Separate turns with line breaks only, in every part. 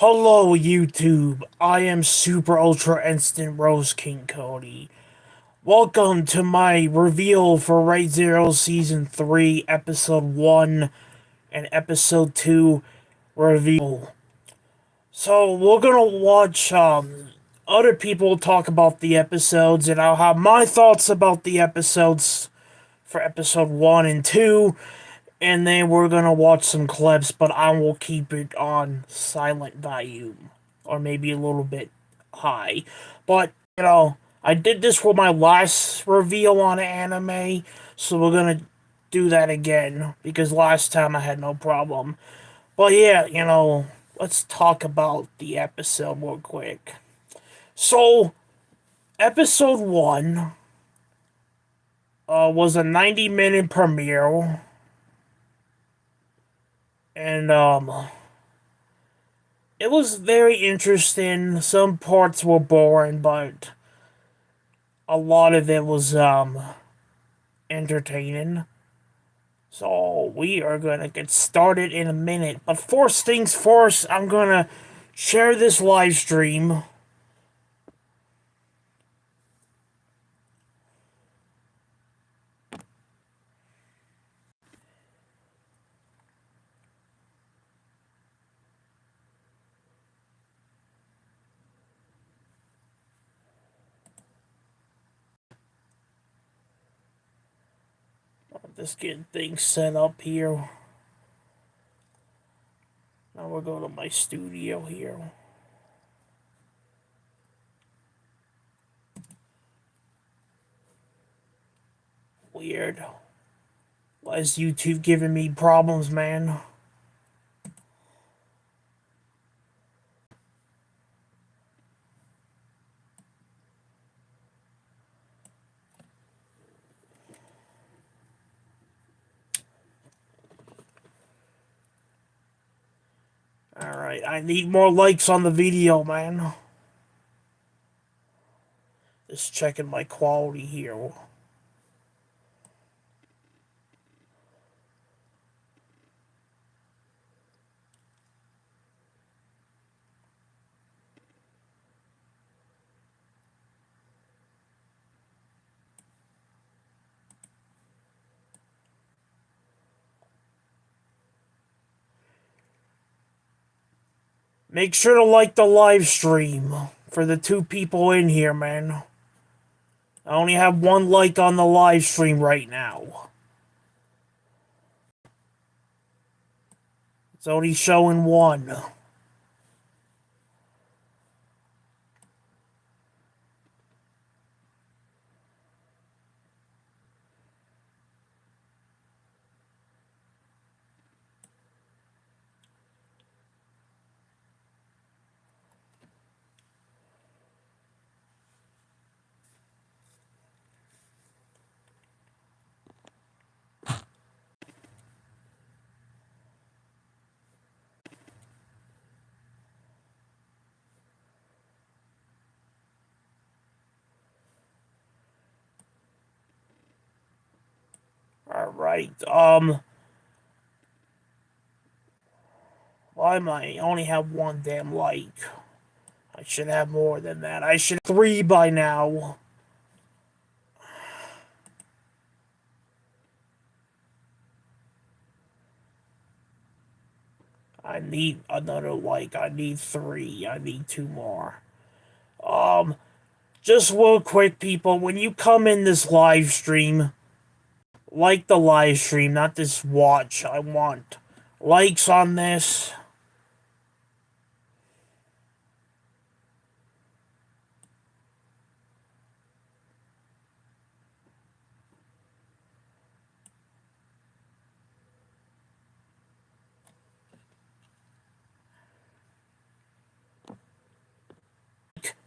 Hello YouTube, I am Super Ultra Instant Rose King Cody. Welcome to my reveal for Right Zero Season 3, Episode 1 and Episode 2 reveal. So we're gonna watch other people talk about the episodes, and I'll have my thoughts about the episodes for Episode 1 and 2, and then we're gonna watch some clips, but I will keep it on silent volume, or maybe a little bit high. But, I did this for my last reveal on anime, so we're gonna do that again, because last time I had no problem. But yeah, let's talk about the episode real quick. So, episode 1 was a 90-minute premiere, and it was very interesting. Some parts were boring, but a lot of it was entertaining. So we are gonna get started in a minute. But first things first, I'm gonna share this live stream. Just getting things set up here. Now we'll go to my studio here. Weird. Why is YouTube giving me problems, man? Alright, I need more likes on the video, man. Just checking my quality here. Make sure to like the live stream for the 2 people in here, man. I only have 1 like on the live stream right now. It's only showing 1. Alright, why am I only have 1 damn like? I should have more than that. I should have 3 by now. I need another like. I need 3. I need 2 more. Just real quick, people, when you come in this live stream, like the live stream, not this watch. I want likes on this.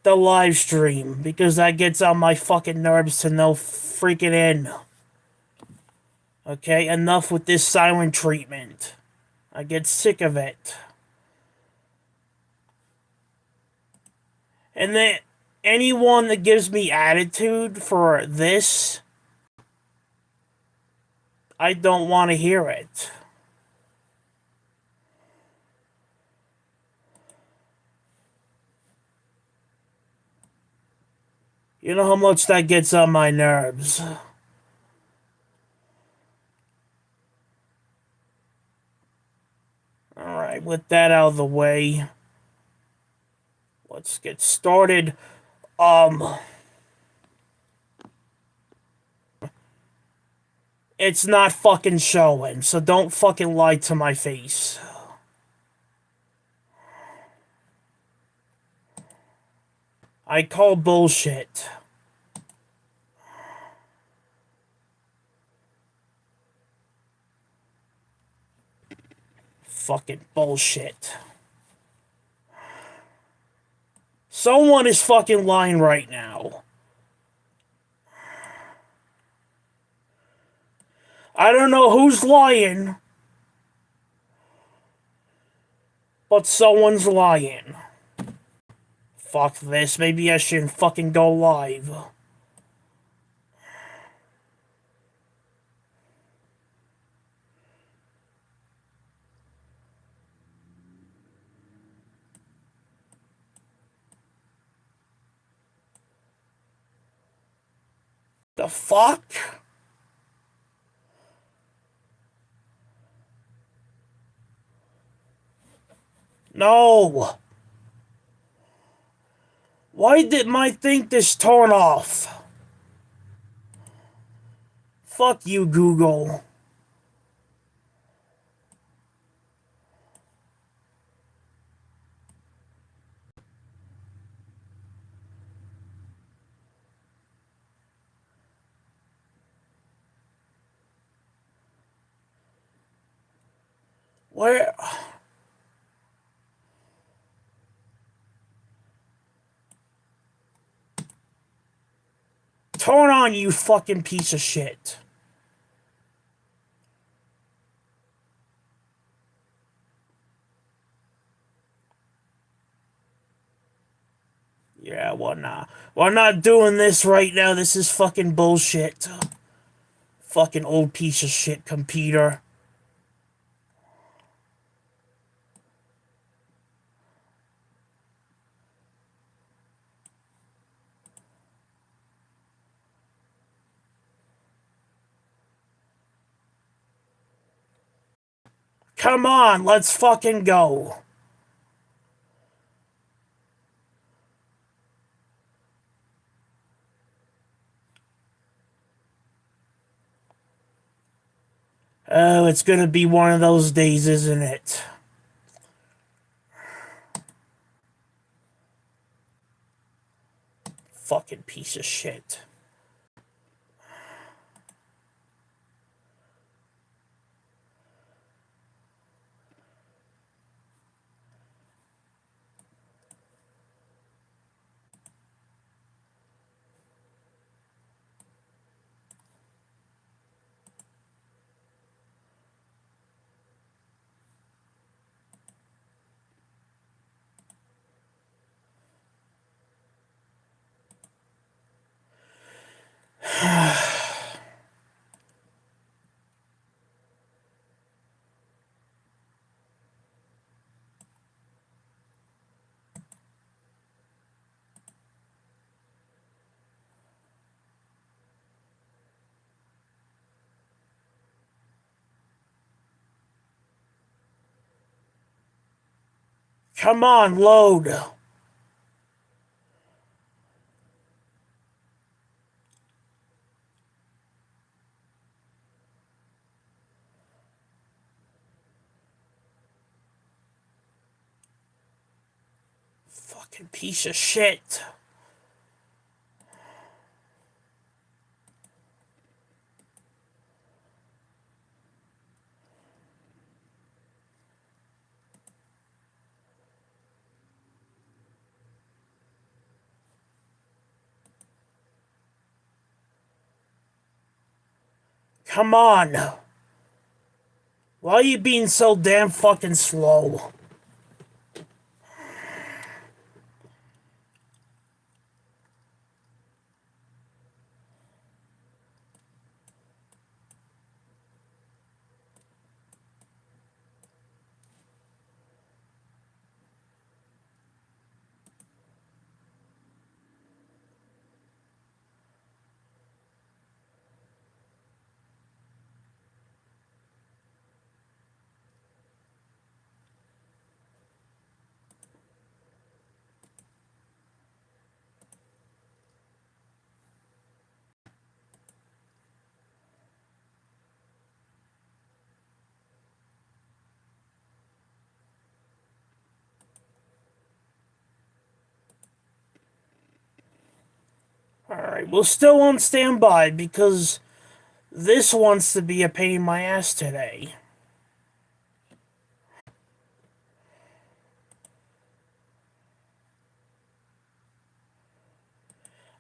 The live stream, because that gets on my fucking nerves to no freaking end. Okay, enough with this silent treatment. I get sick of it. And then anyone that gives me attitude for this, I don't want to hear it. You know how much that gets on my nerves. Alright, with that out of the way, let's get started. It's not fucking showing, so don't fucking lie to my face. I call bullshit. Fucking bullshit. Someone is fucking lying right now. I don't know who's lying, but someone's lying. Fuck this, maybe I shouldn't fucking go live. The fuck? No. Why did my thing just turn off? Fuck you, Google. Where? Turn on, you fucking piece of shit. Yeah, we're not doing this right now. This is fucking bullshit. Fucking old piece of shit computer. Come on, let's fucking go. Oh, it's gonna be one of those days, isn't it? Fucking piece of shit. Come on, load. Fucking piece of shit. Come on. Why are you being so damn fucking slow? Alright, we're still on standby because this wants to be a pain in my ass today.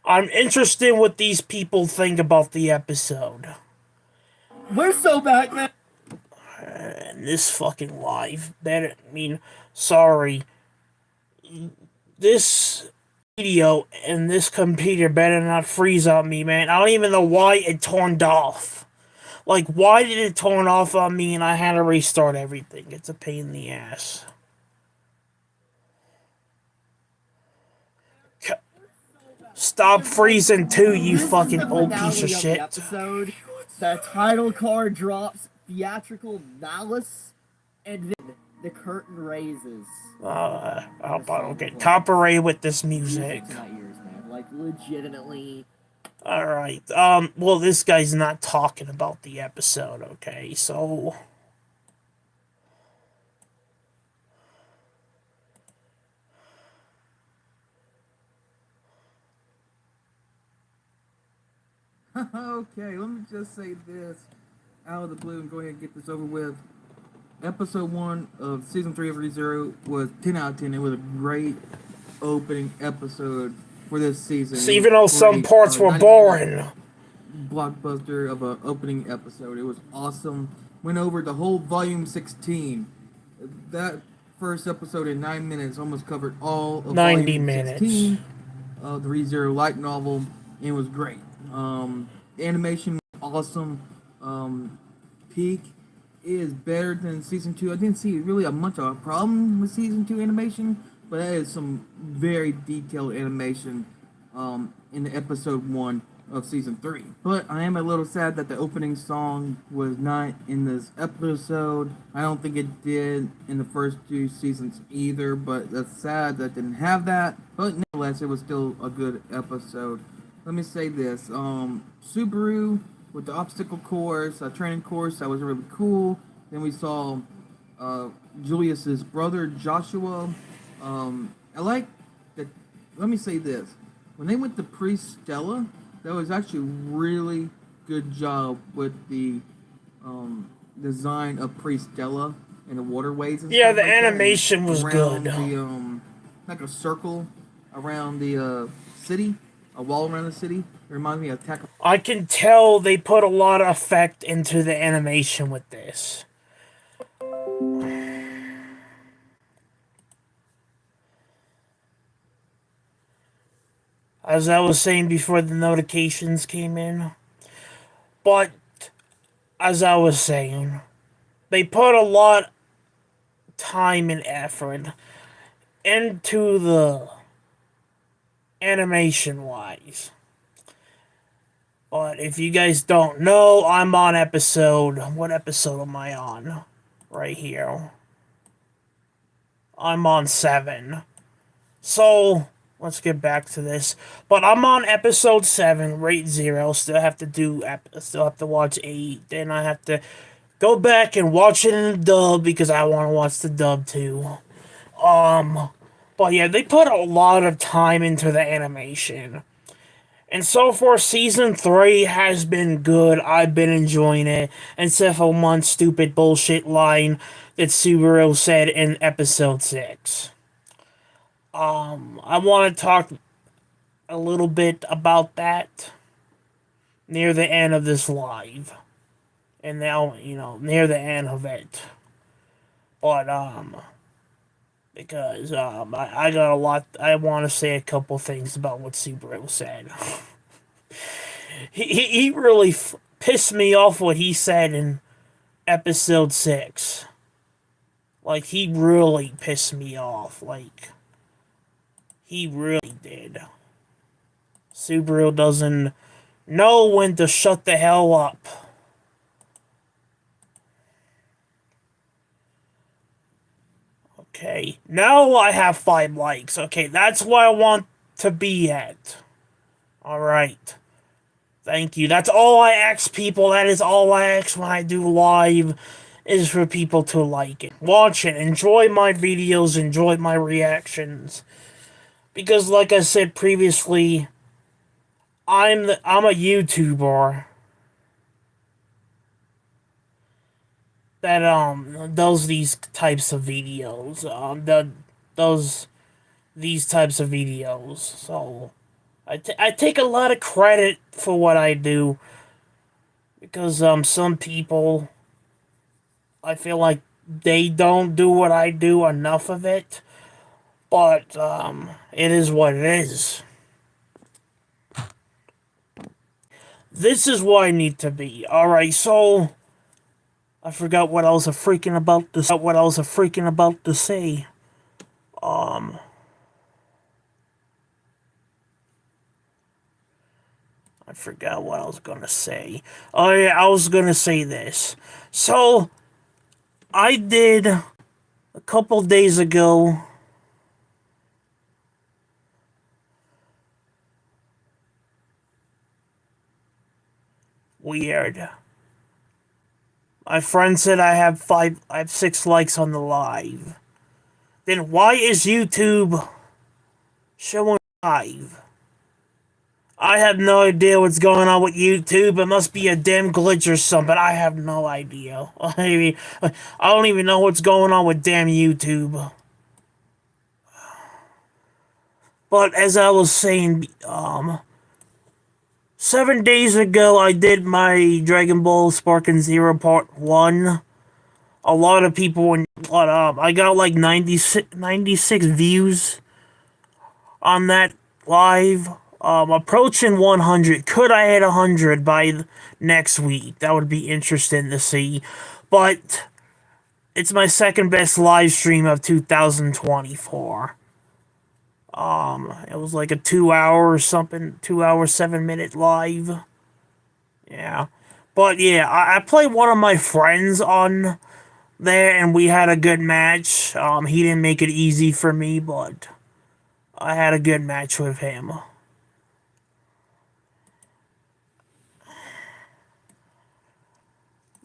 I'm interested in what these people think about the episode.
We're so back, man.
And this fucking live. Sorry. This video and this computer better not freeze on me, man. I don't even know why it turned off. Like, why did it turn off on me and I had to restart everything? It's a pain in the ass. Stop freezing too, you fucking old piece of shit.
Episode, the title card drops, theatrical malice, and then the curtain raises.
I hope I don't get copyrighted with this music.
Like, legitimately.
Alright, well, this guy's not talking about the episode, okay, so...
Okay, let me just say this out of the blue and go ahead and get this over with. Episode 1 of Season 3 of ReZero was 10 out of 10. It was a great opening episode for this season.
So even though some parts were boring.
Blockbuster of an opening episode. It was awesome. Went over the whole Volume 16. That first episode in 9 minutes almost covered all of
90
Volume
minutes.
16 of the ReZero light novel. And it was great. The animation was awesome. Peak is better than Season 2. I didn't see really much of a problem with Season 2 animation, but that is some very detailed animation in the Episode 1 of Season 3. But I am a little sad that the opening song was not in this episode. I don't think it did in the first 2 seasons either, but that's sad that it didn't have that. But nevertheless, it was still a good episode. Let me say this, Subaru with the obstacle course, training course, that was really cool. Then we saw Julius's brother, Joshua. I like that, let me say this, when they went to Priest Stella, that was actually really good job with the design of Priest Stella and the waterways and
yeah,
stuff
the
like that.
animation was
Around
good.
The, like a circle around the city. A wall around the city. It reminds me of Attack.
I can tell they put a lot of effect into the animation with this. As I was saying before the notifications came in. But, as I was saying, they put a lot of time and effort into the animation-wise. But if you guys don't know, I'm on episode... What episode am I on? Right here. I'm on 7. So, let's get back to this. But I'm on episode 7, ReZero. Still have to watch 8. Then I have to go back and watch it in the dub because I want to watch the dub too. But yeah, they put a lot of time into the animation. And so far, Season 3 has been good. I've been enjoying it. Except for one stupid bullshit line that Subaru said in Episode 6. I want to talk a little bit about that near the end of this live. And now, near the end of it. But, because I got a lot. I want to say a couple things about what Subaru said. he really pissed me off what he said in episode 6. Like, he really pissed me off. Like, he really did. Subaru doesn't know when to shut the hell up. Okay, now I have 5 likes. Okay, that's where I want to be at. Alright. Thank you. That's all I ask people. That is all I ask when I do live, is for people to like it. Watch it. Enjoy my videos. Enjoy my reactions. Because like I said previously, I'm a YouTuber that does these types of videos. Does these types of videos. So I take a lot of credit for what I do because some people, I feel like they don't do what I do enough of it. But it is what it is. This is what I need to be. All right, so I forgot what I was a freaking about to say. Um, I forgot what I was gonna say. Oh yeah, I was gonna say this. So I did a couple days ago. Weird. My friend said I have 6 likes on the live. Then why is YouTube showing live? I have no idea what's going on with YouTube. It must be a damn glitch or something. I have no idea. I mean, I don't even know what's going on with damn YouTube. But as I was saying, 7 days ago I did my Dragon Ball Sparking Zero Part 1. A lot of people, I got like 96 views on that live. Approaching 100. Could I hit 100 by next week? That would be interesting to see. But it's my second best live stream of 2024. It was like a 2 hour or something, 2 hour, 7 minute live. Yeah. But yeah, I played one of my friends on there and we had a good match. He didn't make it easy for me, but I had a good match with him.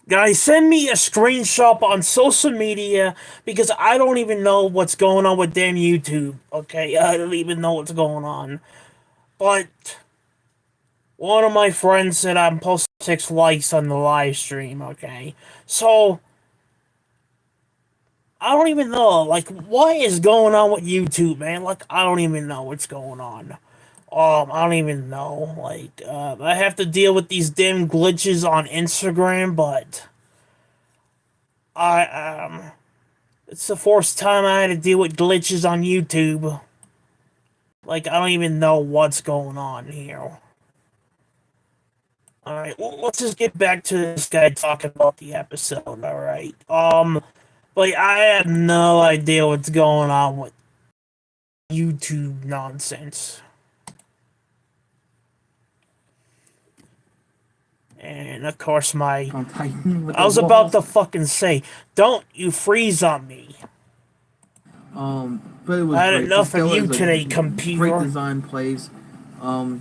Guys, send me a screenshot on social media because I don't even know what's going on with damn YouTube. Okay, I don't even know what's going on. But one of my friends said I'm posting 6 likes on the live stream. Okay, so I don't even know. Like, what is going on with YouTube, man? Like, I don't even know what's going on. I don't even know. Like, I have to deal with these damn glitches on Instagram, but I it's the first time I had to deal with glitches on YouTube. Like, I don't even know what's going on here. Alright, well, let's just get back to this guy talking about the episode, alright? Like, I have no idea what's going on with YouTube nonsense. And, of course,
On Titan with
I was about to fucking say, don't you freeze on me.
But it was
I had
great.
enough of
Stella
you
is a
today,
great
computer.
design plays. A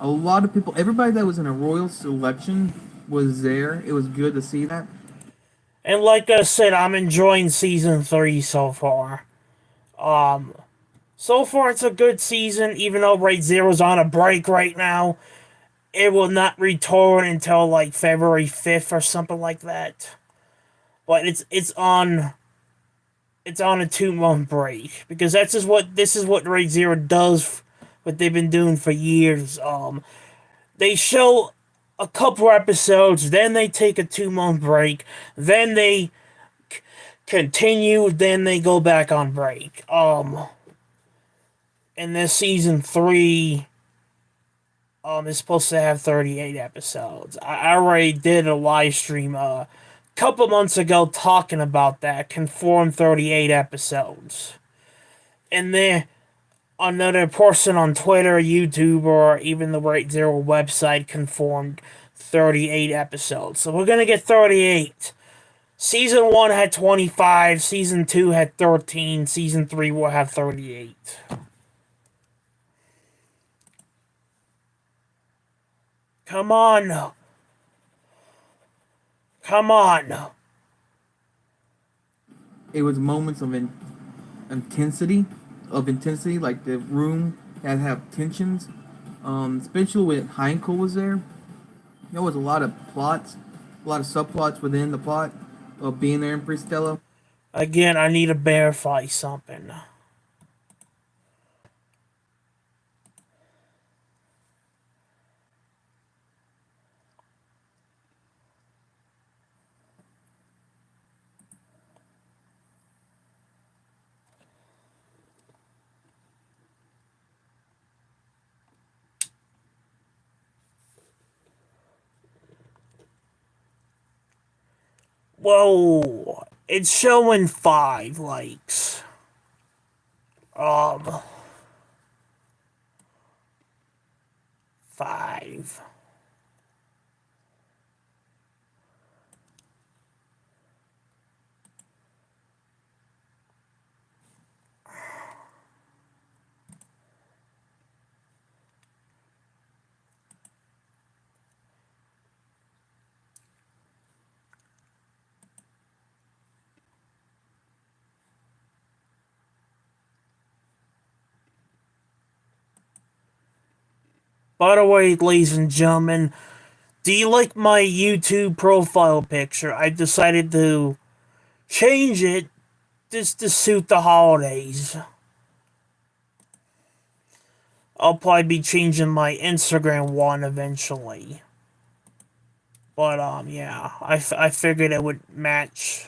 lot of people, everybody that was in a royal selection was there. It was good to see that.
And like I said, I'm enjoying season 3 so far. So far it's a good season, even though Raid Zero's on a break right now. It will not return until like February 5th or something like that. But it's on a 2 month break because this is what Raid Zero does, what they've been doing for years. They show a couple episodes, then they take a 2 month break, then they continue, then they go back on break. And this season 3 is supposed to have 38 episodes. I already did a live stream a couple months ago talking about that, confirmed 38 episodes. And then another person on Twitter, YouTube, or even the Raid Zero website confirmed 38 episodes. So we're gonna get 38. Season 1 had 25, Season 2 had 13, Season 3 will have 38. Come on. Come on.
It was moments of intensity, like the room that have tensions. Especially when Heinkel was there. There was a lot of plots, a lot of subplots within the plot of being there in Pristella.
Again, I need to verify something. Whoa, it's showing 5 likes. Um, 5. By the way, ladies and gentlemen, do you like my YouTube profile picture? I decided to change it just to suit the holidays. I'll probably be changing my Instagram one eventually. But, yeah, I figured it would match.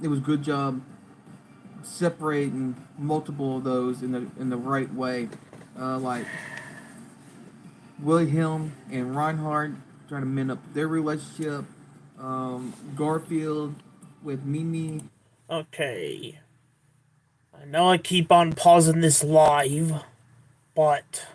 It was a good job separating multiple of those in the right way, like Wilhelm and Reinhardt trying to mend up their relationship. Garfield with Mimi.
Okay. I know I keep on pausing this live, but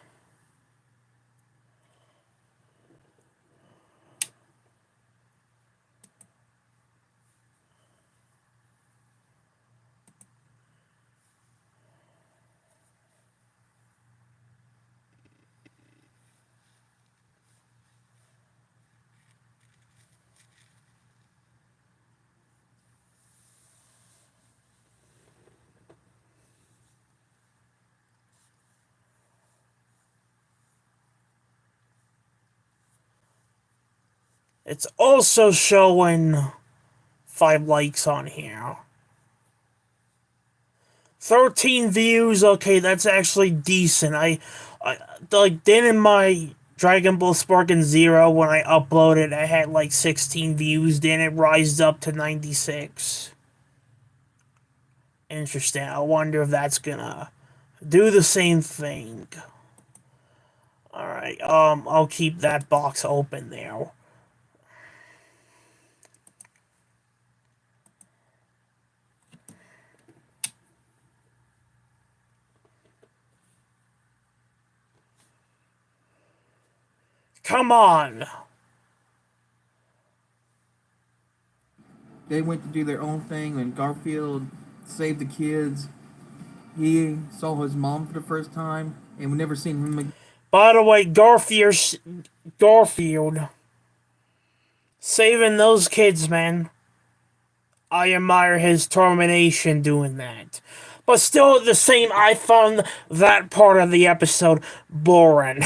it's also showing 5 likes on here. 13 views, okay, that's actually decent. I like, then in my Dragon Ball Sparking Zero, when I uploaded, I had like 16 views, then it rised up to 96. Interesting. I wonder if that's gonna do the same thing. Alright, I'll keep that box open there. Come on!
They went to do their own thing, and Garfield saved the kids. He saw his mom for the first time, and we never seen him again.
By the way, Garfield saving those kids, man. I admire his determination doing that. But still, the same, I found that part of the episode boring.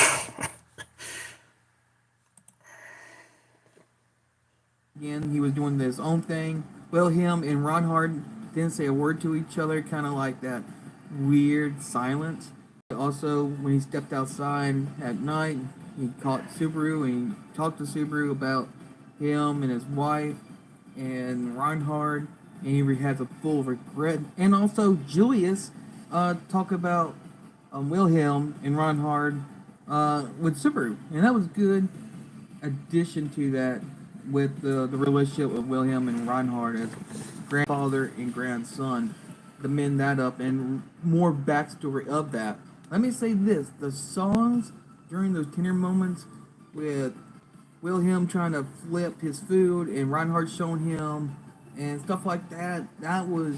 Again, he was doing his own thing. Wilhelm and Reinhardt didn't say a word to each other, kind of like that weird silence. Also, when he stepped outside at night, he caught Subaru and he talked to Subaru about him and his wife and Reinhardt, and he has a full regret. And also, Julius talk about Wilhelm and Reinhardt with Subaru, and that was good addition to that with the relationship of Wilhelm and Reinhardt as grandfather and grandson to mend that up and more backstory of that. Let me say this: the songs during those tender moments with Wilhelm trying to flip his food and Reinhardt showing him and stuff like that, that was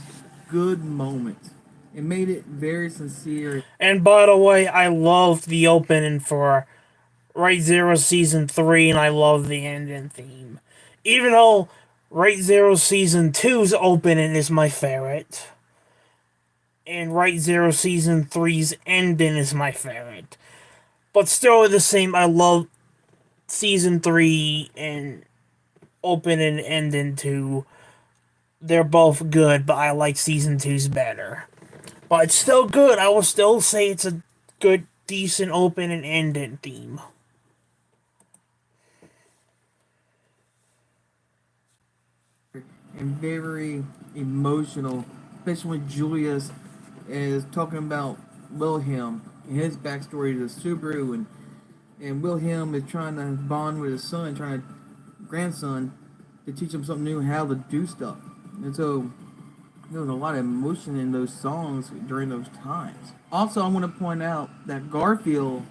good moments. It made it very sincere.
And by the way, I loved the opening for Right Zero Season 3, and I love the ending theme. Even though Right Zero Season two's opening is my favorite, and Right Zero Season three's ending is my favorite. But still the same, I love Season 3 and opening and ending 2. They're both good, but I like Season two's better. But it's still good. I will still say it's a good, decent open and ending theme.
And very emotional, especially when Julius is talking about Wilhelm and his backstory to Subaru, and Wilhelm is trying to bond with his son, grandson, to teach him something new, how to do stuff. And so there was a lot of emotion in those songs during those times. Also, I want to point out that Garfield,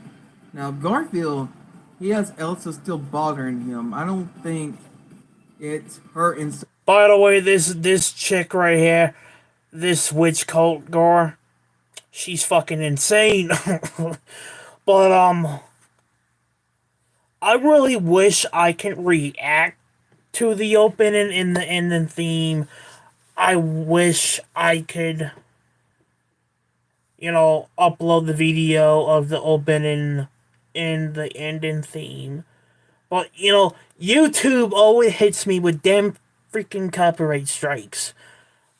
he has Elsa still bothering him. I don't think it's her inside.
By the way, this chick right here, this witch cult girl, she's fucking insane. But I really wish I can react to the opening and the ending theme. I wish I could, upload the video of the opening and the ending theme. But, YouTube always hits me with damn freaking copyright strikes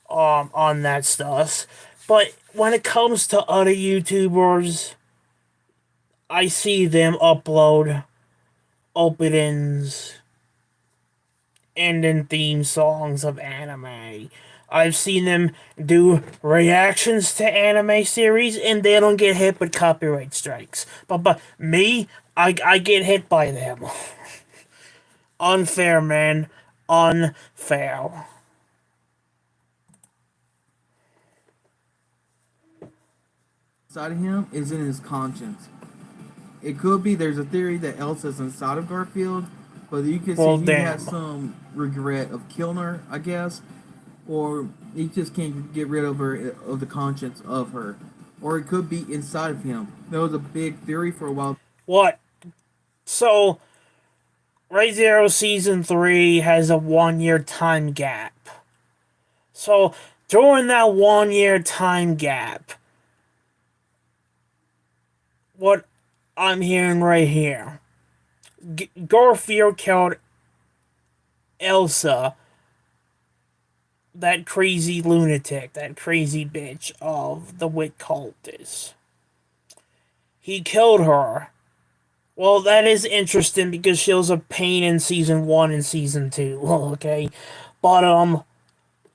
on that stuff. But when it comes to other YouTubers, I see them upload openings, ending theme songs of anime. I've seen them do reactions to anime series and they don't get hit with copyright strikes. But me, I get hit by them. Unfair, man. Unfair.
Inside of him is in his conscience. It could be there's a theory that Elsa's inside of Garfield, but you can
Well,
see he
damn.
has some regret of killing her, I guess, or he just can't get rid of her of the conscience of her, or it could be inside of him. There was a big theory for a while.
What? So, Right Zero Season 3 has a 1 year time gap. So, during that 1 year time gap, what I'm hearing right here, Garfield killed Elsa, that crazy lunatic, that crazy bitch of the wit cultist. He killed her. Well, that is interesting because she was a pain in season 1 and season 2, okay? But,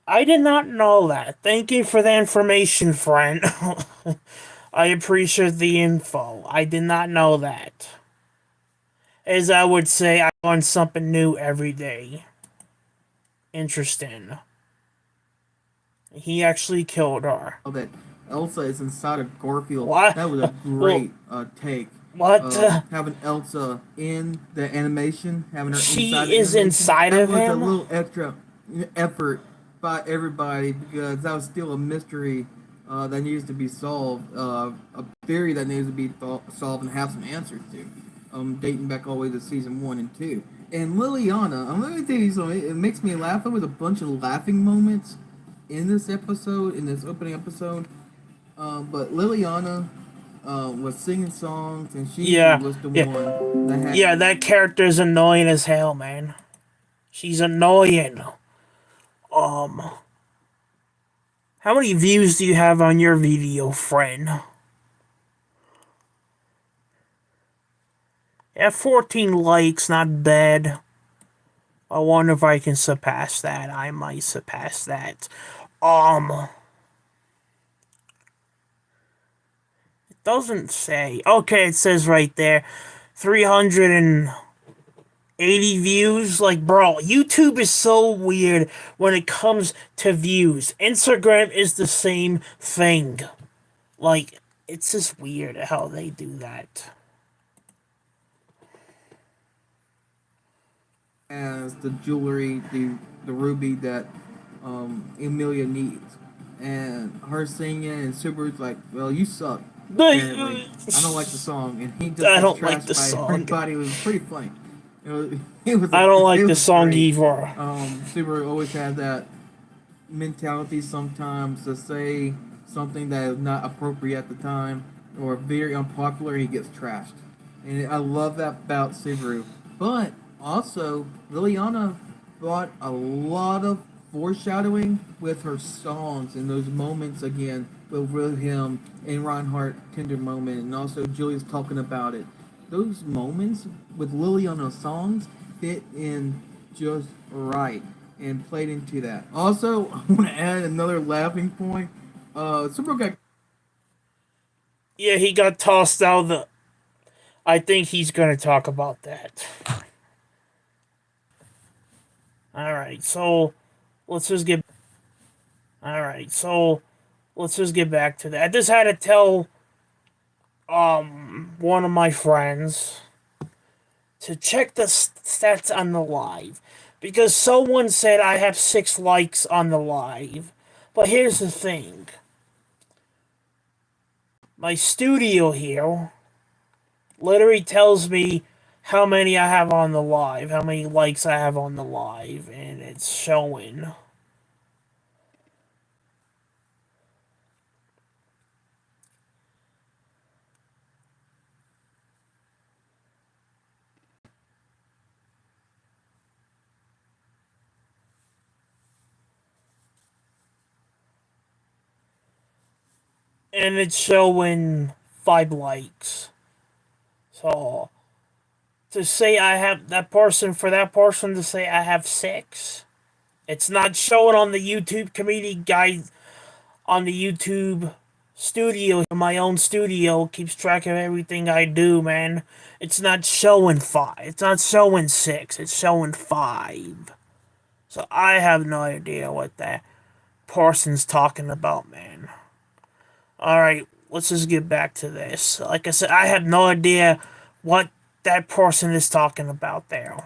I did not know that. Thank you for the information, friend. I appreciate the info. I did not know that. As I would say, I learn something new every day. Interesting. He actually killed her.
That Elsa is inside of Garfield.
What?
That was a great take.
What?
Having Elsa in the animation, having her
She
inside the
is
animation,
inside
that
of
was
him?
a little extra effort by everybody because that was still a mystery that needs to be solved, a theory that needs to be solved and have some answers to, dating back all the way to season 1 and 2. And Liliana, I'm going to tell you something. It makes me laugh. There was a bunch of laughing moments in this episode, in this opening episode. But Liliana was singing songs, and she
Yeah,
was the
yeah.
one that had.
Yeah, that character's annoying as hell, man. She's annoying. How many views do you have on your video, friend? Yeah, 14 likes, not bad. I wonder if I can surpass that. I might surpass that. It doesn't say. Okay, it says right there, 380 views. Like, bro, YouTube is so weird when it comes to views. Instagram is the same thing. Like, it's just weird how they do that.
As the jewelry, the ruby that Emilia needs. and her singing, and Subaru's like, "Well, you suck." Apparently, I don't like the song, and he just
I
gets
don't like
trashed
the
by
song.
everybody. It was pretty funny. It was.
I don't like
it
the
was
song
great.
either.
Subaru always has that mentality sometimes to say something that is not appropriate at the time or very unpopular. He gets trashed, and I love that about Subaru. But also, Liliana brought a lot of foreshadowing with her songs and those moments again with him and Reinhardt tender moment, and also Julia's talking about it. Those moments with Liliana's songs fit in just right and played into that. Also, I want to add another laughing point. Super got
Yeah, he got tossed out of the. I think he's gonna talk about that. Alright, so let's just get. Alright, so let's just get back to that. I just had to tell one of my friends to check the stats on the live because someone said I have 6 likes on the live. But here's the thing. My studio here literally tells me how many I have on the live, how many likes I have on the live, and it's showing. And it's showing 5 likes. So to say I have that person to say I have 6, it's not showing on the YouTube community guide on the YouTube studio. My own studio keeps track of everything I do, man. It's not showing 5. It's not showing 6. It's showing 5. So I have no idea what that person's talking about, man. Alright, let's just get back to this. Like I said, I have no idea what that person is talking about there.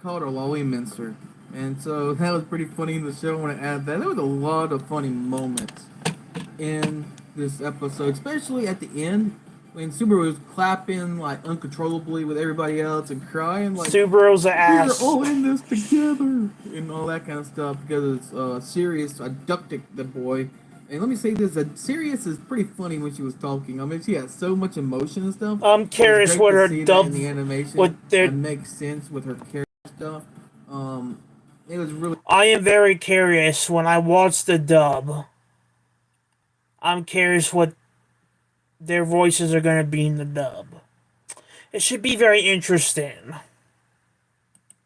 called her Lolly Minster, and so that was pretty funny in the show. I want to add that there was a lot of funny moments in this episode, especially at the end when Subaru was clapping like uncontrollably with everybody else and crying like
Subaru's an
we're
ass.
all in this together and all that kind of stuff because it's Sirius abducted the boy. And let me say this: that Sirius is pretty funny when she was talking. I mean, she has so much emotion and stuff.
I'm curious what her dub,
in the animation.
what their.
It makes sense with her character stuff. It was really.
I am very curious when I watch the dub. I'm curious what their voices are gonna be in the dub. It should be very interesting.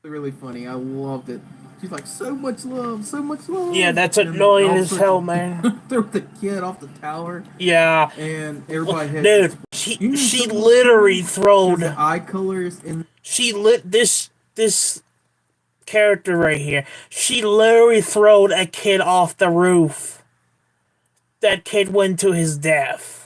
Really funny. I loved it. She's like, so much love, so much love.
Yeah, that's
And
annoying
all
as
sorts
hell,
of-
man.
Threw the kid off the tower,
Yeah,
and everybody had
dude,
You know
she
something?
literally
Because
throwed.
the eye colors in
She lit this character right here. She literally throwed a kid off the roof. That kid went to his death.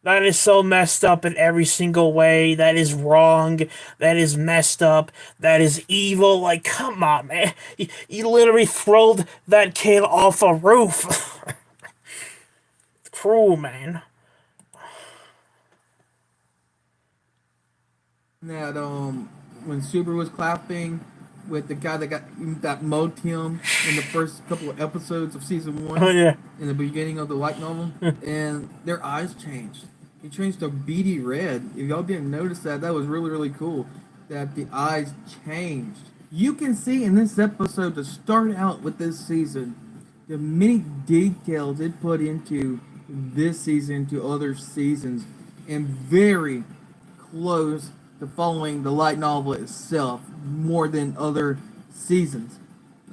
That is so messed up in every single way. That is wrong. That is messed up. That is evil. Like, come on, man. You literally throwed that kid off a roof. Cruel, man.
that when Subaru was clapping with the guy that mugged him in the first couple of episodes of season one.
Oh, yeah.
In the beginning of the light novel, and their eyes changed. He changed to beady red. If y'all didn't notice that, that was really, really cool. That the eyes changed. You can see in this episode to start out with this season, the many details it put into this season to other seasons, and very close to following the light novel itself more than other seasons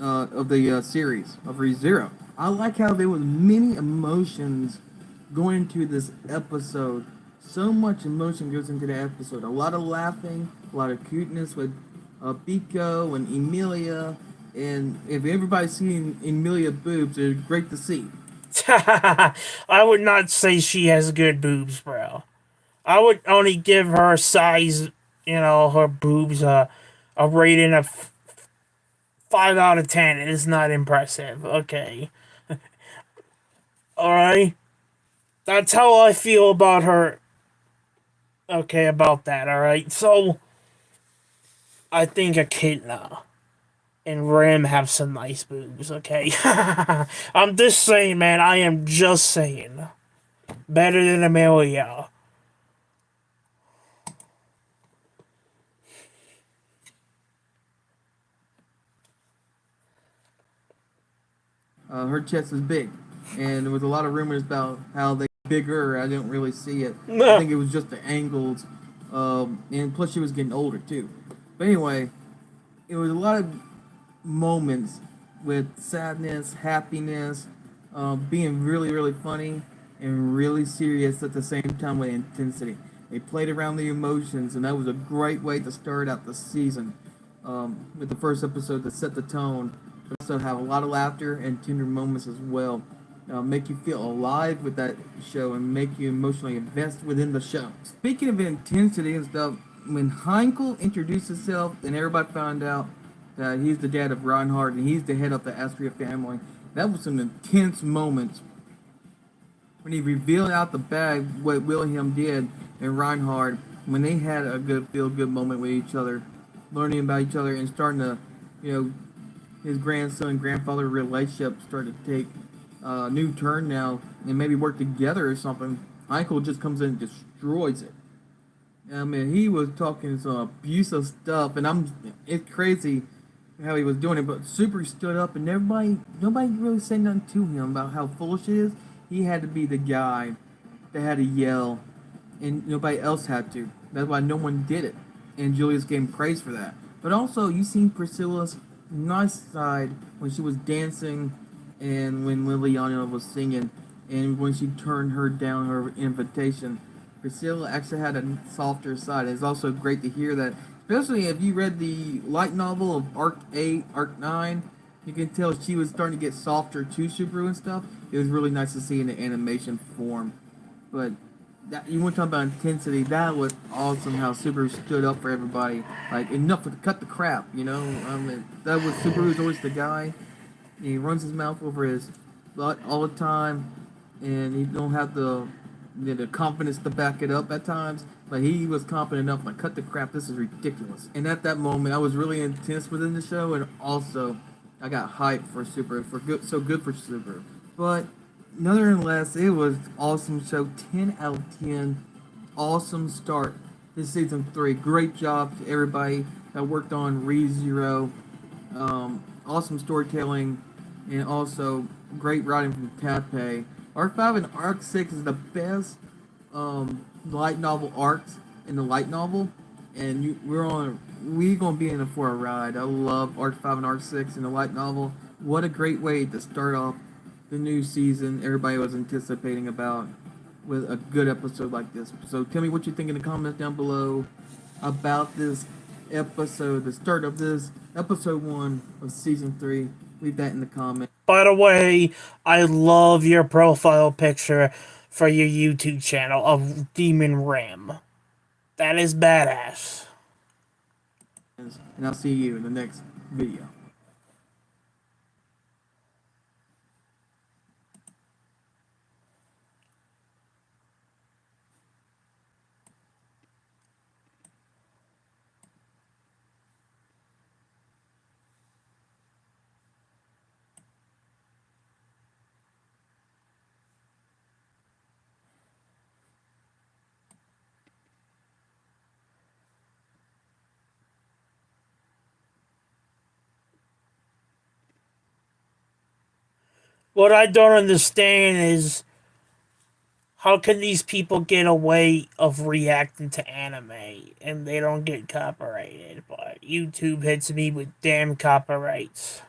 of the series of ReZero. I like how there was many emotions going into this episode. So much emotion goes into the episode. A lot of laughing, a lot of cuteness with Pico and Emilia. And if everybody's seen Emilia boobs, they're great to see.
I would not say she has good boobs, bro. I would only give her size, her boobs, a rating of 5 out of 10 is not impressive. Okay. Alright? That's how I feel about her. Okay, about that, alright? So, I think Echidna and Rim have some nice boobs, okay? I'm just saying, man. I am just saying. Better than Amelia.
Her chest is big, and there was a lot of rumors about how they bigger. I didn't really see it. I think it was just the angles, and plus she was getting older too. But anyway, it was a lot of moments with sadness, happiness, being really, really funny and really serious at the same time with intensity. They played around the emotions, and that was a great way to start out the season with the first episode to set the tone. But also have a lot of laughter and tender moments as well. Make you feel alive with that show and make you emotionally invest within the show. Speaking of intensity and stuff, when Heinkel introduced himself and everybody found out that he's the dad of Reinhardt and he's the head of the Astria family, that was some intense moments when he revealed out the bag what Wilhelm did and Reinhardt when they had a good feel good moment with each other, learning about each other and starting to, you know, his grandson grandfather relationship started to take a new turn now and maybe work together or something. Michael just comes in and destroys it. I mean, he was talking some abusive stuff, and it's crazy how he was doing it. But Super stood up, and nobody really said nothing to him about how foolish it is. He had to be the guy that had to yell, and nobody else had to. That's why no one did it, and Julius gave him praise for that. But also, you seen Priscilla's nice side when she was dancing, and when Liliana was singing, and when she turned her down her invitation. Priscilla actually had a softer side. It's also great to hear that, especially if you read the light novel of Arc 8, Arc 9, you can tell she was starting to get softer to Subaru and stuff. It was really nice to see in the animation form. But you want to talk about intensity, that was awesome how Subaru stood up for everybody. Like, enough to cut the crap, you know? That was Subaru's always the guy. He runs his mouth over his butt all the time, and he don't have the confidence to back it up at times. But he was confident enough, like, cut the crap, this is ridiculous. And at that moment, I was really intense within the show, and also I got hyped for Super, for good, so good for Super. But nonetheless, it was awesome show, 10 out of 10, awesome start this season 3. Great job to everybody that worked on ReZero. Awesome storytelling, and also great writing from Tappei. Arc 5 and Arc 6 is the best light novel arcs in the light novel, and we're gonna be in it for a ride. I love Arc 5 and Arc 6 in the light novel. What a great way to start off the new season everybody was anticipating about with a good episode like this. So tell me what you think in the comments down below about this episode, the start of this episode 1 of season 3. Leave that in the comments.
By the way, I love your profile picture for your YouTube channel of Demon Ram. That is badass.
And I'll see you in the next video.
What I don't understand is how can these people get away of reacting to anime and they don't get copyrighted, but YouTube hits me with damn copyrights.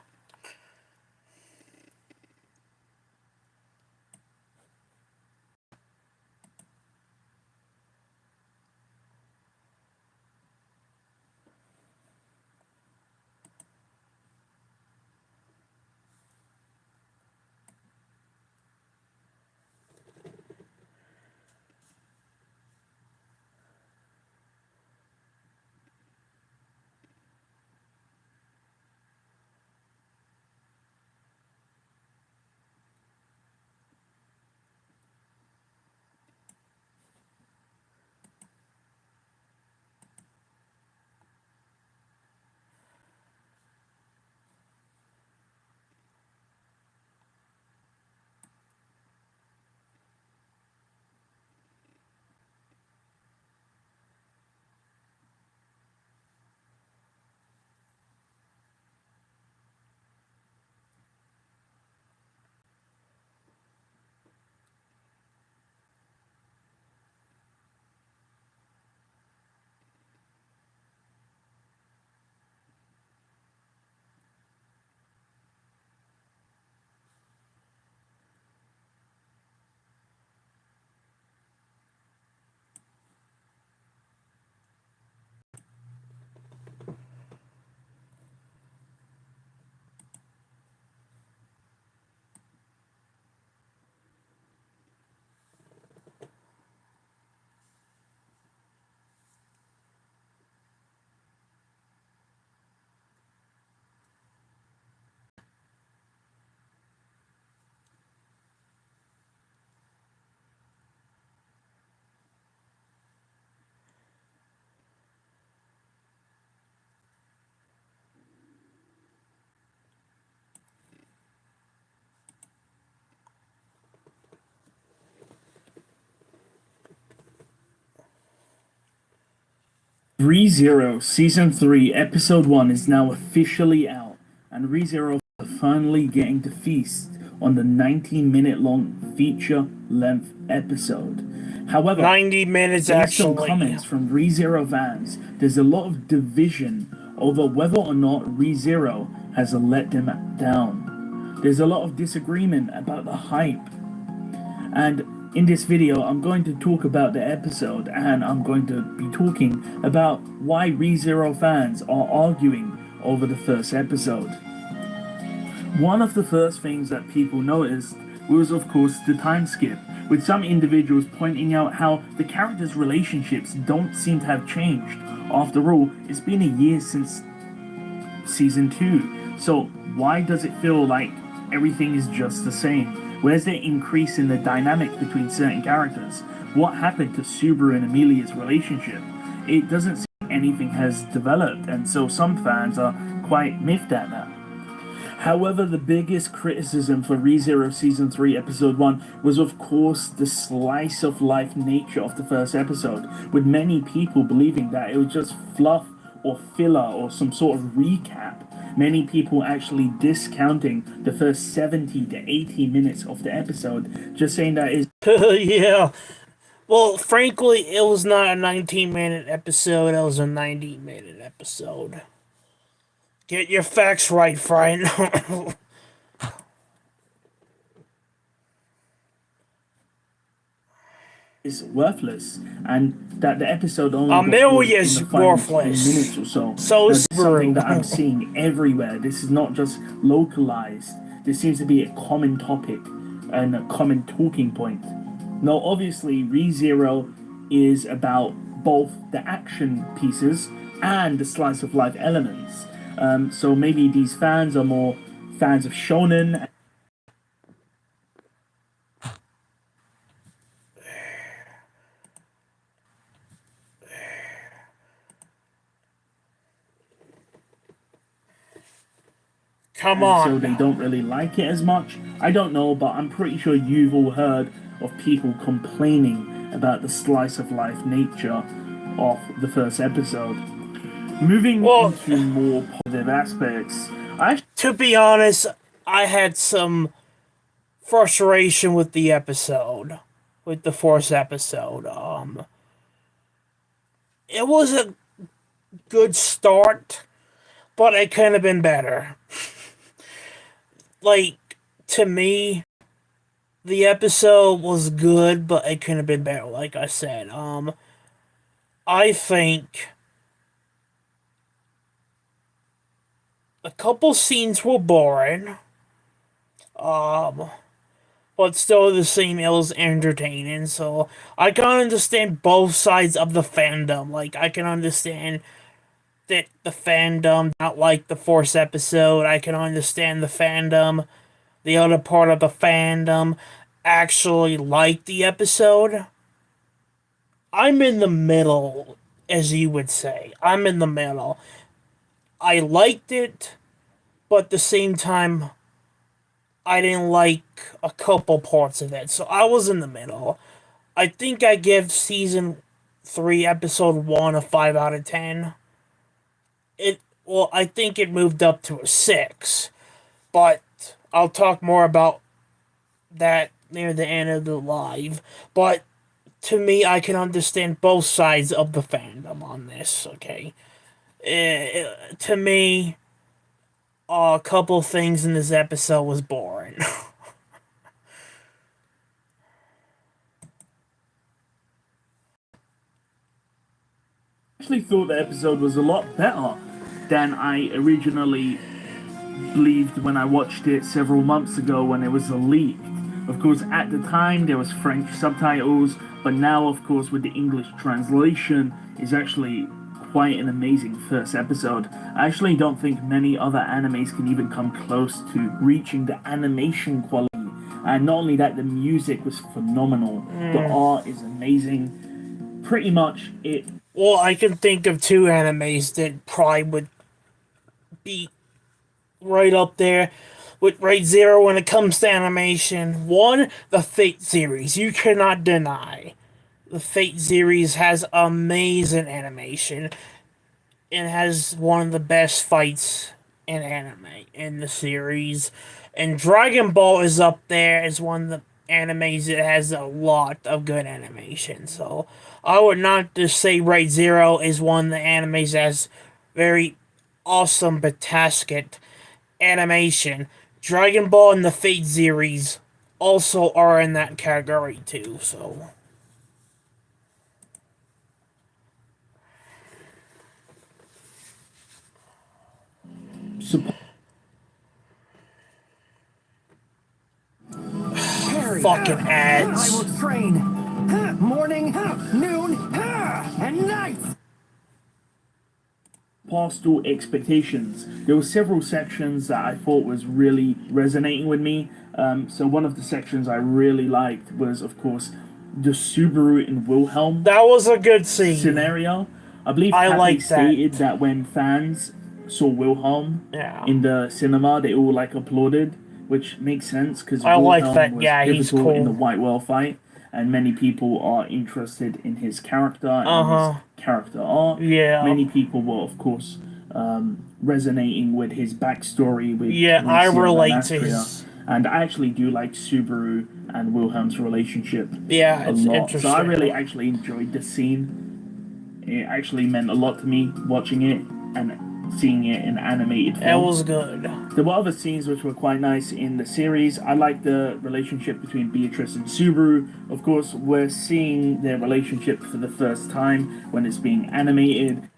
ReZero Season 3 Episode 1 is now officially out, and ReZero are finally getting to feast on the 90-minute long feature-length episode. However,
90 minutes
based on
actually.
comments from ReZero fans, there's a lot of division over whether or not ReZero has let them down. There's a lot of disagreement about the hype. And in this video, I'm going to talk about the episode, and I'm going to be talking about why ReZero fans are arguing over the first episode. One of the first things that people noticed was, of course, the time skip, with some individuals pointing out how the characters' relationships don't seem to have changed. After all, it's been a year since Season 2, so why does it feel like everything is just the same? Where's the increase in the dynamic between certain characters? What happened to Subaru and Amelia's relationship? It doesn't seem anything has developed, and so some fans are quite miffed at that. However, the biggest criticism for ReZero Season 3 Episode 1 was, of course, the slice-of-life nature of the first episode, with many people believing that it was just fluff or filler or some sort of recap. Many people actually discounting the first 70 to 80 minutes of the episode, just saying that it's
Yeah. Well, frankly, it was not a 19-minute episode, it was a 90-minute episode. Get your facts right, friend.
is worthless, and that the episode only
Amelia's
in the final
worthless.
20 minutes or so.
So
That's
is
something
Subaru.
that I'm seeing everywhere. This is not just localized. This seems to be a common topic and a common talking point. Now, obviously, ReZero is about both the action pieces and the slice of life elements. So maybe these fans are more fans of shonen.
Come
and so
on.
they don't really like it as much. I don't know, but I'm pretty sure you've all heard of people complaining about the slice of life nature of the first episode. Moving
Well-
into more positive aspects, I
To be honest, I had some frustration with the episode, with the fourth episode. It was a good start, but it could have been better. Like, to me, the episode was good, but it could have been better, like I said. I think a couple scenes were boring. But still the same, it was entertaining, so I can understand both sides of the fandom. Like, I can understand that the fandom not like the fourth episode. I can understand the fandom, the other part of the fandom actually liked the episode. I'm in the middle, as you would say. I'm in the middle. I liked it, but at the same time, I didn't like a couple parts of it. So I was in the middle. I think I give season 3, episode 1 a 5 out of 10. I think it moved up to a 6. But I'll talk more about that near the end of the live. But to me, I can understand both sides of the fandom on this, okay? To me, a couple things in this episode was boring.
actually thought the episode was a lot better than I originally believed when I watched it several months ago when it was leaked. Of course, at the time there was French subtitles, but now, of course, with the English translation, is actually quite an amazing first episode. I actually don't think many other animes can even come close to reaching the animation quality. And not only that, the music was phenomenal. The art is amazing. Pretty much it.
Well, I can think of 2 animes that probably would be right up there with ReZero when it comes to animation. One, the Fate series. You cannot deny the Fate series has amazing animation and has one of the best fights in anime in the series. And Dragon Ball is up there as one of the animes that has a lot of good animation. So I would not just say Right Zero is one of the animes that has very awesome, fantastic animation. Dragon Ball and the Fate series also are in that category too. So
Supp-
fucking
I
ads.
will train morning, noon, and night.
Past all expectations. There were several sections that I thought was really resonating with me. So one of the sections I really liked was, of course, the Subaru and Wilhelm
That was a good scene.
scenario. I believe
I
Kathy
like that.
stated that when fans saw Wilhelm
Yeah.
in the cinema, they all like applauded, which makes sense because
I like
Wilhelm
that.
was
Yeah, he's
pivotal in the
cool.
White Whale fight, and many people are interested in his character and
Uh-huh.
his character arc.
Yeah.
Many people were, of course, resonating with his backstory with
Yeah, I
Lucio and
relate to
Astria.
his.
And I actually do like Subaru and Wilhelm's relationship
Yeah,
a
it's
lot.
interesting.
So I really actually enjoyed the scene. It actually meant a lot to me watching it and seeing it in animated
It
form.
was good.
There were other scenes which were quite nice in the series. I like the relationship between Beatrice and Subaru. Of course, we're seeing their relationship for the first time when it's being animated.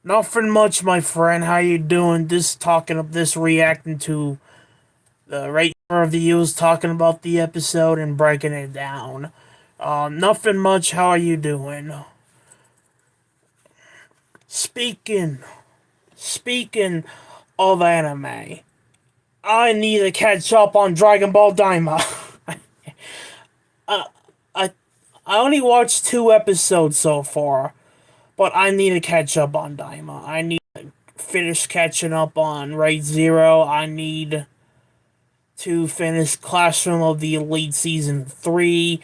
Nothing much, my friend. How you doing? Just talking of this, reacting to the right reviews, talking about the episode and breaking it down. Nothing much. How are you doing? Speaking of anime, I need to catch up on Dragon Ball Daima. I only watched 2 episodes so far, but I need to catch up on Daima. I need to finish catching up on Raid Zero. I need to finish Classroom of the Elite Season 3.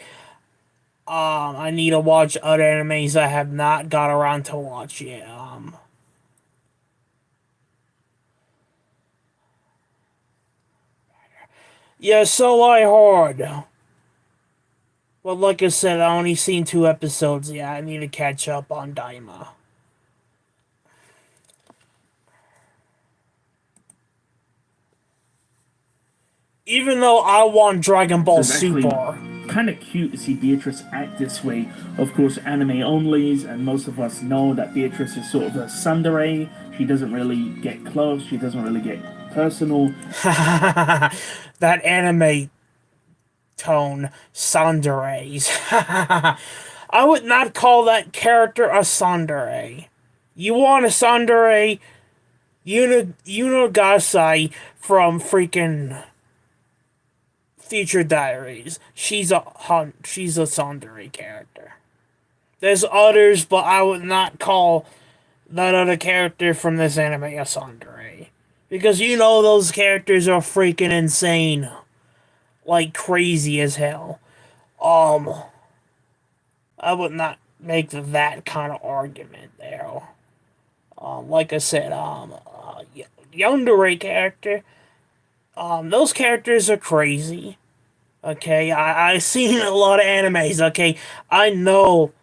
I need to watch other animes I have not got around to watch yet. Yeah, so I heard. Well, like I said, I only seen 2 episodes yet. I need to catch up on Daima. Even though I want Dragon Ball
It's actually
Super.
kind of cute to see Beatrice act this way. Of course, anime onlys, and most of us know that Beatrice is sort of a tsundere. She doesn't really get close. She doesn't really get personal.
That anime tone, Sandere's. I would not call that character a Sandere. You want a Sandere? Unogasai from freaking Future Diaries. She's a Sandere character. There's others, but I would not call that other character from this anime a Sandere. Because you know those characters are freaking insane. Like crazy as hell. I would not make that kind of argument there. Like I said, Yandere character, those characters are crazy. Okay, I've seen a lot of animes, okay? I know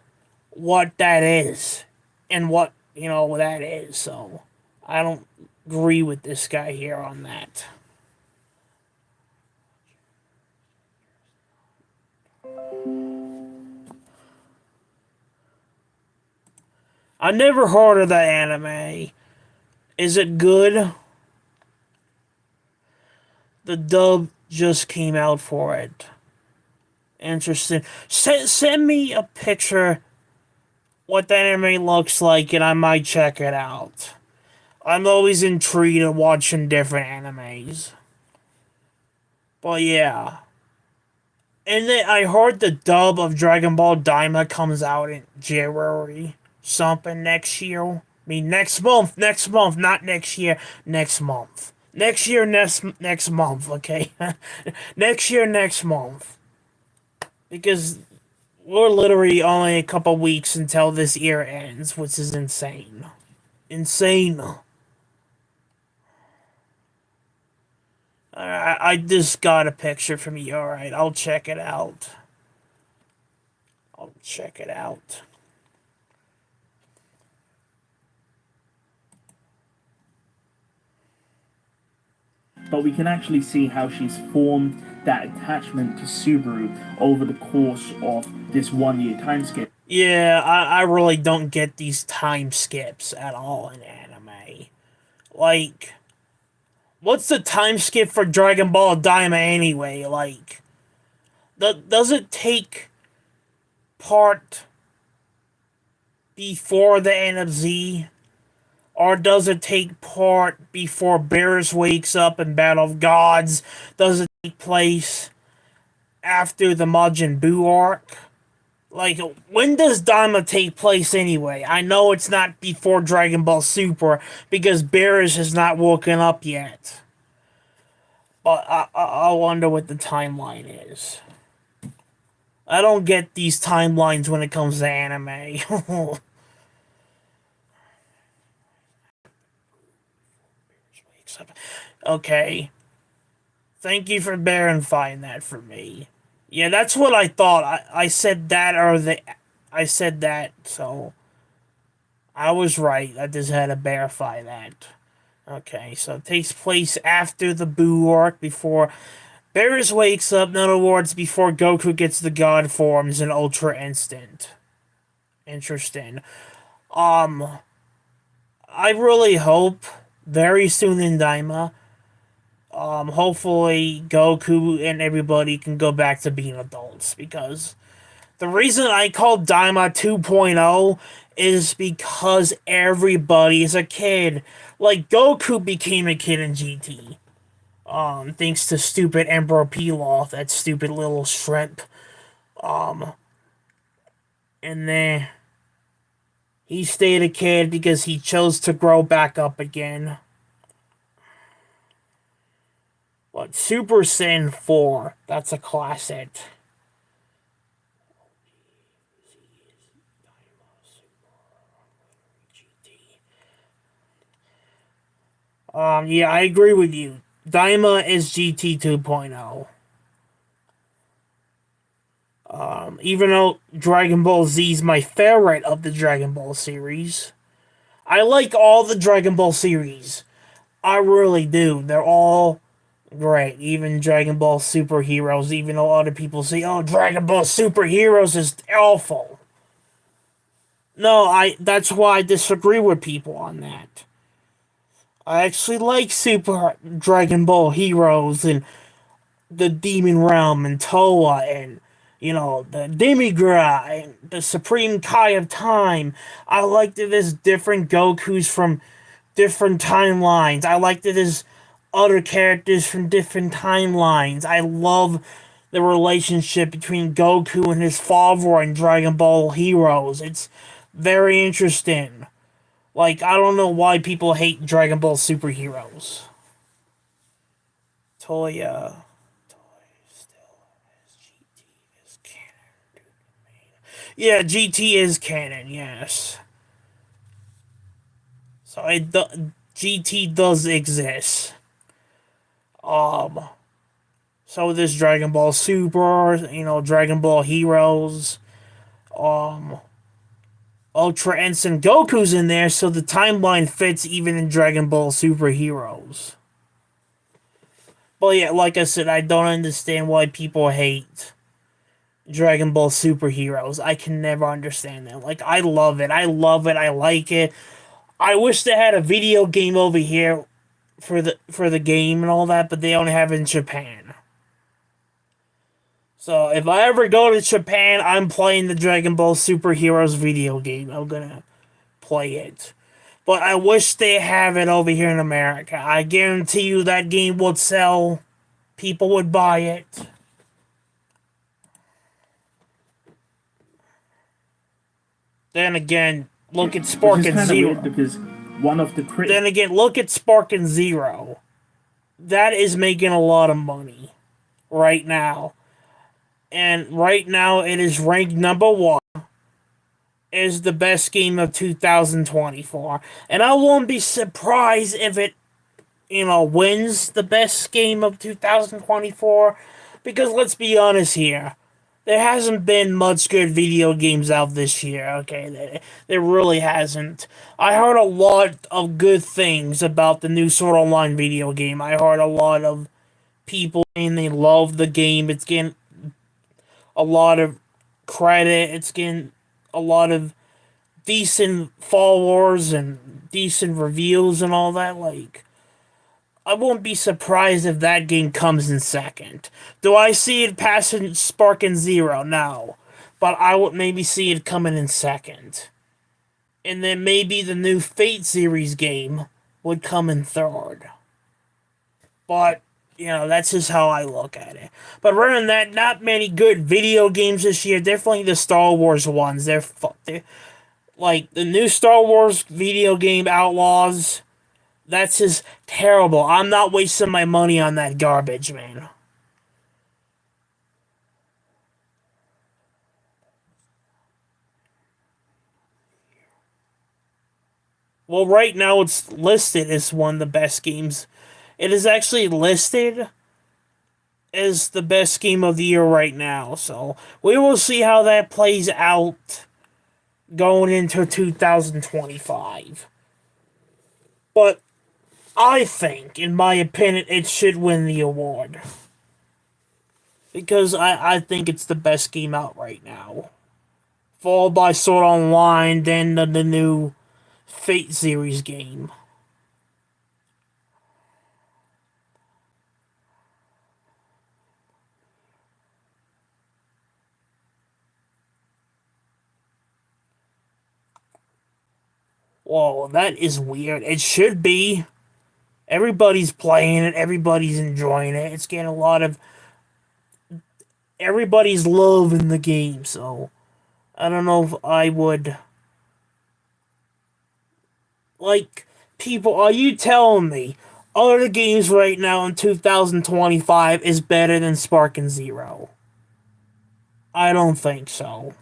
what that is. And what, that is, so I don't agree with this guy here on that. I never heard of that anime. Is it good? The dub just came out for it. Interesting. Send me a picture what that anime looks like and I might check it out. I'm always intrigued in watching different animes. But yeah. And then I heard the dub of Dragon Ball Daima comes out in January something next year. I mean next month, not next year, next month. Next year, next month, okay? Next year, next month. Because we're literally only a couple weeks until this year ends, which is insane. Insane. I just got a picture from you. Alright, I'll check it out. I'll check it out.
But we can actually see how she's formed that attachment to Subaru over the course of this 1 year time skip.
Yeah, I really don't get these time skips at all in anime. Like, what's the time skip for Dragon Ball Daima anyway? Like, does it take part before the end of Z? Or does it take part before Beerus wakes up in Battle of Gods? Does it take place after the Majin Buu arc? Like, when does Daima take place anyway? I know it's not before Dragon Ball Super because Beerus has not woken up yet. But I wonder what the timeline is. I don't get these timelines when it comes to anime. Okay. Thank you for verifying that for me. Yeah, that's what I thought. I said that I said that, so I was right. I just had to verify that. Okay, so it takes place after the Buu arc, before Beerus wakes up, in other words, before Goku gets the God forms in Ultra Instinct. Interesting. I really hope very soon in Daima, hopefully Goku and everybody can go back to being adults, because the reason I call Daima 2.0 is because everybody is a kid. Like, Goku became a kid in GT. Thanks to stupid Emperor Pilaf, that stupid little shrimp. And then he stayed a kid because he chose to grow back up again. But Super Saiyan 4, that's a classic. Yeah, I agree with you. Daima is GT 2.0. Even though Dragon Ball Z is my favorite of the Dragon Ball series, I like all the Dragon Ball series. I really do. They're all great. Even Dragon Ball Super Heroes, even though other people say, oh, Dragon Ball Super Heroes is awful. No, that's why I disagree with people on that. I actually like Super Dragon Ball Heroes and the Demon Realm and Toa and, you know, the Demigra and the Supreme Kai of Time. I like that there's different Gokus from different timelines. I like that there's other characters from different timelines. I love the relationship between Goku and his father in Dragon Ball Heroes. It's very interesting. Like, I don't know why people hate Dragon Ball superheroes. Toya still has GT as canon. Yeah, GT is canon, yes. So GT does exist. So there's Dragon Ball Super, you know, Dragon Ball Heroes, Ultra Instinct Goku's in there, so the timeline fits even in Dragon Ball Super Heroes. But yeah, like I said, I don't understand why people hate Dragon Ball Super Heroes. I can never understand that. Like, I love it. I like it. I wish they had a video game over here for the game and all that, but they only have it in Japan. So if I ever go to Japan, I'm playing the Dragon Ball Super Heroes video game. I'm gonna play it. But I wish they have it over here in America. I guarantee you that game would sell. People would buy it. Then again, look at Spark
Which is
and
kind of
Zero.
weird because one of the
Then again, look at Spark and Zero. That is making a lot of money right now. and right now it is ranked number one as the best game of 2024. And I won't be surprised if it, wins the best game of 2024, because let's be honest here. There hasn't been much good video games out this year, okay? There really hasn't. I heard a lot of good things about the new Sword Online video game. I heard a lot of people saying they love the game. It's getting a lot of credit. It's getting a lot of decent followers and decent reviews and all that. Like, I won't be surprised if that game comes in second. Do I see it passing Sparking Zero? No. But I would maybe see it coming in second. And then maybe the new Fate series game would come in third. But, that's just how I look at it. But rather than that, not many good video games this year. Definitely the Star Wars ones. They're like, the new Star Wars video game, Outlaws, that's just terrible. I'm not wasting my money on that garbage, man. Well, right now it's listed as one of the best games. It is actually listed as the best game of the year right now. So we will see how that plays out going into 2025. But I think, in my opinion, it should win the award. Because I think it's the best game out right now. Followed by Sword Online, then the new Fate series game. Whoa, that is weird. It should be. Everybody's playing it. Everybody's enjoying it. It's getting a lot of... Everybody's loving the game, so... I don't know if I would... Like, people, are you telling me other games right now in 2025 is better than Sparking Zero? I don't think so.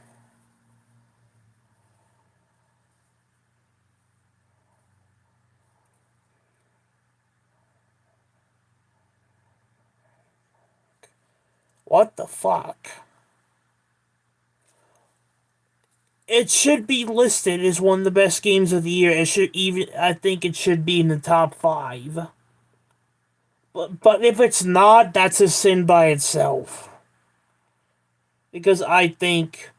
What the fuck? It should be listed as one of the best games of the year. I think it should be in the top 5. But if it's not, that's a sin by itself. Because I think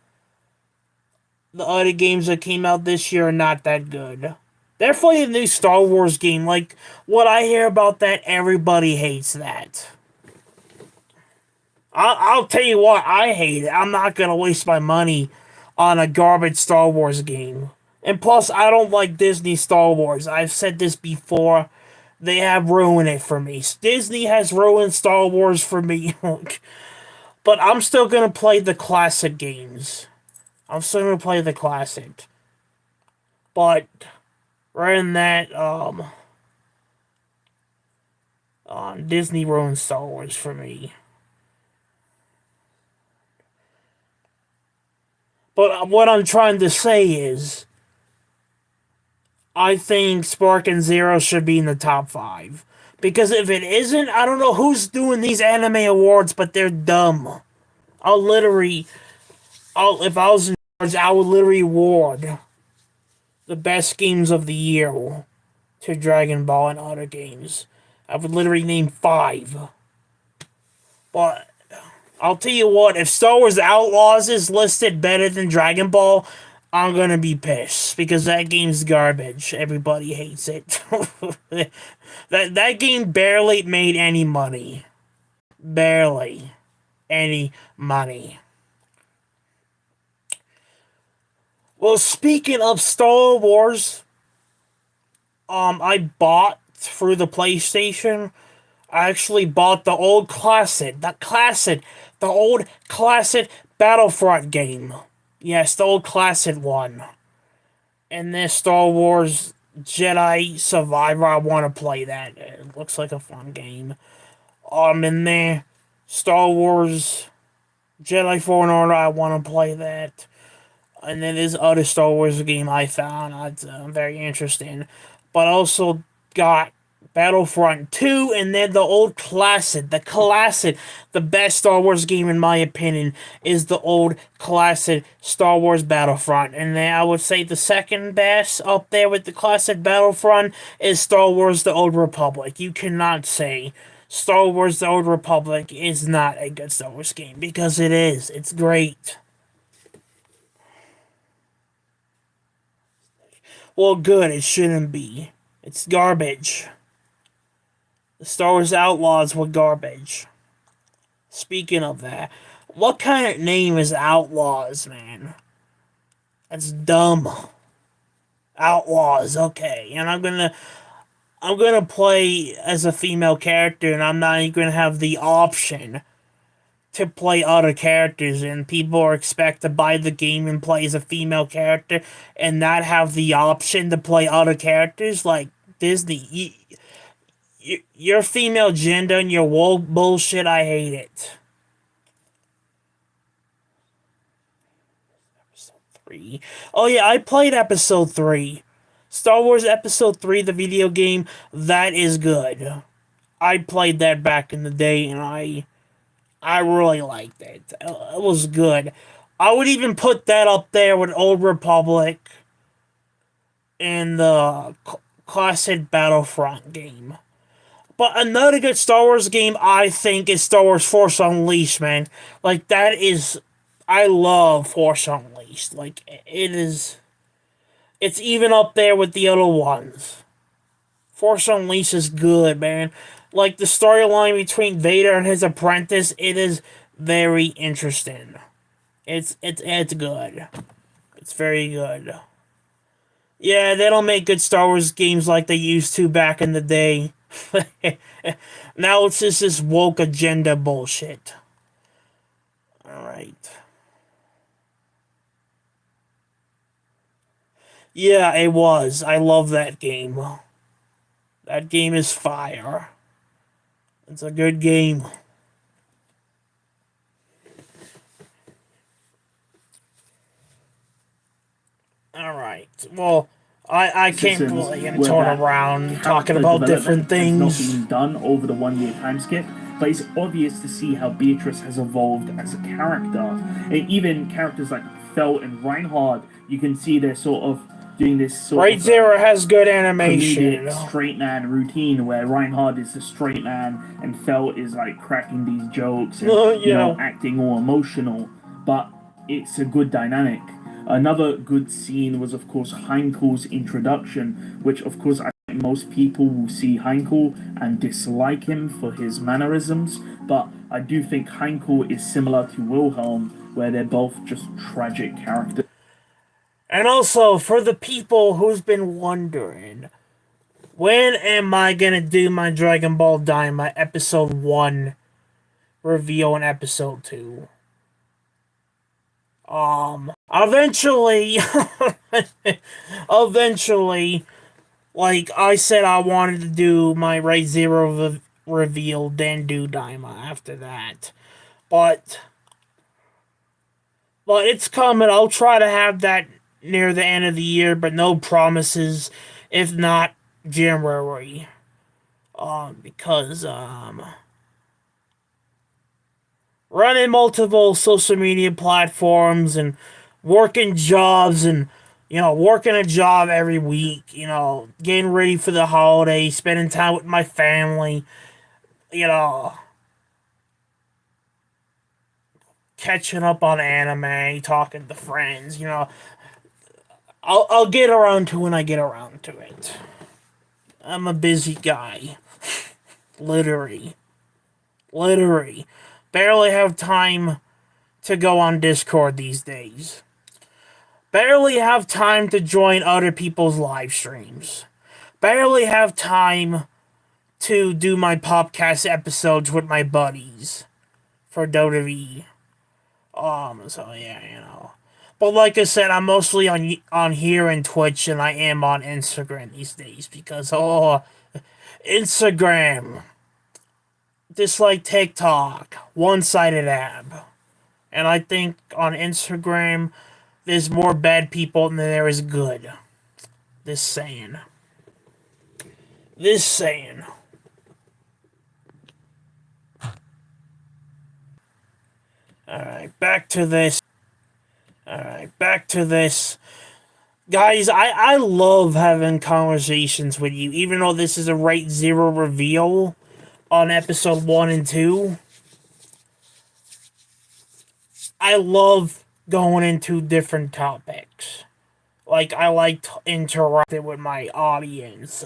the other games that came out this year are not that good. Definitely the new Star Wars game. Like, what I hear about that, everybody hates that. I'll tell you what, I hate it. I'm not gonna waste my money on a garbage Star Wars game. And plus, I don't like Disney Star Wars. I've said this before. They have ruined it for me. Disney has ruined Star Wars for me. But I'm still gonna play the classic games. I'm still gonna play the classic. But, rather than that, Disney ruined Star Wars for me. But what I'm trying to say is, I think Sparking Zero should be in the top 5. Because if it isn't, I don't know who's doing these anime awards, but they're dumb. If I was in charge, I would literally award the best games of the year to Dragon Ball and other games. I would literally name 5. But I'll tell you what, if Star Wars Outlaws is listed better than Dragon Ball, I'm gonna be pissed, because that game's garbage. Everybody hates it. that game barely made any money. Barely any money. Well, speaking of Star Wars, I bought through the PlayStation. I actually bought the old classic Battlefront game. Yes, the old classic one. And this Star Wars Jedi Survivor, I want to play that. It looks like a fun game. And there, Star Wars Jedi Fallen Order, I want to play that. And then there's other Star Wars game I found that's very interesting. But also got Battlefront 2, and then the old classic. The best Star Wars game, in my opinion, is the old classic Star Wars Battlefront. And then I would say the second best up there with the classic Battlefront is Star Wars The Old Republic. You cannot say Star Wars The Old Republic is not a good Star Wars game, because it is. It's great. Well, good, it shouldn't be. It's garbage. The Star Wars Outlaws were garbage. Speaking of that, what kind of name is Outlaws, man? That's dumb. Outlaws, okay. And I'm gonna play as a female character, and I'm not even gonna have the option to play other characters, and people are expected to buy the game and play as a female character and not have the option to play other characters. Like, Disney, your female gender and your woke bullshit, I hate it. Episode 3. Oh yeah, I played Episode 3. Star Wars Episode 3, the video game, that is good. I played that back in the day, and I really liked it. It was good. I would even put that up there with Old Republic and the classic Battlefront game. But another good Star Wars game, I think, is Star Wars Force Unleashed, man. Like, that is... I love Force Unleashed. Like, it is... It's even up there with the other ones. Force Unleashed is good, man. Like, the storyline between Vader and his apprentice, it is very interesting. It's good. It's very good. Yeah, they don't make good Star Wars games like they used to back in the day. Now it's just this woke agenda bullshit. Alright. Yeah, it was. I love that game. That game is fire. It's a good game. Alright. Well, I can't really
where
turn
that
around talking
character
about different
development has
things.
not been done over the 1 year time skip, but it's obvious to see how Beatrice has evolved as a character. And even characters like Felt and Reinhard, you can see they're sort of doing this sort
Right
of
Zero has good animation.
comedic straight man routine where Reinhard is the straight man and Felt is like cracking these jokes and acting all emotional, but it's a good dynamic. Another good scene was, of course, Heinkel's introduction, which, of course, I think most people will see Heinkel and dislike him for his mannerisms, but I do think Heinkel is similar to Wilhelm, where they're both just tragic characters.
And also, for the people who's been wondering, when am I gonna do my Dragon Ball Daima Episode 1 reveal and Episode 2? Eventually, like I said, I wanted to do my Right Zero reveal, then do Daima after that. But it's coming. I'll try to have that near the end of the year, but no promises. If not, January. Because running multiple social media platforms and working jobs and, working a job every week, getting ready for the holidays, spending time with my family, catching up on anime, talking to friends, I'll get around to when I get around to it. I'm a busy guy. Literally. Barely have time to go on Discord these days. Barely have time to join other people's live streams. Barely have time to do my podcast episodes with my buddies for Dota V. So yeah, But like I said, I'm mostly on here and Twitch, and I am on Instagram these days because, Instagram. Just like TikTok, one-sided app. And I think on Instagram, there's more bad people than there is good. This saying. This saying. Alright, back to this. Guys, I love having conversations with you, even though this is a Right Zero reveal on episode 1 and 2. I love going into different topics. Like, I like to interact with my audience,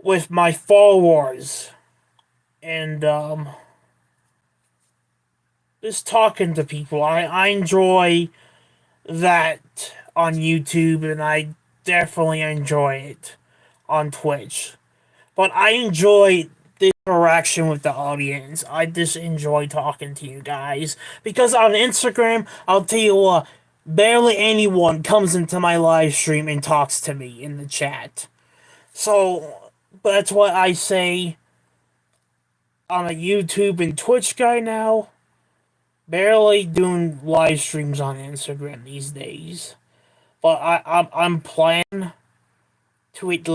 with my followers, and, just talking to people. I enjoy that on YouTube, and I definitely enjoy it on Twitch. But I enjoy the interaction with the audience. I just enjoy talking to you guys. Because on Instagram, I'll tell you what, barely anyone comes into my live stream and talks to me in the chat. So, that's what I say. I'm a YouTube and Twitch guy now. Barely doing live streams on Instagram these days. But I'm planning to at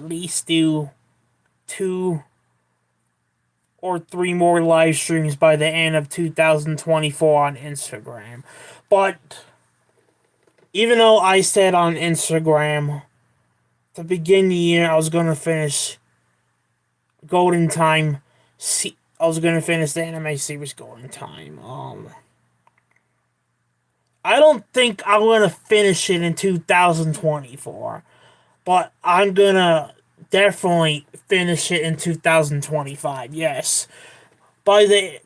least do 2 or 3 more live streams by the end of 2024 on Instagram. But even though I said on Instagram to begin the year I was going to finish Golden Time, I was going to finish the anime series Golden Time. I don't think I'm going to finish it in 2024, but I'm going to definitely finish it in 2025. Yes.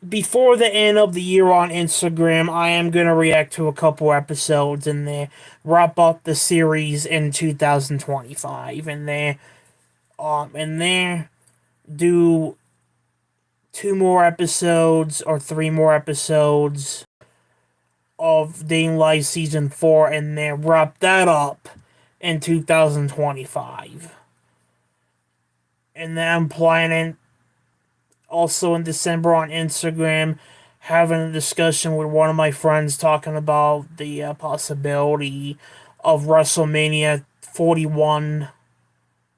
Before the end of the year on Instagram, I am going to react to a couple episodes and then wrap up the series in 2025 and then do 2 more episodes or 3 more episodes of Dating Life Season 4 and then wrap that up in 2025. And then I'm planning also in December on Instagram having a discussion with one of my friends talking about the possibility of WrestleMania 41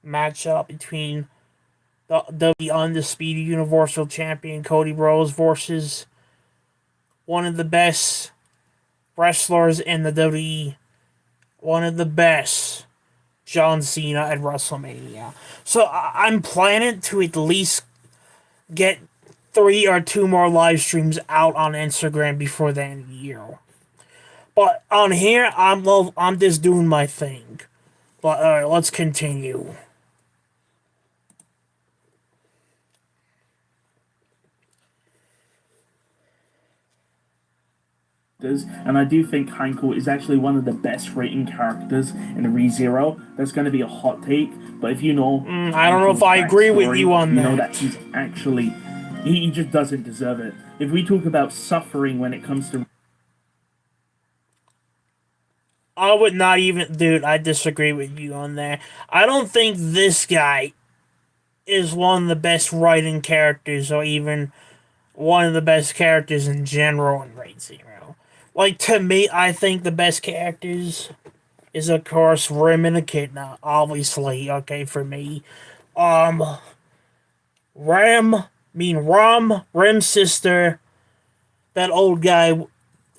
matchup between the undisputed Universal Champion Cody Rhodes versus one of the best wrestlers in the WWE, one of the best, John Cena at WrestleMania. So I'm planning to at least get 3 or 2 more live streams out on Instagram before the end of the year. But on here, I'm just doing my thing. But alright, let's continue.
And I do think Heinkel is actually one of the best rating characters in ReZero. That's going to be a hot take, but if you know,
I don't know if I agree with you on
you know
that.
that he's actually he just doesn't deserve it. If we talk about suffering when it comes to,
I would not even, dude, I disagree with you on that. I don't think this guy is one of the best writing characters or even one of the best characters in general in Raid Zero. Like, to me, I think the best characters is, of course, Rim and Echidna, obviously, okay, for me. Rim's sister, that old guy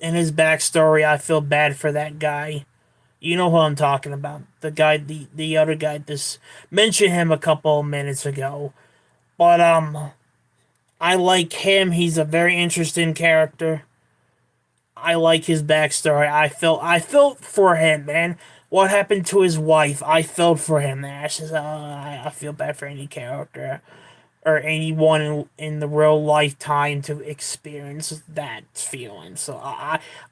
and his backstory, I feel bad for that guy. You know who I'm talking about. The guy, the other guy, just mentioned him a couple of minutes ago. But, I like him. He's a very interesting character. I like his backstory. I felt for him, man. What happened to his wife? I felt for him there. I feel bad for any character or anyone in the real lifetime to experience that feeling. So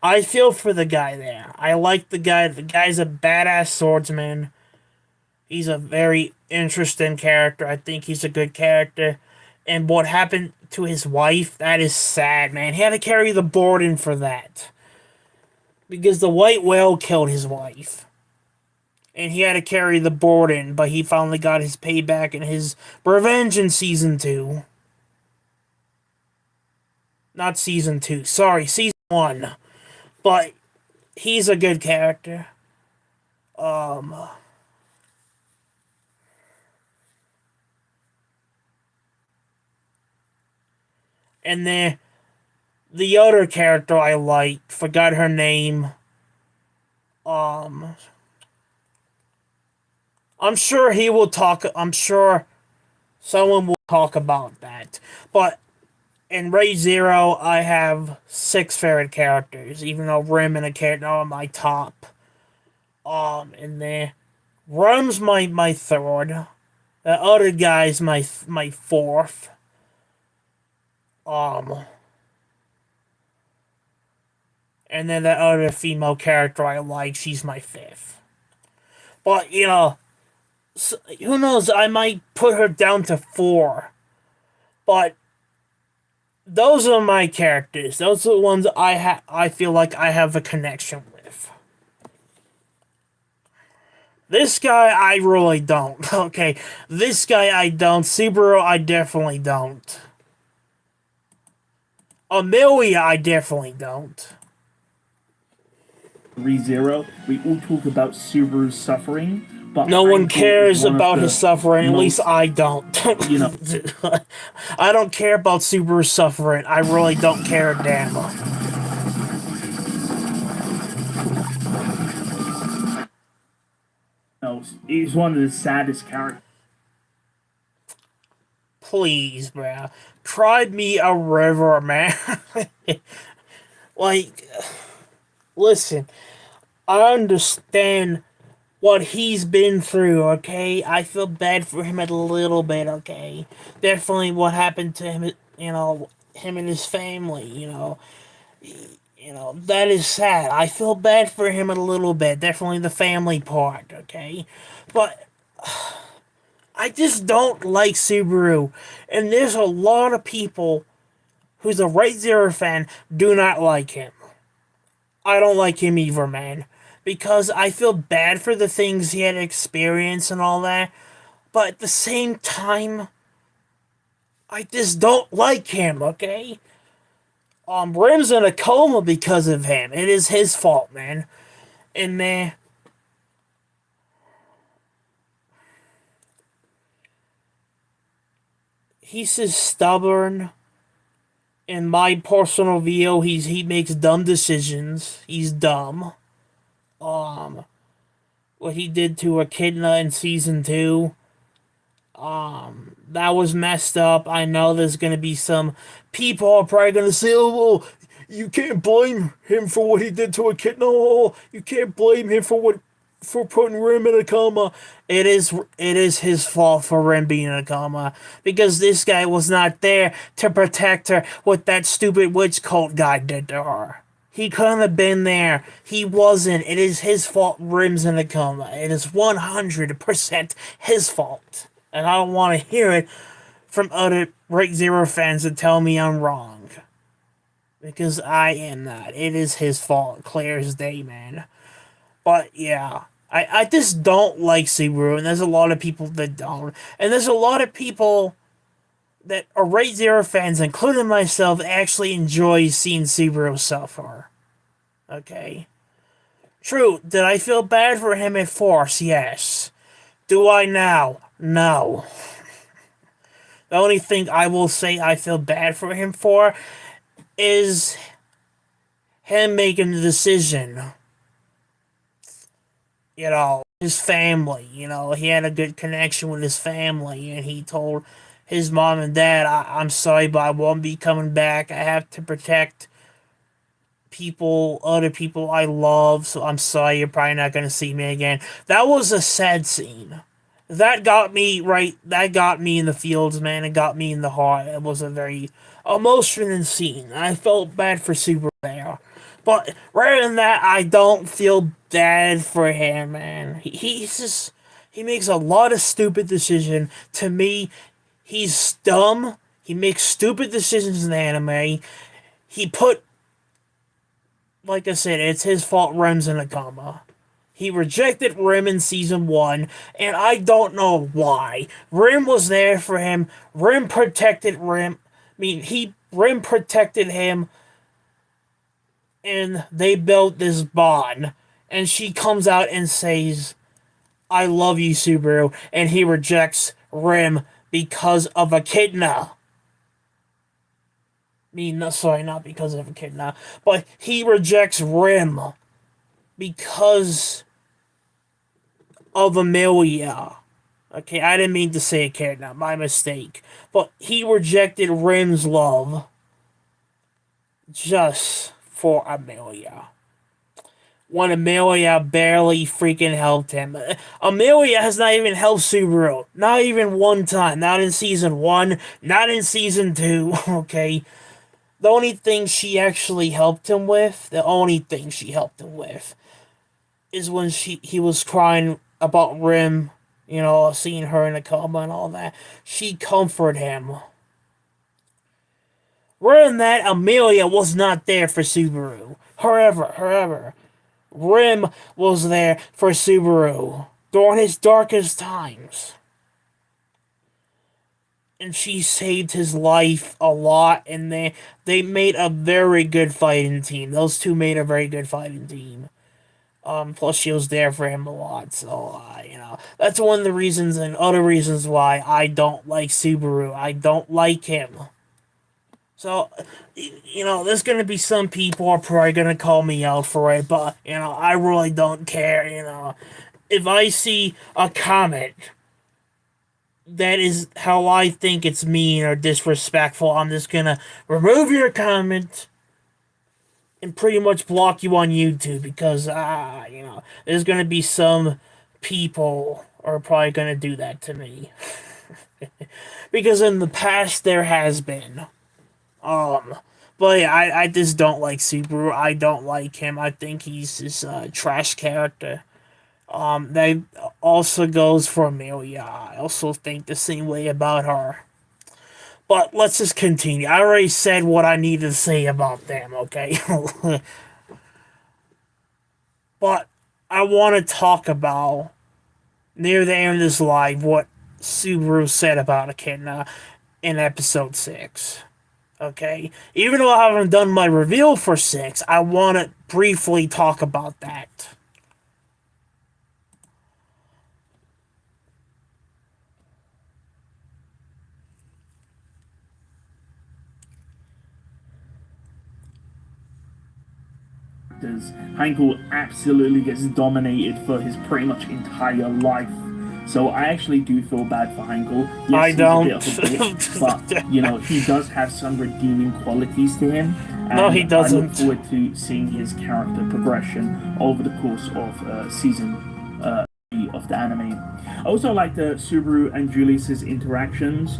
I feel for the guy there. I like the guy. The guy's a badass swordsman. He's a very interesting character. I think he's a good character. And what happened to his wife, that is sad, man. He had to carry the burden for that. Because the white whale killed his wife. And he had to carry the burden, but he finally got his payback and his revenge in Season 2. Not season 2. Sorry, season 1. But he's a good character. And then the other character I liked, forgot her name. I'm sure he will talk. I'm sure someone will talk about that. But in Raid Zero, I have 6 favorite characters, even though Rim and Echidna are my top. And then Rum's my third. The other guy's my fourth. And then the other female character I like, she's my fifth. But you know, who knows? I might put her down to 4. But those are my characters. Those are the ones I feel like I have a connection with. This guy I really don't. Okay, this guy I don't. Subaru I definitely don't. Amelia I definitely don't.
ReZero, we all talk about Subaru's suffering, but
No one
Hank
cares
is one of
about
the
his suffering. At least
most-
I don't.
You know.
I don't care about Subaru's suffering. I really don't care a damn.
No, he's one of the saddest characters.
Please, bruh. Cry me a river, man. Like, listen, I understand what he's been through, okay? I feel bad for him a little bit, okay? Definitely what happened to him, you know, him and his family, you know. You know, that is sad. I feel bad for him a little bit. Definitely the family part, okay? But I just don't like Subaru. And there's a lot of people who's a Raid Zero fan do not like him. I don't like him either, man. Because I feel bad for the things he had experienced and all that. But at the same time, I just don't like him, okay? Rim's in a coma because of him. It is his fault, man. And man, he's just stubborn. In my personal view, he makes dumb decisions. He's dumb. What he did to Echidna in season 2, that was messed up. I know there's gonna be some people are probably gonna say, "Oh, well, you can't blame him for what he did to Echidna. Oh, you can't blame him for putting Rim in a coma." It is his fault for Rim being in a coma because this guy was not there to protect her. What that stupid witch cult guy did to her. He couldn't have been there. He wasn't. It is his fault Rim's in a coma. It is 100% his fault. And I don't want to hear it from other Raid Zero fans that tell me I'm wrong. Because I am not. It is his fault, clear as day, man. But yeah, I just don't like Subaru, and there's a lot of people that don't. And there's a lot of people that are Raid Zero fans, including myself, actually enjoy seeing Subaru suffer. Okay? True, did I feel bad for him at Force? Yes. Do I now? No. The only thing I will say I feel bad for him for is him making the decision. You know, his family, you know, he had a good connection with his family, and he told his mom and dad, I'm sorry, but I won't be coming back. I have to protect other people I love, so I'm sorry, you're probably not going to see me again. That was a sad scene. That got me in the fields, man. It got me in the heart. It was a very emotional scene. I felt bad for Super there. But rather than that, I don't feel bad for him, man. He makes a lot of stupid decisions. To me, he's dumb. He makes stupid decisions in the anime. Like I said, it's his fault Rim's in a coma. He rejected Rim in season 1, and I don't know why. Rim was there for him. Rim protected Rim. I mean, he Rim protected him, and they built this bond. And she comes out and says, I love you, Subaru. And he rejects Rim because of Echidna. Sorry, not because of Echidna. But he rejects Rim because of Amelia. Okay, I didn't mean to say Echidna. My mistake. But he rejected Rim's love just for Amelia. When Amelia barely freaking helped him. Amelia has not even helped Subaru. Not even one time. Not in season 1. Not in season 2. Okay. The only thing she actually helped him with, is when he was crying about Rim, seeing her in a coma and all that. She comforted him. Rather than that, Amelia was not there for Subaru. However, Rim was there for Subaru during his darkest times. And she saved his life a lot, and they made a very good fighting team. Those two made a very good fighting team. Plus she was there for him a lot, so, that's one of the reasons and other reasons why I don't like Subaru. I don't like him. So, there's gonna be some people are probably gonna call me out for it, but, I really don't care, If I see a comment that is how I think it's mean or disrespectful, I'm just gonna remove your comment and pretty much block you on YouTube because, there's gonna be some people are probably gonna do that to me. Because in the past there has been. But yeah, I just don't like Subaru. I don't like him. I think he's this trash character. That also goes for Amelia. I also think the same way about her. But let's just continue. I already said what I need to say about them, okay? But I want to talk about, near the end of this live, what Subaru said about Echidna in episode 6. Okay? Even though I haven't done my reveal for 6, I want to briefly talk about that.
Heinkel absolutely gets dominated for his pretty much entire life. So I actually do feel bad for Heinkel. Yes,
I don't.
He's a bit of a bitch, but he does have some redeeming qualities to him. And
No, he doesn't.
I look forward to seeing his character progression over the course of season 3 of the anime. I also like the Subaru and Julius's interactions.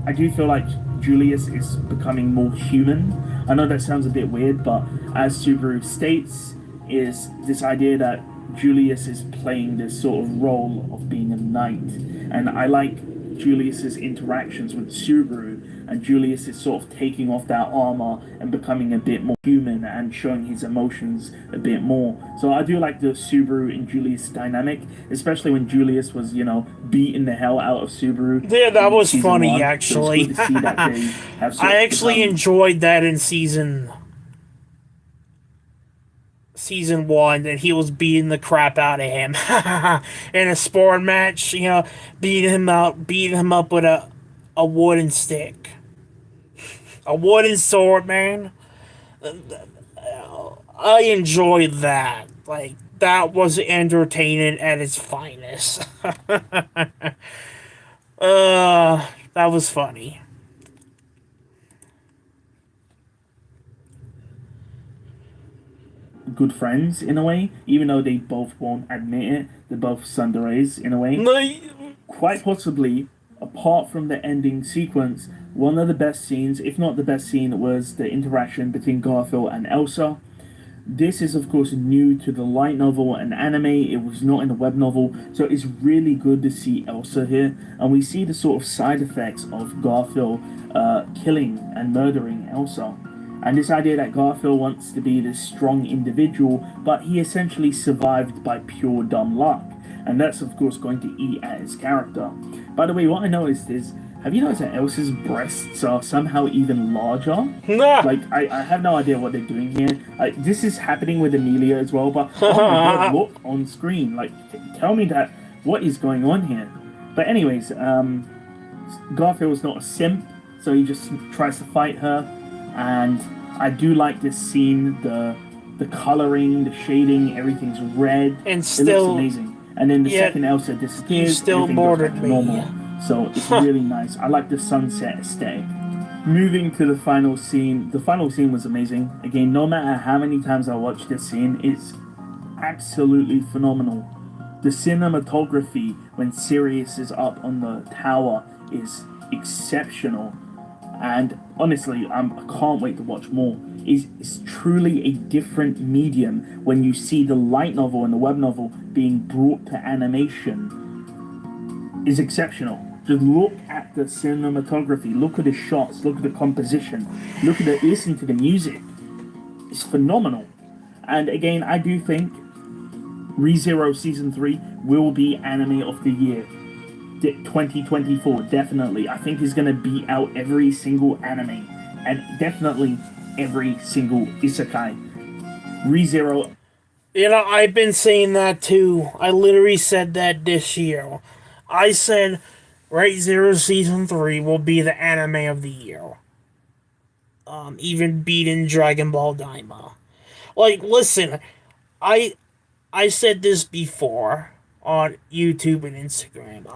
I do feel like Julius is becoming more human. I know that sounds a bit weird, but as Subaru states, is this idea that Julius is playing this sort of role of being a knight. And I like Julius's interactions with Subaru, and Julius is sort of taking off that armor and becoming a bit more human and showing his emotions a bit more. So I do like the Subaru and Julius dynamic, especially when Julius was, beating the hell out of Subaru.
Yeah, that was
season
funny,
1.
actually.
So it's good to see that they have sort
I
of
actually
become-
enjoyed that in season 1 that he was beating the crap out of him in a sport match, beating him up with a wooden stick. A wooden sword, man. I enjoyed that. Like, that was entertaining at its finest. That was funny.
good friends in a way, even though they both won't admit it. They're both tsunder in a way. Quite possibly, apart from the ending sequence, one of the best scenes, if not the best scene, was the interaction between Garfield and Elsa. This is, of course, new to the light novel and anime. It was not in the web novel, so it's really good to see Elsa here, and we see the sort of side effects of Garfield killing and murdering Elsa. And this idea that Garfield wants to be this strong individual, but he essentially survived by pure dumb luck. And that's, of course, going to eat at his character. By the way, what I noticed is have you noticed that Elsa's breasts are somehow even larger?
Nah.
Like, I have no idea what they're doing here. This is happening with Amelia as well, but oh my god, look on screen. Like, tell me that, what is going on here? But anyways, Garfield's not a simp, so he just tries to fight her, and I do like this scene, the coloring, the shading, everything's red.
And
it
still,
looks amazing. And then the
yeah,
second Elsa disappears,
you still
everything goes back
murdered
to
me.
normal. So it's really nice. I like the sunset aesthetic. Moving to the final scene. The final scene was amazing. Again, no matter how many times I watch this scene, it's absolutely phenomenal. The cinematography when Sirius is up on the tower is exceptional. And honestly, I can't wait to watch more. It's truly a different medium when you see the light novel and the web novel being brought to animation. Is exceptional. Just look at the cinematography, look at the shots, look at the composition, listen to the music. It's phenomenal. And again, I do think ReZero Season 3 will be Anime of the Year. 2024, definitely. I think he's going to beat out every single anime and definitely every single isekai. ReZero.
You know, I've been saying that too. I literally said that this year. I said ReZero Season 3 will be the anime of the year. Even beating Dragon Ball Daima. Like, listen, I said this before on YouTube and Instagram.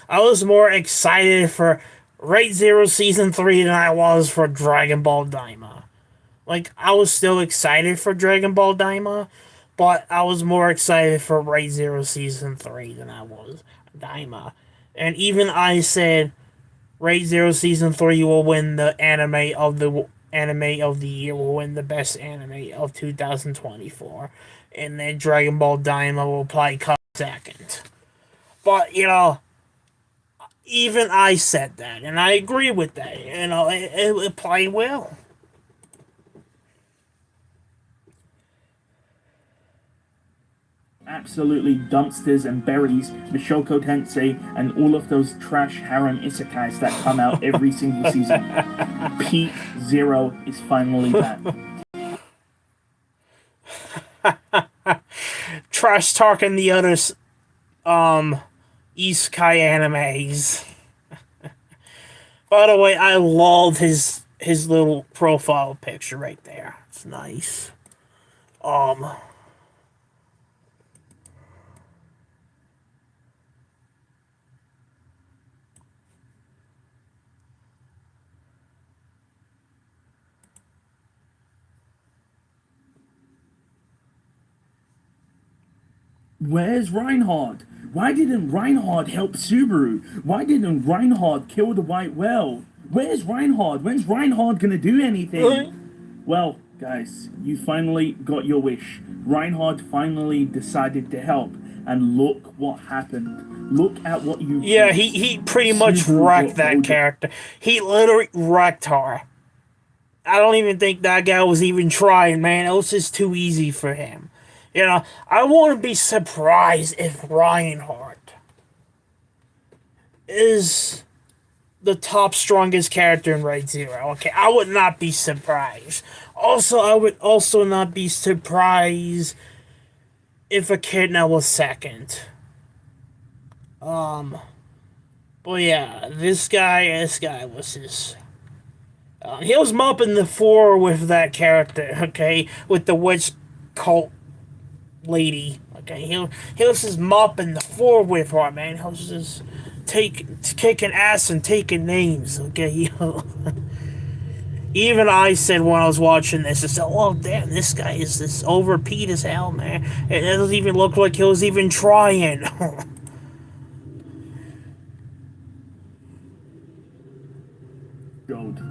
I was more excited for ReZero Season 3 than I was for Dragon Ball Daima. Like, I was still excited for Dragon Ball Daima, but I was more excited for ReZero Season 3 than I was Daima. And even I said ReZero Season 3 will win the anime of the year, will win the best anime of 2024. And then Dragon Ball Daima will probably come second. But, you know, even I said that, and I agree with that. You know, it played well.
Absolutely dumpsters and buries the Shoko Tensei and all of those trash harem isekais that come out every single season. Peak Zero is finally back.
Trash talking the other isekai animes. By the way, I love his little profile picture right there. It's nice.
Where's Reinhard? Why didn't Reinhard help Subaru? Why didn't Reinhard kill the white whale? Where's Reinhard? When's Reinhard gonna do anything? Well, guys, you finally got your wish. Reinhard finally decided to help, and look what happened. Look at what you...
Yeah, he pretty much wrecked that character. He literally wrecked her. I don't even think that guy was even trying, man. It was just too easy for him. You know, I wouldn't be surprised if Reinhardt is the top strongest character in ReZero. Okay, I would not be surprised. Also, I would also not be surprised if Echidna was second. But yeah, this guy was just... he was mopping the floor with that character, okay? With the witch cult lady, okay? He was just mopping the floor with her, man. He was just kicking ass and taking names, okay? Even I said when I was watching this, I said, oh, damn, this guy is this overpeed as hell, man. It doesn't even look like he was even trying.
Gold.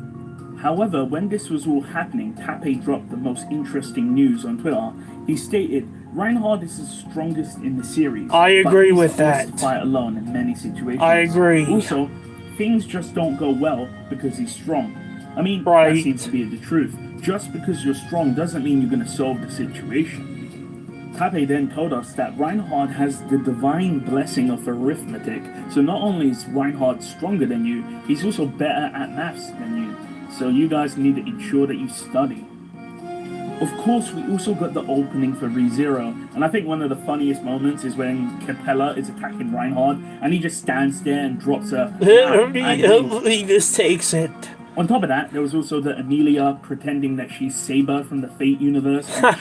However, when this was all happening, Tappei dropped the most interesting news on Twitter. He stated, Reinhard is the strongest in the series.
I agree
but
with
he's
that.
forced to fight alone in many situations.
I agree.
Also, things just don't go well because he's strong. I mean,
Right.
that seems to be the truth. Just because you're strong doesn't mean you're going to solve the situation. Tape then told us that Reinhard has the divine blessing of arithmetic. So not only is Reinhard stronger than you, he's also better at maths than you. So you guys need to ensure that you study. Of course, we also got the opening for ReZero, and I think one of the funniest moments is when Capella is attacking Reinhard, and he just stands there and drops a...
He just takes it.
On top of that, there was also the Amelia pretending that she's Saber from the Fate universe, and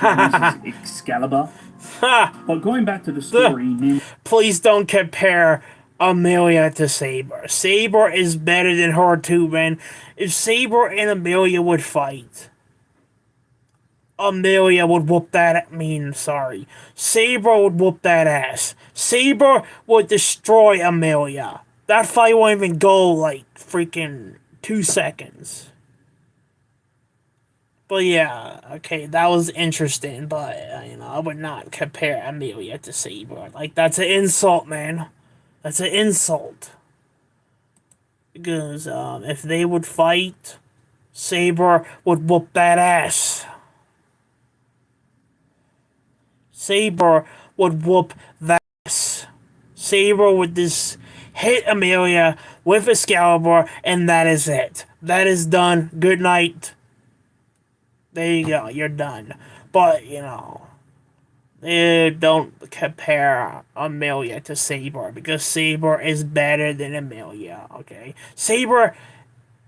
she uses Excalibur. But going back to the story...
Please don't compare Amelia to Saber. Saber is better than her too, man. If Saber and Amelia would fight... Amelia would whoop that. Saber would whoop that ass. Saber would destroy Amelia. That fight won't even go like freaking 2 seconds. But yeah, okay, that was interesting. But I would not compare Amelia to Saber. Like, that's an insult, man. That's an insult. Because if they would fight, Saber would whoop that ass. Saber would whoop that ass. Saber would just hit Amelia with Excalibur, and that is it. That is done. Good night. There you go. You're done. But, don't compare Amelia to Saber, because Saber is better than Amelia, okay? Saber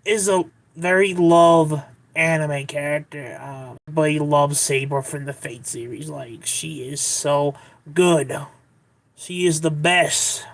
is a very loved anime character, but he loves Saber from the Fate series. Like, she is so good. She is the best.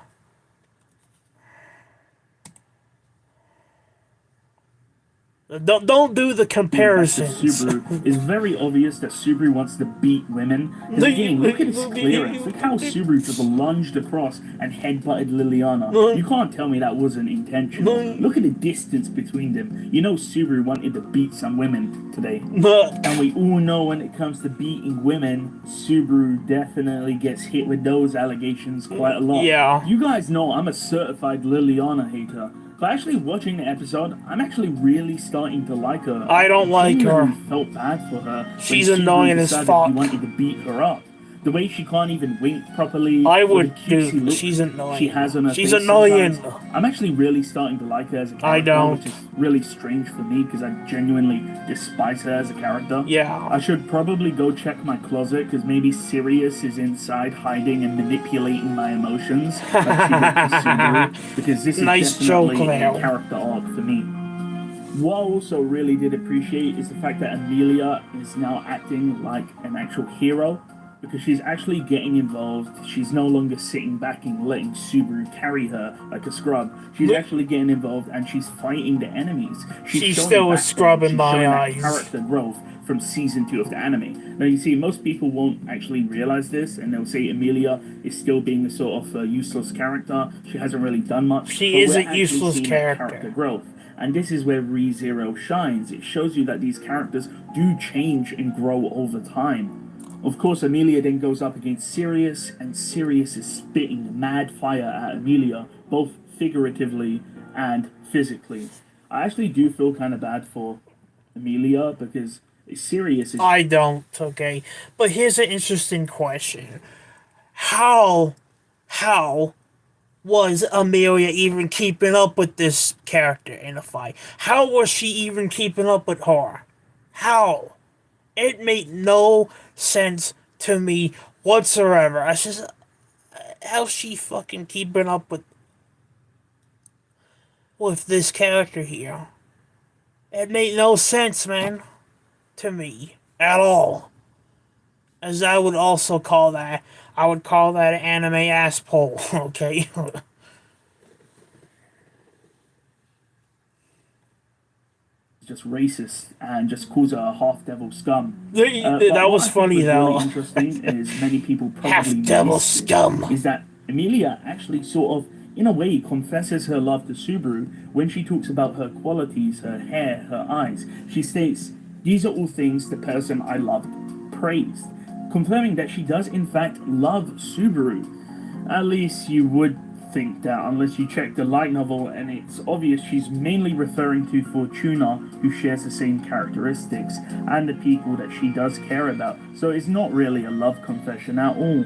Don't do the comparisons.
Subaru, it's very obvious that Subaru wants to beat women. Again, look at his clearance. Look how Subaru just lunged across and headbutted Liliana. You can't tell me that wasn't intentional. Look at the distance between them. You know Subaru wanted to beat some women today. And we all know when it comes to beating women, Subaru definitely gets hit with those allegations quite a lot.
Yeah.
You guys know I'm a certified Liliana hater. But actually watching the episode, I'm actually really starting to like her.
I don't like her.
Felt bad for her.
She's annoying as fuck.
He wanted to beat her up. The way she can't even wink properly.
I would do. She's annoying.
She has on her
She's
face
annoying.
sometimes. I'm actually really starting to like her as a character.
I don't.
Which is really strange for me because I genuinely despise her as a character.
Yeah.
I should probably go check my closet because maybe Sirius is inside hiding and manipulating my emotions. Like she did for Subaru, because this is
nice
definitely
joke,
a character arc for me. What I also really did appreciate is the fact that Amelia is now acting like an actual hero, because she's actually getting involved. She's no longer sitting back and letting Subaru carry her like a scrub. She's actually getting involved and she's fighting the enemies.
She's still a scrub in my eyes.
Character growth from season 2 of the anime. Now you see, most people won't actually realize this, and they'll say Amelia is still being a sort of useless character. She hasn't really done much.
She is a useless
character growth. And this is where ReZero shines. It shows you that these characters do change and grow over time. Of course, Amelia then goes up against Sirius, and Sirius is spitting mad fire at Amelia, both figuratively and physically. I actually do feel kind of bad for Amelia, because Sirius is...
I don't, okay. But here's an interesting question. How was Amelia even keeping up with this character in a fight? How was she even keeping up with her? How? It made no sense to me whatsoever. I just, how's she fucking keeping up with this character here? It made no sense, man, to me at all. As I would also call that, I would call that an anime ass pole. Okay.
Just racist and just calls her a half-devil scum.
That was funny though.
Really interesting is many people probably
half-devil scum.
Is that Amelia actually sort of, in a way, confesses her love to Subaru when she talks about her qualities, her hair, her eyes. She states, "These are all things the person I loved praised," confirming that she does in fact love Subaru. At least you would think that unless you check the light novel, and it's obvious she's mainly referring to Fortuna, who shares the same characteristics, and the people that she does care about. So it's not really a love confession at all.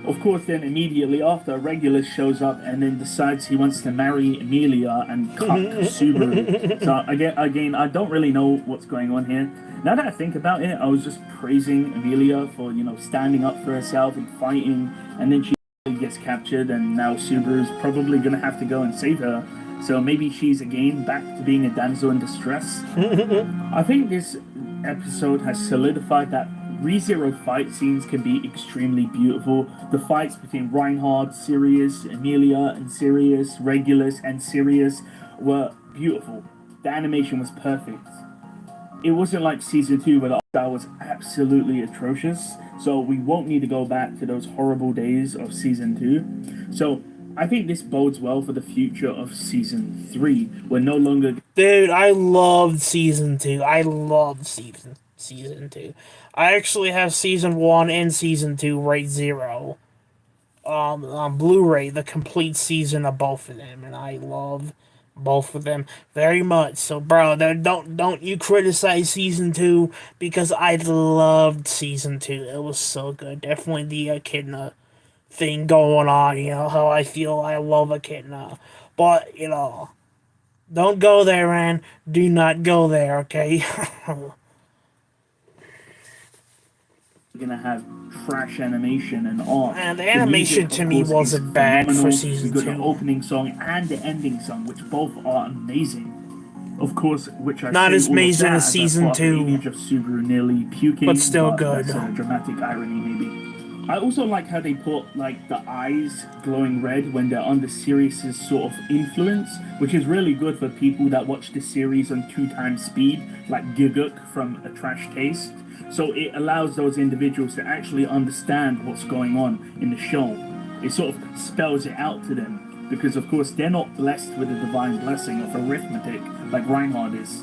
Of course, then immediately after, Regulus shows up and then decides he wants to marry Emilia and cuck Subaru. So again, I don't really know what's going on here. Now that I think about it, I was just praising Emilia for, standing up for herself and fighting, and then she gets captured, and now Subaru's probably going to have to go and save her. So maybe she's again back to being a damsel in distress. I think this episode has solidified that ReZero fight scenes can be extremely beautiful. The fights between Reinhard, Sirius, Emilia and Sirius, Regulus and Sirius were beautiful. The animation was perfect. It wasn't like Season 2 where the style was absolutely atrocious, so we won't need to go back to those horrible days of Season 2. So I think this bodes well for the future of Season 3. We're no longer...
Dude, I loved Season 2. I loved Season 2. I actually have Season 1 and Season 2 Re:Zero on Blu-ray, the complete season of both of them, and I love both of them very much. So, bro, don't you criticize Season 2, because I loved Season 2. It was so good. Definitely the Echidna thing going on, how I feel I love Echidna. But, don't go there, man. Do not go there, okay?
Gonna have trash animation and art.
And the animation
music,
to
of
me
course,
wasn't
is
bad for
phenomenal.
Season
You've got
2.
the opening song and the ending song, which both are amazing. Of course, which I
Not
say
as
all of
amazing
that
as
I
Season
plot the
2,
image of Subaru nearly puking,
but still good.
That's a dramatic irony, maybe. I also like how they put the eyes glowing red when they're under Sirius's sort of influence, which is really good for people that watch the series on 2x speed, like Giguk from A Trash Taste. So it allows those individuals to actually understand what's going on in the show. It sort of spells it out to them, because of course they're not blessed with the divine blessing of arithmetic like Reinhard is.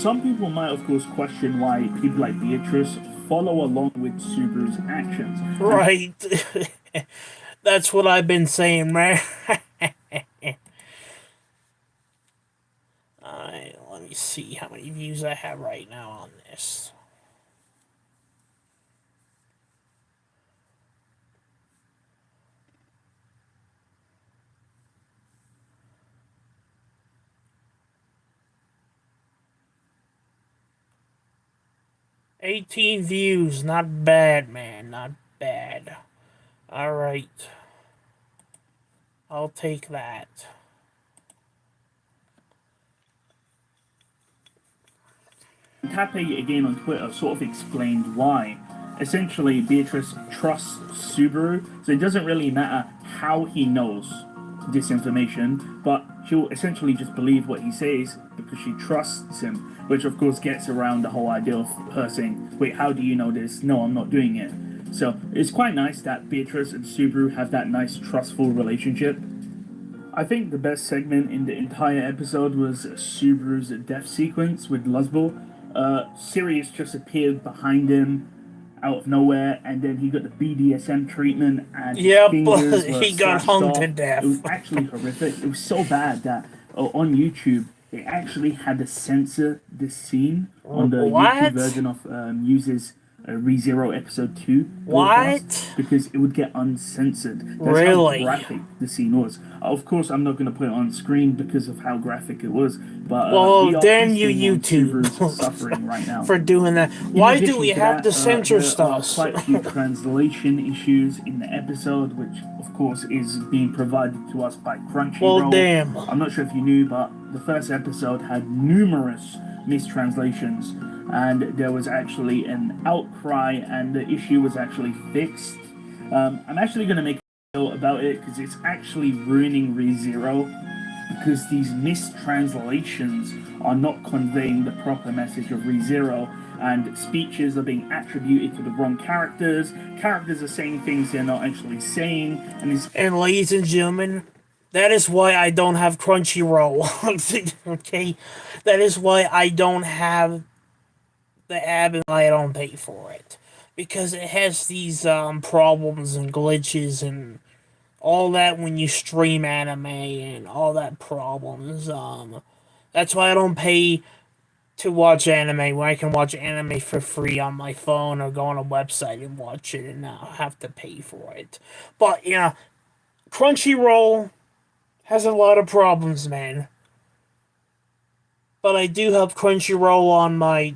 Some people might of course question why people like Beatrice follow along with Subaru's actions.
Right. That's what I've been saying, man. Alright, let me see how many views I have right now on this. $18 views, not bad, man, not bad. Alright. I'll take that.
Tape again on Twitter sort of explained why. Essentially, Beatrice trusts Subaru, so it doesn't really matter how he knows this information, but she'll essentially just believe what he says because she trusts him, which of course gets around the whole idea of her saying, wait, how do you know this? No, I'm not doing it. So it's quite nice that Beatrice and Subaru have that nice trustful relationship. I think the best segment in the entire episode was Subaru's death sequence with Luzbel. Sirius just appeared behind him out of nowhere, and then he got the BDSM treatment, and
Yep,
fingers were
he got
slashed
hung
off.
to death.
It was actually horrific. It was so bad that on YouTube they actually had to censor this scene on the
What?
YouTube version of uses ReZero episode 2
What?
broadcast, because it would get uncensored. That's
Really?
how graphic the scene was. Of course, I'm not going to put it on screen because of how graphic it was, but
Well,
we are
damn you,
feasting on
YouTube,
Subaru's suffering right now.
for doing that.
In
Why do
addition
we
to
have
that,
to censor
there are
stuff?
quite a few translation issues in the episode, which of course is being provided to us by Crunchyroll.
Well, damn.
I'm not sure if you knew, but the first episode had numerous mistranslations, and there was actually an outcry, and the issue was actually fixed. I'm actually going to make a video about it because it's actually ruining ReZero, because these mistranslations are not conveying the proper message of ReZero, and speeches are being attributed to the wrong characters. Characters are saying things they're not actually saying, and it's
And ladies and gentlemen, that is why I don't have Crunchyroll. Okay? That is why I don't have the app and I don't pay for it. Because it has these problems and glitches and all that when you stream anime and all that problems. That's why I don't pay to watch anime when I can watch anime for free on my phone or go on a website and watch it and not have to pay for it. But yeah, Crunchyroll has a lot of problems, man. But I do have Crunchyroll on my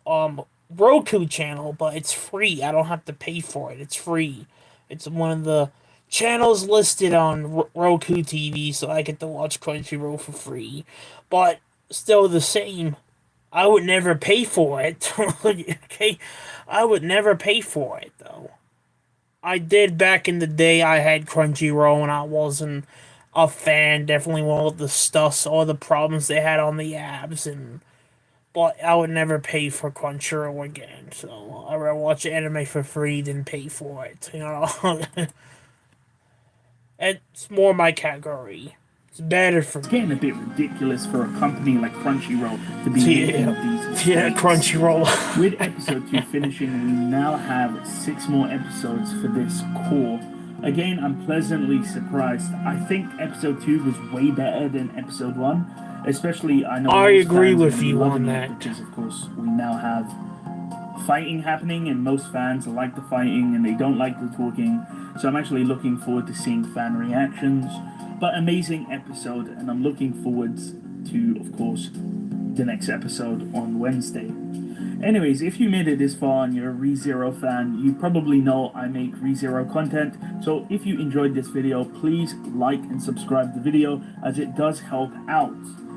Roku channel, but it's free. I don't have to pay for it. It's free. It's one of the channels listed on Roku TV, so I get to watch Crunchyroll for free. But still the same. I would never pay for it. Okay? I would never pay for it, though. I did back in the day. I had Crunchyroll and I wasn't a fan. Definitely all the stuff, all the problems they had on the apps, and but I would never pay for Crunchyroll again. So I would watch anime for free than pay for it. You know, it's more my category. It's better for
It's getting a bit ridiculous for a company like Crunchyroll to be making these mistakes.
Yeah, Crunchyroll.
With episode 2 finishing, we now have 6 more episodes for this core. Again, I'm pleasantly surprised. I think episode 2 was way better than episode 1. Especially, I know
I
most
agree
fans
with
are
you on
loving it
that.
because, of course, we now have fighting happening, and most fans like the fighting and they don't like the talking. So I'm actually looking forward to seeing fan reactions. But amazing episode, and I'm looking forward to, of course, the next episode on Wednesday. Anyways, if you made it this far and you're a ReZero fan, you probably know I make ReZero content. So if you enjoyed this video, please like and subscribe to the video, as it does help out.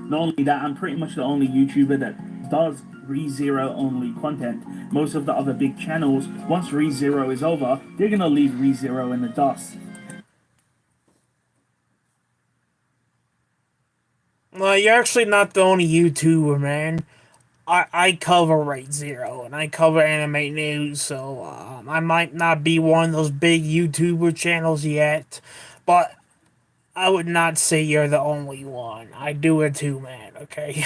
Not only that, I'm pretty much the only YouTuber that does ReZero only content. Most of the other big channels, once ReZero is over, they're gonna leave ReZero in the dust.
Well, you're actually not the only YouTuber, man. I cover Right Zero and I cover anime news, so I might not be one of those big YouTuber channels yet, but I would not say you're the only one. I do it too, man. Okay.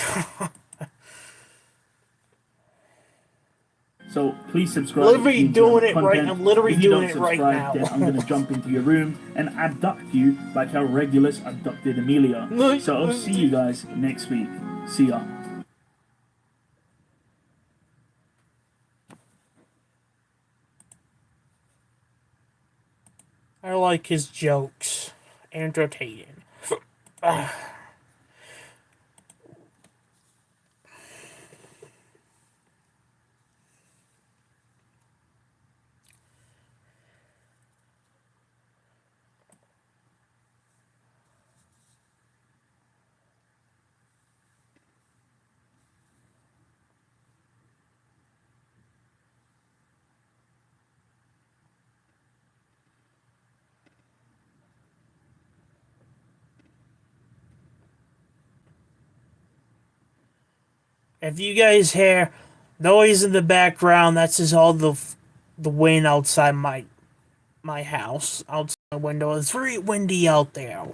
So please subscribe.
Literally
if you enjoy
doing
the
it right-
content.
I'm literally
If you
doing
don't
it right
subscribe,
now.
then I'm gonna jump into your room and abduct you like how Regulus abducted Amelia. So I'll see you guys next week. See ya.
I like his jokes. Entertaining. If you guys hear noise in the background, that's just all the wind outside my house, outside the window. It's very windy out there.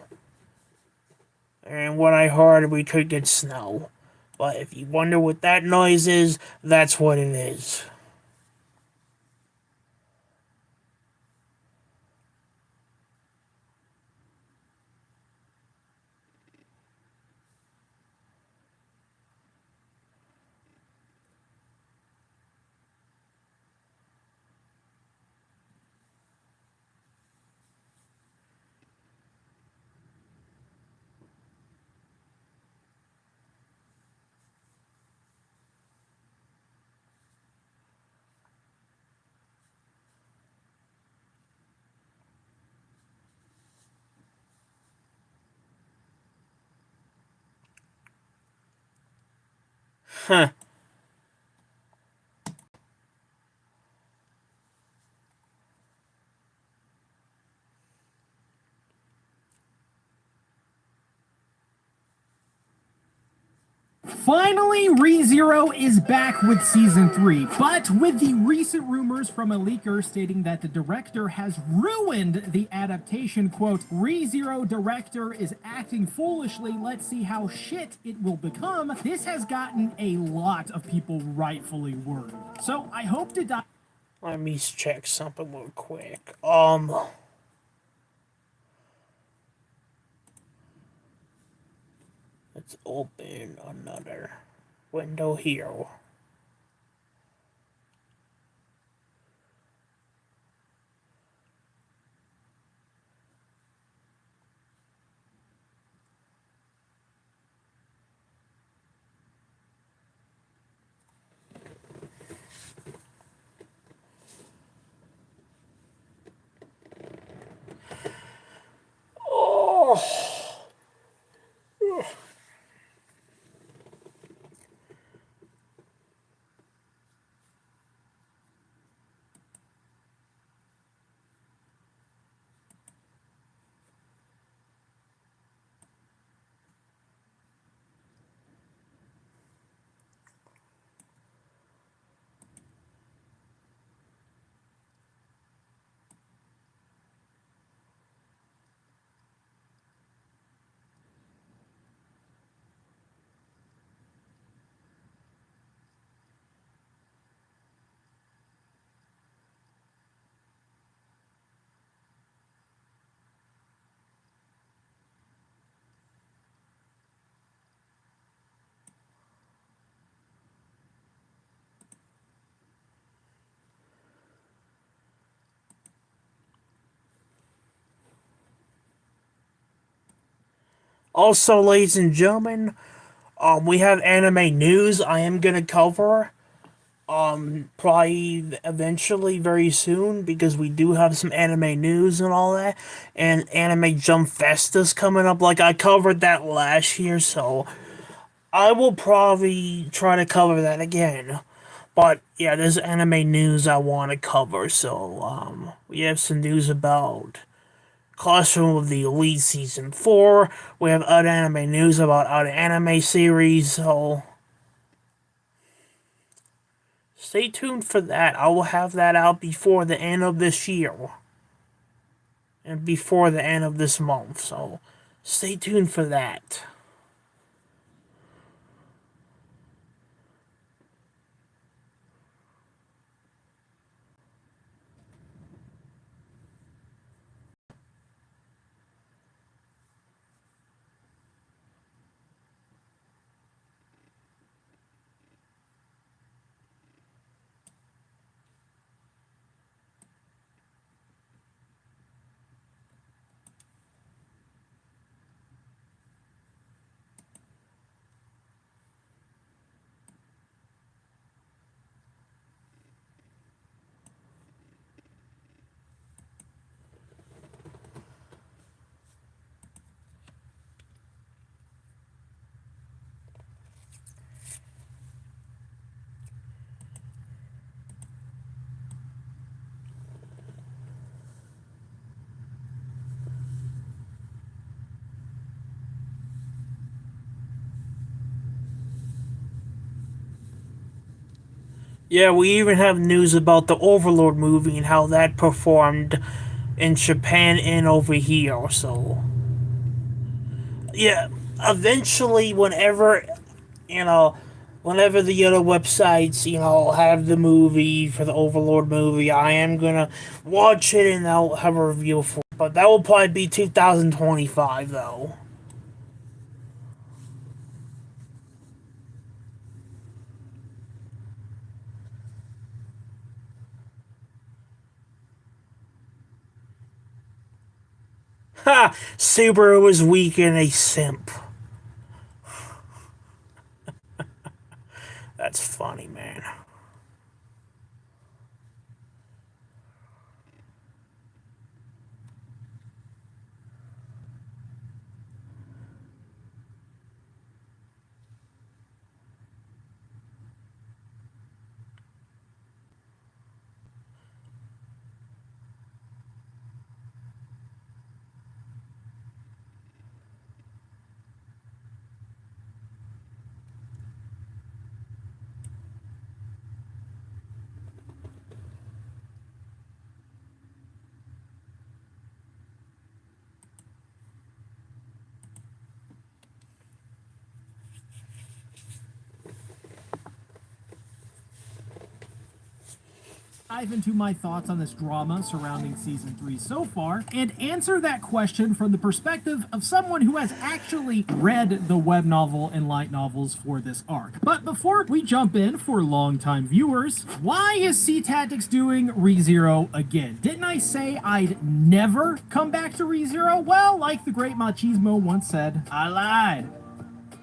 And what I heard, we could get snow. But if you wonder what that noise is, that's what it is. Huh.
Finally, ReZero is back with season 3, but with the recent rumors from a leaker stating that the director has ruined the adaptation, quote, ReZero director is acting foolishly, let's see how shit it will become. This has gotten a lot of people rightfully worried. So I hope to dive.
Let me check something real quick. Let's open another window here. Oh. Also, ladies and gentlemen, we have anime news I am gonna cover. Probably eventually, very soon, because we do have some anime news and all that, and Anime Jump Festa's coming up. Like I covered that last year, so I will probably try to cover that again. But yeah, there's anime news I want to cover. So we have some news about Classroom of the Elite Season 4. We have other anime news about other anime series, so stay tuned for that. I will have that out before the end of this year. And before the end of this month, so stay tuned for that. Yeah, we even have news about the Overlord movie and how that performed in Japan and over here. So, yeah, eventually, you know, whenever the other websites, have the movie for the Overlord movie, I am gonna watch it and I'll have a review for it. But that will probably be 2025, though. Ha! Subaru was weak and a simp. That's funny, man.
dive into my thoughts on this drama surrounding season 3 so far and answer that question from the perspective of someone who has actually read the web novel and light novels for this arc. But before we jump in, for longtime viewers, why is C-Tactics doing ReZero again? Didn't I say I'd never come back to ReZero? Well, like the great Machismo once said, I lied.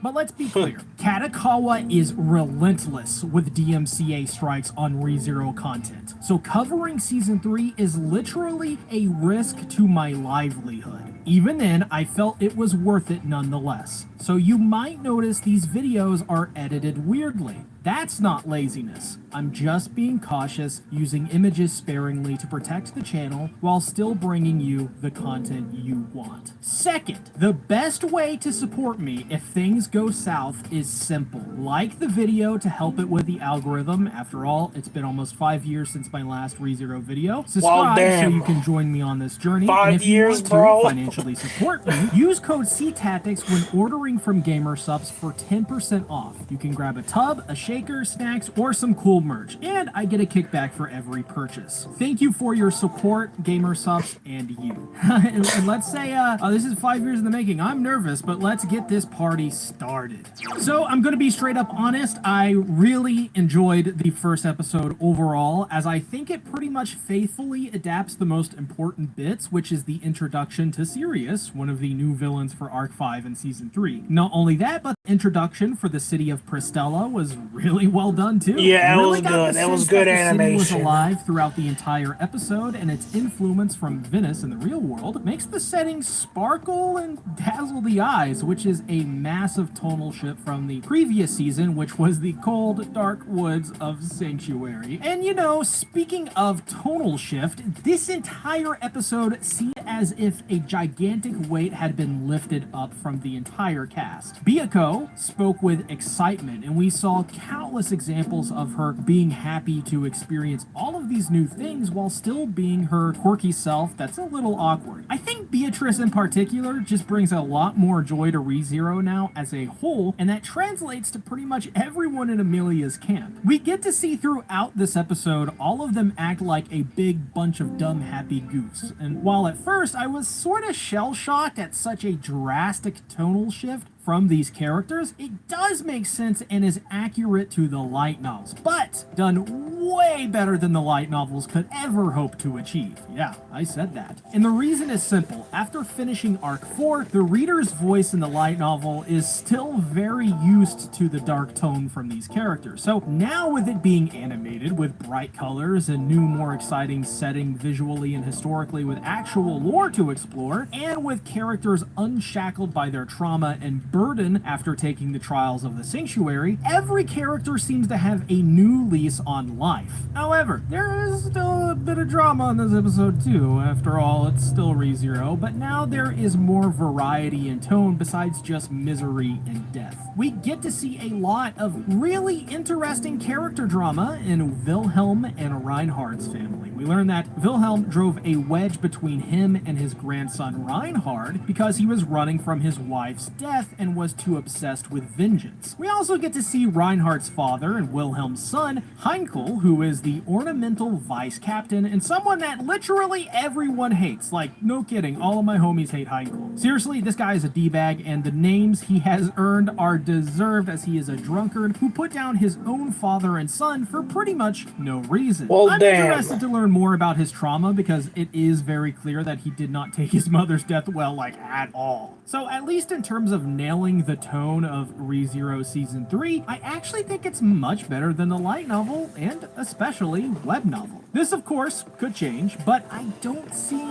But let's be clear, Katakawa is relentless with DMCA strikes on ReZero content. So covering season 3 is literally a risk to my livelihood. Even then, I felt it was worth it nonetheless. So you might notice these videos are edited weirdly. That's not laziness. I'm just being cautious, using images sparingly to protect the channel while still bringing you the content you want. Second, the best way to support me if things go south is simple. Like the video to help it with the algorithm. After all, it's been almost 5 years since my last ReZero video. Subscribe so
damn.
you can join me on this journey.
5
and if you
years,
want
bro.
to financially support me, use code CTACTICS when ordering from GamerSupps for 10% off. You can grab a tub, a shaker, snacks, or some cool merch, and I get a kickback for every purchase. Thank you for your support, GamerSupps, and you. and let's say, this is 5 years in the making. I'm nervous, but let's get this party started. So I'm gonna be straight up honest, I really enjoyed the first episode overall, as I think it pretty much faithfully adapts the most important bits, which is the introduction to Sirius, one of the new villains for Arc 5 in Season 3. Not only that, but the introduction for the city of Pristella was really well done too.
Yeah, it
Really
was
got
good.
the
It was
sense
good
that the city was
animation.
alive throughout the entire episode, and its influence from Venice in the real world makes the setting sparkle and dazzle the eyes, which is a massive tonal shift from the previous season, which was the cold, dark woods of Sanctuary. And you know, speaking of tonal shift, this entire episode seemed as if a gigantic weight had been lifted up from the entire cast. Biyako spoke with excitement, and we saw countless examples of her being happy to experience all of these new things while still being her quirky self that's a little awkward. I think Beatrice in particular just brings a lot more joy to ReZero now as a whole, and that translates to pretty much everyone in Amelia's camp. We get to see throughout this episode all of them act like a big bunch of dumb happy goofs, and while at first I was sort of shell-shocked at such a drastic tonal shift from these characters, it does make sense and is accurate to the light novels, but done way better than the light novels could ever hope to achieve. Yeah, I said that. And the reason is simple. After finishing Arc 4, the reader's voice in the light novel is still very used to the dark tone from these characters. So now with it being animated with bright colors and new, more exciting setting visually and historically with actual lore to explore, and with characters unshackled by their trauma and burden after taking the trials of the Sanctuary, every character seems to have a new lease on life. However, there is still a bit of drama in this episode too. After all, it's still ReZero, but now there is more variety in tone besides just misery and death. We get to see a lot of really interesting character drama in Wilhelm and Reinhard's family. We learn that Wilhelm drove a wedge between him and his grandson Reinhard because he was running from his wife's death and was too obsessed with vengeance. We also get to see Reinhard's father and Wilhelm's son, Heinkel, who is the ornamental vice captain and someone that literally everyone hates. Like, no kidding, all of my homies hate Heinkel. Seriously, this guy is a D-bag, and the names he has earned are deserved, as he is a drunkard who put down his own father and son for pretty much no reason.
Well,
I'm
damn.
interested to learn more about his trauma because it is very clear that he did not take his mother's death well, like, at all. So at least in terms of nailing the tone of ReZero Season 3, I actually think it's much better than the light novel, and especially web novel. This, of course, could change, but I don't see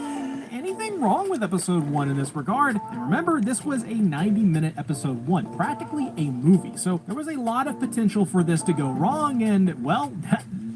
anything wrong with episode 1 in this regard. And remember, this was a 90-minute episode 1, practically a movie, so there was a lot of potential for this to go wrong, and, well,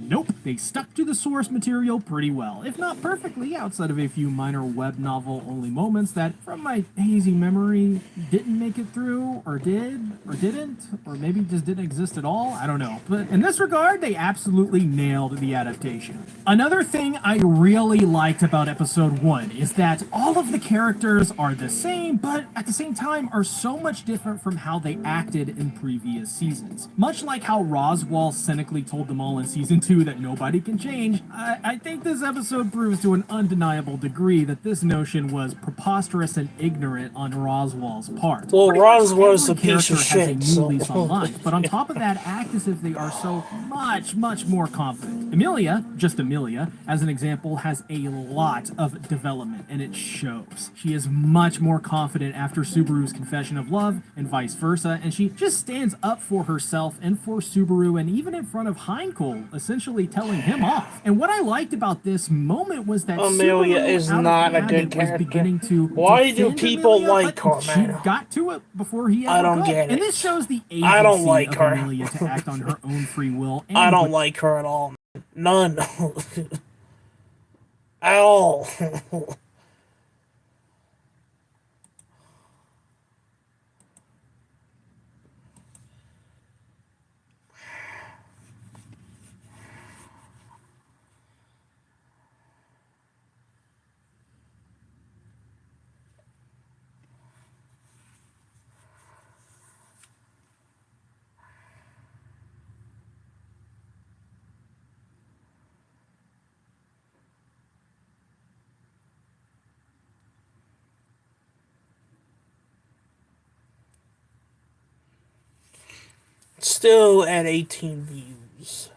nope, they stuck to the source material pretty well, if not perfectly, outside of a few minor web novel only moments that, from my hazy memory, didn't make it through, or did, or didn't, or maybe just didn't exist at all, I don't know. But in this regard, they absolutely nailed the adaptation. Another thing I really liked about episode 1 is that all of the characters are the same, but at the same time are so much different from how they acted in previous seasons. Much like how Roswaal cynically told them all in season 2 view that nobody can change, I think this episode proves to an undeniable degree that this notion was preposterous and ignorant on Roswell's part.
Well,
Pretty much
Roswell's
every
a piece
character
of
has
shit,
a new
so-
lease on life, but on top of that, act as if they are so much more confident. Amelia, just Amelia, as an example, has a lot of development, and it shows. She is much more confident after Subaru's confession of love, and vice versa, and she just stands up for herself and for Subaru, and even in front of Heinkel, essentially telling him off. And what I liked about this moment was that
Amelia
Subaru,
is
out of
not a
habit,
good
was
character.
beginning to
Why do
defend
people
Amelia,
like
but
her,
she
man?
got to it before he ever
I don't
could.
get
And
it.
this shows the agency
I don't like
of
her.
Amelia to act on her own free will. And
I don't like her at all. None. At all. Still at 18 views.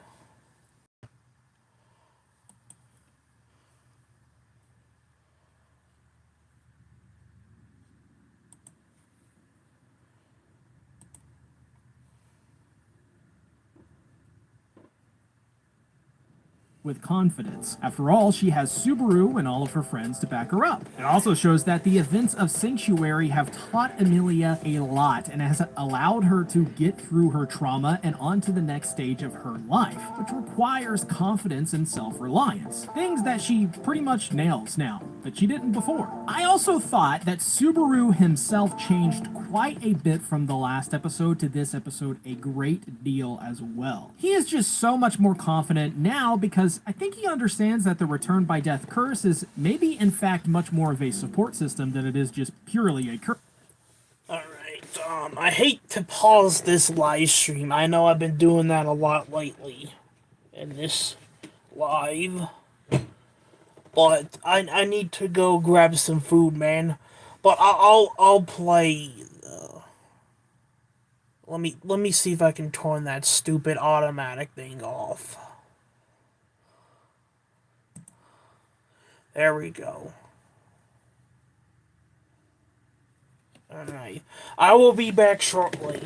with confidence. After all, she has Subaru and all of her friends to back her up. It also shows that the events of Sanctuary have taught Amelia a lot and has allowed her to get through her trauma and on to the next stage of her life, which requires confidence and self-reliance. Things that she pretty much nails now, that she didn't before. I also thought that Subaru himself changed quite a bit from the last episode to this episode a great deal as well. He is just so much more confident now because I think he understands that the Return by Death curse is maybe in fact much more of a support system than it is just purely a curse.
Alright, I hate to pause this live stream. I know I've been doing that a lot lately in this live. But I need to go grab some food, man. But I'll play. Let me see if I can turn that stupid automatic thing off. There we go. Alright. I will be back shortly.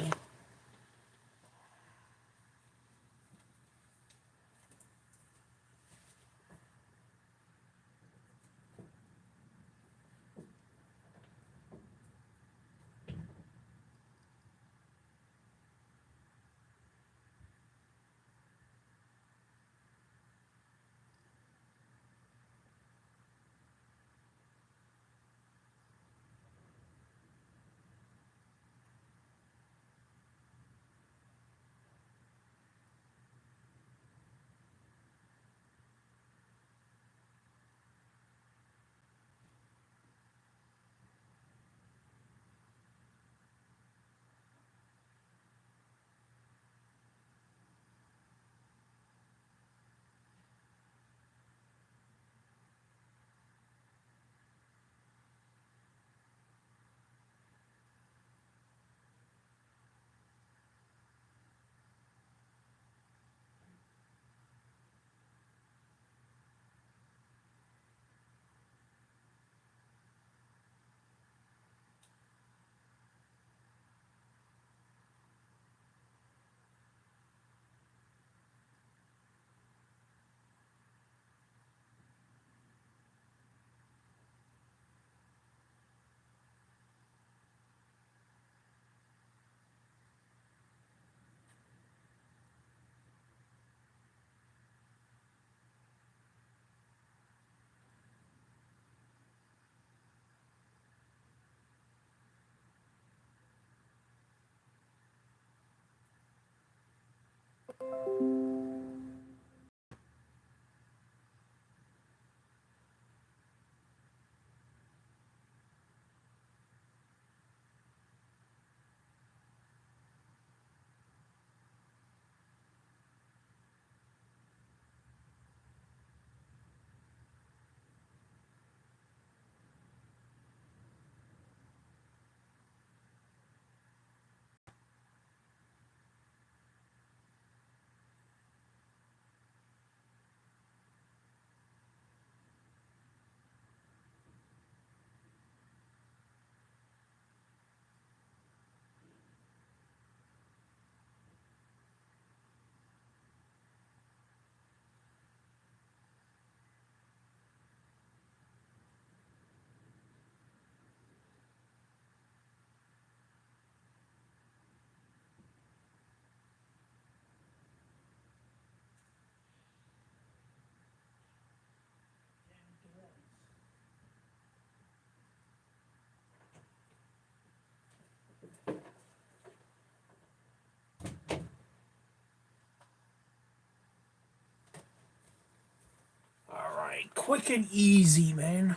quick and easy, man.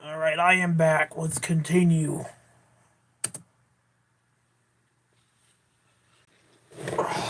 Alright, I am back. Let's continue.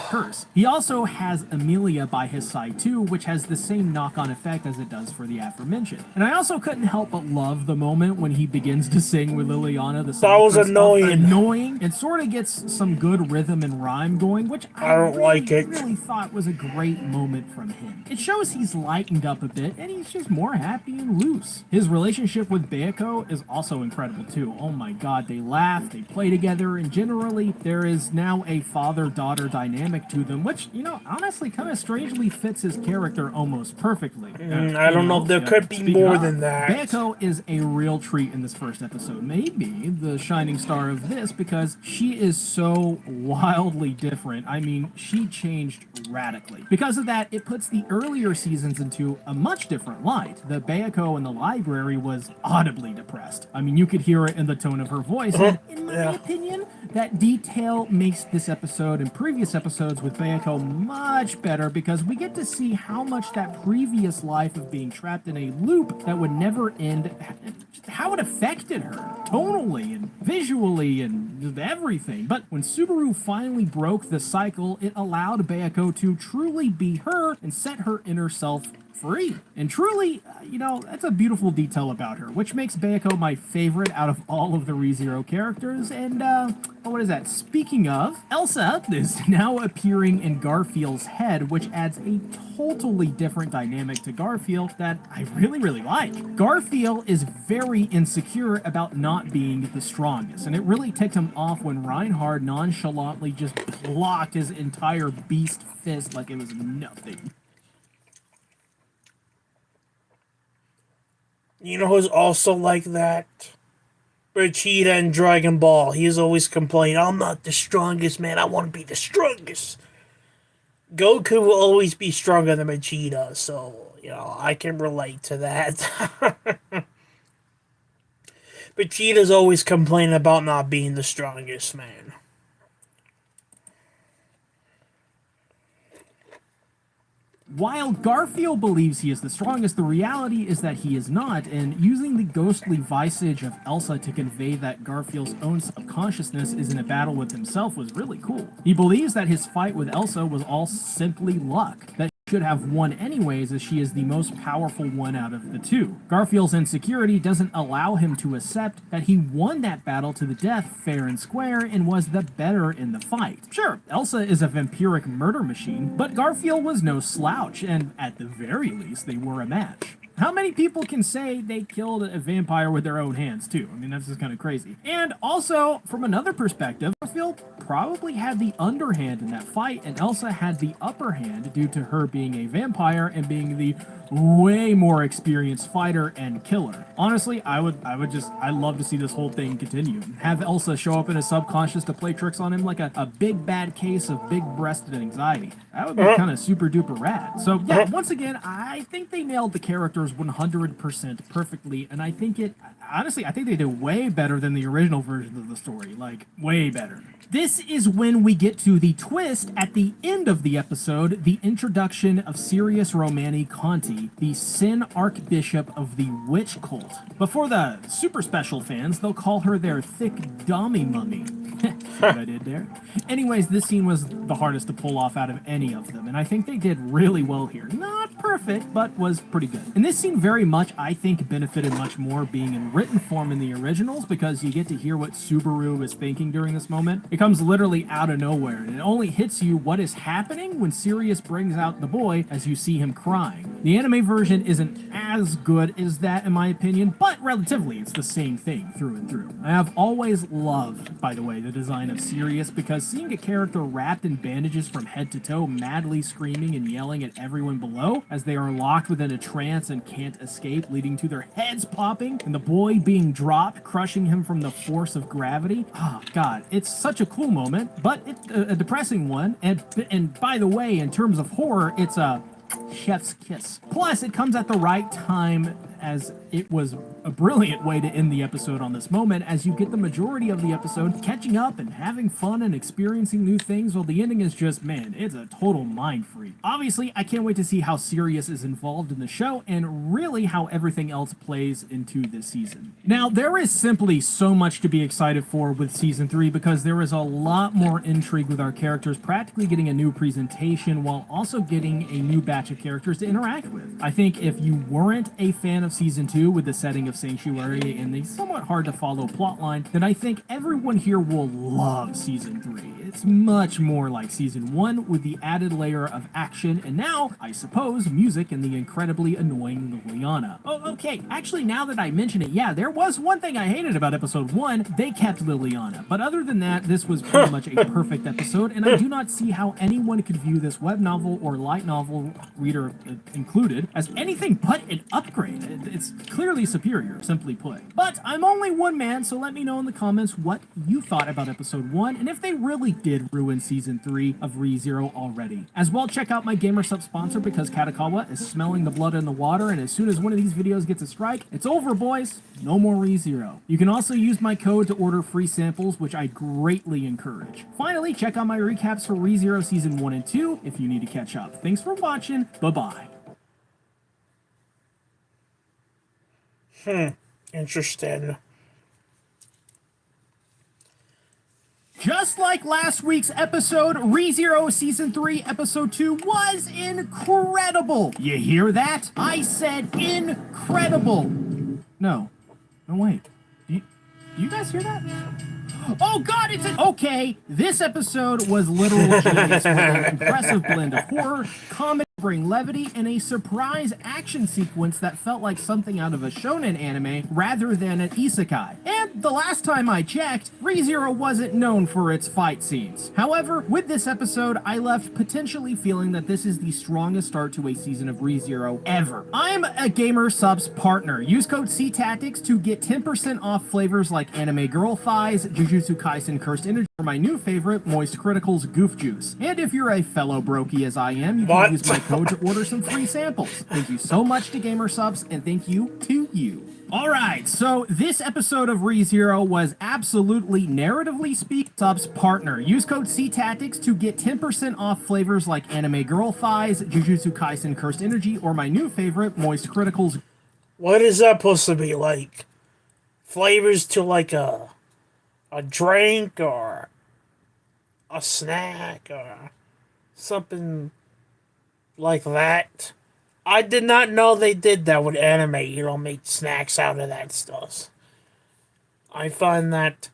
Curse. He also has Amelia by his side too, which has the same knock-on effect as it does for the aforementioned. And I also couldn't help but love the moment when he begins to sing with Liliana. The song
That was
first off,
annoying.
and sort of gets some good rhythm and rhyme going, which
I don't like it.
really thought was a great moment from him. It shows he's lightened up a bit and he's just more happy and loose. His relationship with Bayako is also incredible too. Oh my god, they laugh, they play together, and generally there is now a father-daughter dynamic to them, which, you know, honestly kind of strangely fits his character almost perfectly.
I don't know if there could be more than that.
Bayako is a real treat in this first episode. Maybe the shining star of this because she is so wildly different. I mean, she changed radically. Because of that, it puts the earlier seasons into a much different light. The Bayako in the library was audibly depressed. I mean, you could hear it in the tone of her voice. And in my opinion, that detail makes this episode and previous episodes with Bayako much better because we get to see how much that previous life of being trapped in a loop that would never end, how it affected her tonally and visually and just everything. But when Subaru finally broke the cycle, it allowed Bayako to truly be her and set her inner self free. And truly, you know, that's a beautiful detail about her, which makes Bayako my favorite out of all of the ReZero characters. And, what is that? Speaking of, Elsa is now appearing in Garfield's head, which adds a totally different dynamic to Garfield that I really, really like. Garfield is very insecure about not being the strongest, and it really ticked him off when Reinhard nonchalantly just blocked his entire beast fist like it was nothing.
You know who's also like that? Vegeta in Dragon Ball. He's always complaining, I'm not the strongest, man. I want to be the strongest. Goku will always be stronger than Vegeta, so, you know, I can relate to that. Vegeta's always complaining about not being the strongest, man.
While Garfield believes he is the strongest, the reality is that he is not, and using the ghostly visage of Elsa to convey that Garfield's own subconsciousness is in a battle with himself was really cool. He believes that his fight with Elsa was all simply luck, that should have won anyways as she is the most powerful one out of the two. Garfield's insecurity doesn't allow him to accept that he won that battle to the death fair and square and was the better in the fight. Sure, Elsa is a vampiric murder machine, but Garfield was no slouch, and at the very least, they were a match. How many people can say they killed a vampire with their own hands, too? I mean, that's just kind of crazy. And also, from another perspective, Garfield probably had the underhand in that fight, and Elsa had the upper hand due to her being a vampire and being the way more experienced fighter and killer. Honestly, I'd love to see this whole thing continue. Have Elsa show up in his subconscious to play tricks on him like a big bad case of big-breasted anxiety. That would be kind of super duper rad. So yeah, once again, I think they nailed the characters 100% perfectly, and I think they did way better than the original version of the story, like way better. This is when we get to the twist at the end of the episode, the introduction of Sirius Romani Conti, the Sin Archbishop of the Witch Cult. But for the super special fans, they'll call her their thick dummy mummy. What I did there. Anyways, this scene was the hardest to pull off out of any of them, and I think they did really well here. Not perfect, but was pretty good. And this scene very much, I think, benefited much more being in written form in the originals because you get to hear what Subaru is thinking during this moment. It comes literally out of nowhere, and it only hits you what is happening when Sirius brings out the boy as you see him crying. The anime version isn't as good as that, in my opinion, but relatively, it's the same thing through and through. I have always loved, by the way, the design of Sirius because seeing a character wrapped in bandages from head to toe, madly screaming and yelling at everyone below as they are locked within a trance and can't escape, leading to their heads popping and the boy being dropped, crushing him from the force of gravity. Oh, God, it's such a cool moment, but it's a depressing one. And by the way, in terms of horror, it's a chef's kiss. Plus, it comes at the right time as it was a brilliant way to end the episode on this moment, as you get the majority of the episode catching up and having fun and experiencing new things, while the ending is just, man, it's a total mind freak. Obviously, I can't wait to see how Sirius is involved in the show and really how everything else plays into this season. Now, there is simply so much to be excited for with season 3 because there is a lot more intrigue with our characters practically getting a new presentation while also getting a new batch of characters to interact with. I think if you weren't a fan of season 2 with the setting of Sanctuary and the somewhat hard to follow plotline, then I think everyone here will love season 3. It's much more like season 1 with the added layer of action and now, I suppose, music and the incredibly annoying Liliana. Oh, okay, actually now that I mention it, yeah, there was one thing I hated about episode 1, they kept Liliana. But other than that, this was pretty much a perfect episode, and I do not see how anyone could view this web novel or light novel, reader included, as anything but an upgrade. It's clearly superior, simply put. But I'm only one man, so let me know in the comments what you thought about episode 1, and if they really did ruin season 3 of ReZero already. As well, check out my GamerSub sponsor because Katakawa is smelling the blood in the water, and as soon as one of these videos gets a strike, it's over, boys. No more ReZero. You can also use my code to order free samples, which I greatly encourage. Finally, check out my recaps for ReZero Season 1 and 2 if you need to catch up. Thanks for watching. Bye-bye.
Interesting.
Just like last week's episode, ReZero Season 3 Episode 2 was incredible. You hear that? I said incredible. No, wait. Do you guys hear that? Oh god, okay, this episode was literal genius with an impressive blend of horror, comedy, bring levity, and a surprise action sequence that felt like something out of a shonen anime rather than an isekai. And the last time I checked, ReZero wasn't known for its fight scenes. However, with this episode, I left potentially feeling that this is the strongest start to a season of ReZero ever. I'm a GamerSubs partner. Use code CTactics to get 10% off flavors like Anime Girl Thighs, Jujutsu Kaisen Cursed Energy, or my new favorite, Moist Critical's Goof Juice. And if you're a fellow brokey as I am, you can use my code to order some free samples. Thank you so much to GamerSubs, and thank you to you. Alright, so this episode of ReZero was absolutely, narratively speaking, subs partner. Use code CTactics to get 10% off flavors like Anime Girl Thighs, Jujutsu Kaisen Cursed Energy, or my new favorite, Moist Critical's.
What is that supposed to be like? Flavors to like a drink or a snack or something like that? I did not know they did that with anime. You don't make snacks out of that stuff. I find that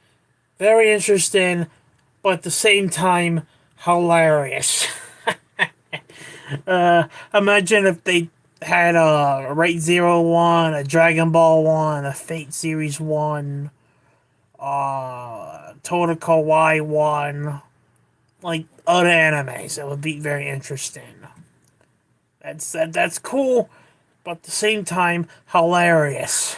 very interesting, but at the same time, hilarious. Imagine if they had a ReZero 1, a Dragon Ball 1, a Fate Series 1, Total Kawaii 1, like other animes. It would be very interesting. That's cool, but at the same time, hilarious.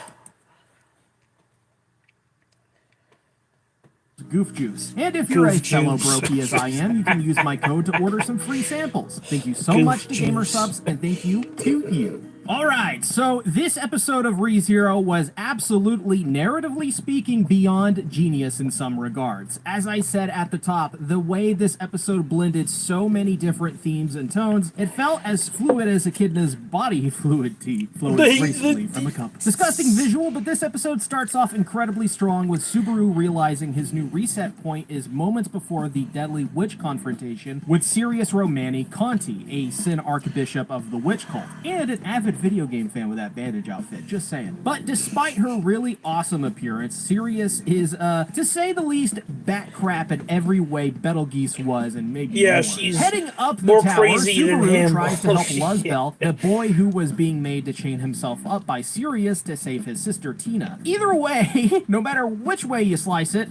Goof Juice. And if you're a
Goof
fellow
Juice.
brokey as I am, you can use my code to order some free samples. Thank you so
Goof
much to
Juice.
GamerSubs, and thank you to you. Alright, so this episode of ReZero was absolutely, narratively speaking, beyond genius in some regards. As I said at the top, the way this episode blended so many different themes and tones, it felt as fluid as Echidna's body fluid gracefully from a compass. Disgusting visual, but this episode starts off incredibly strong with Subaru realizing his new reset point is moments before the deadly witch confrontation with Sirius Romani Conti, a Sin Archbishop of the witch cult, and an avid video game fan with that bandage outfit, just saying. But despite her really awesome appearance, Sirius is, to say the least, bat crap in every way Betelgeuse was, and maybe
Yeah,
more.
she's
Heading up the
more
tower,
crazy than
Subaru
him.
tries to help
Oh, shit.
Luzbel, the boy who was being made to chain himself up by Sirius to save his sister Tina. Either way, no matter which way you slice it,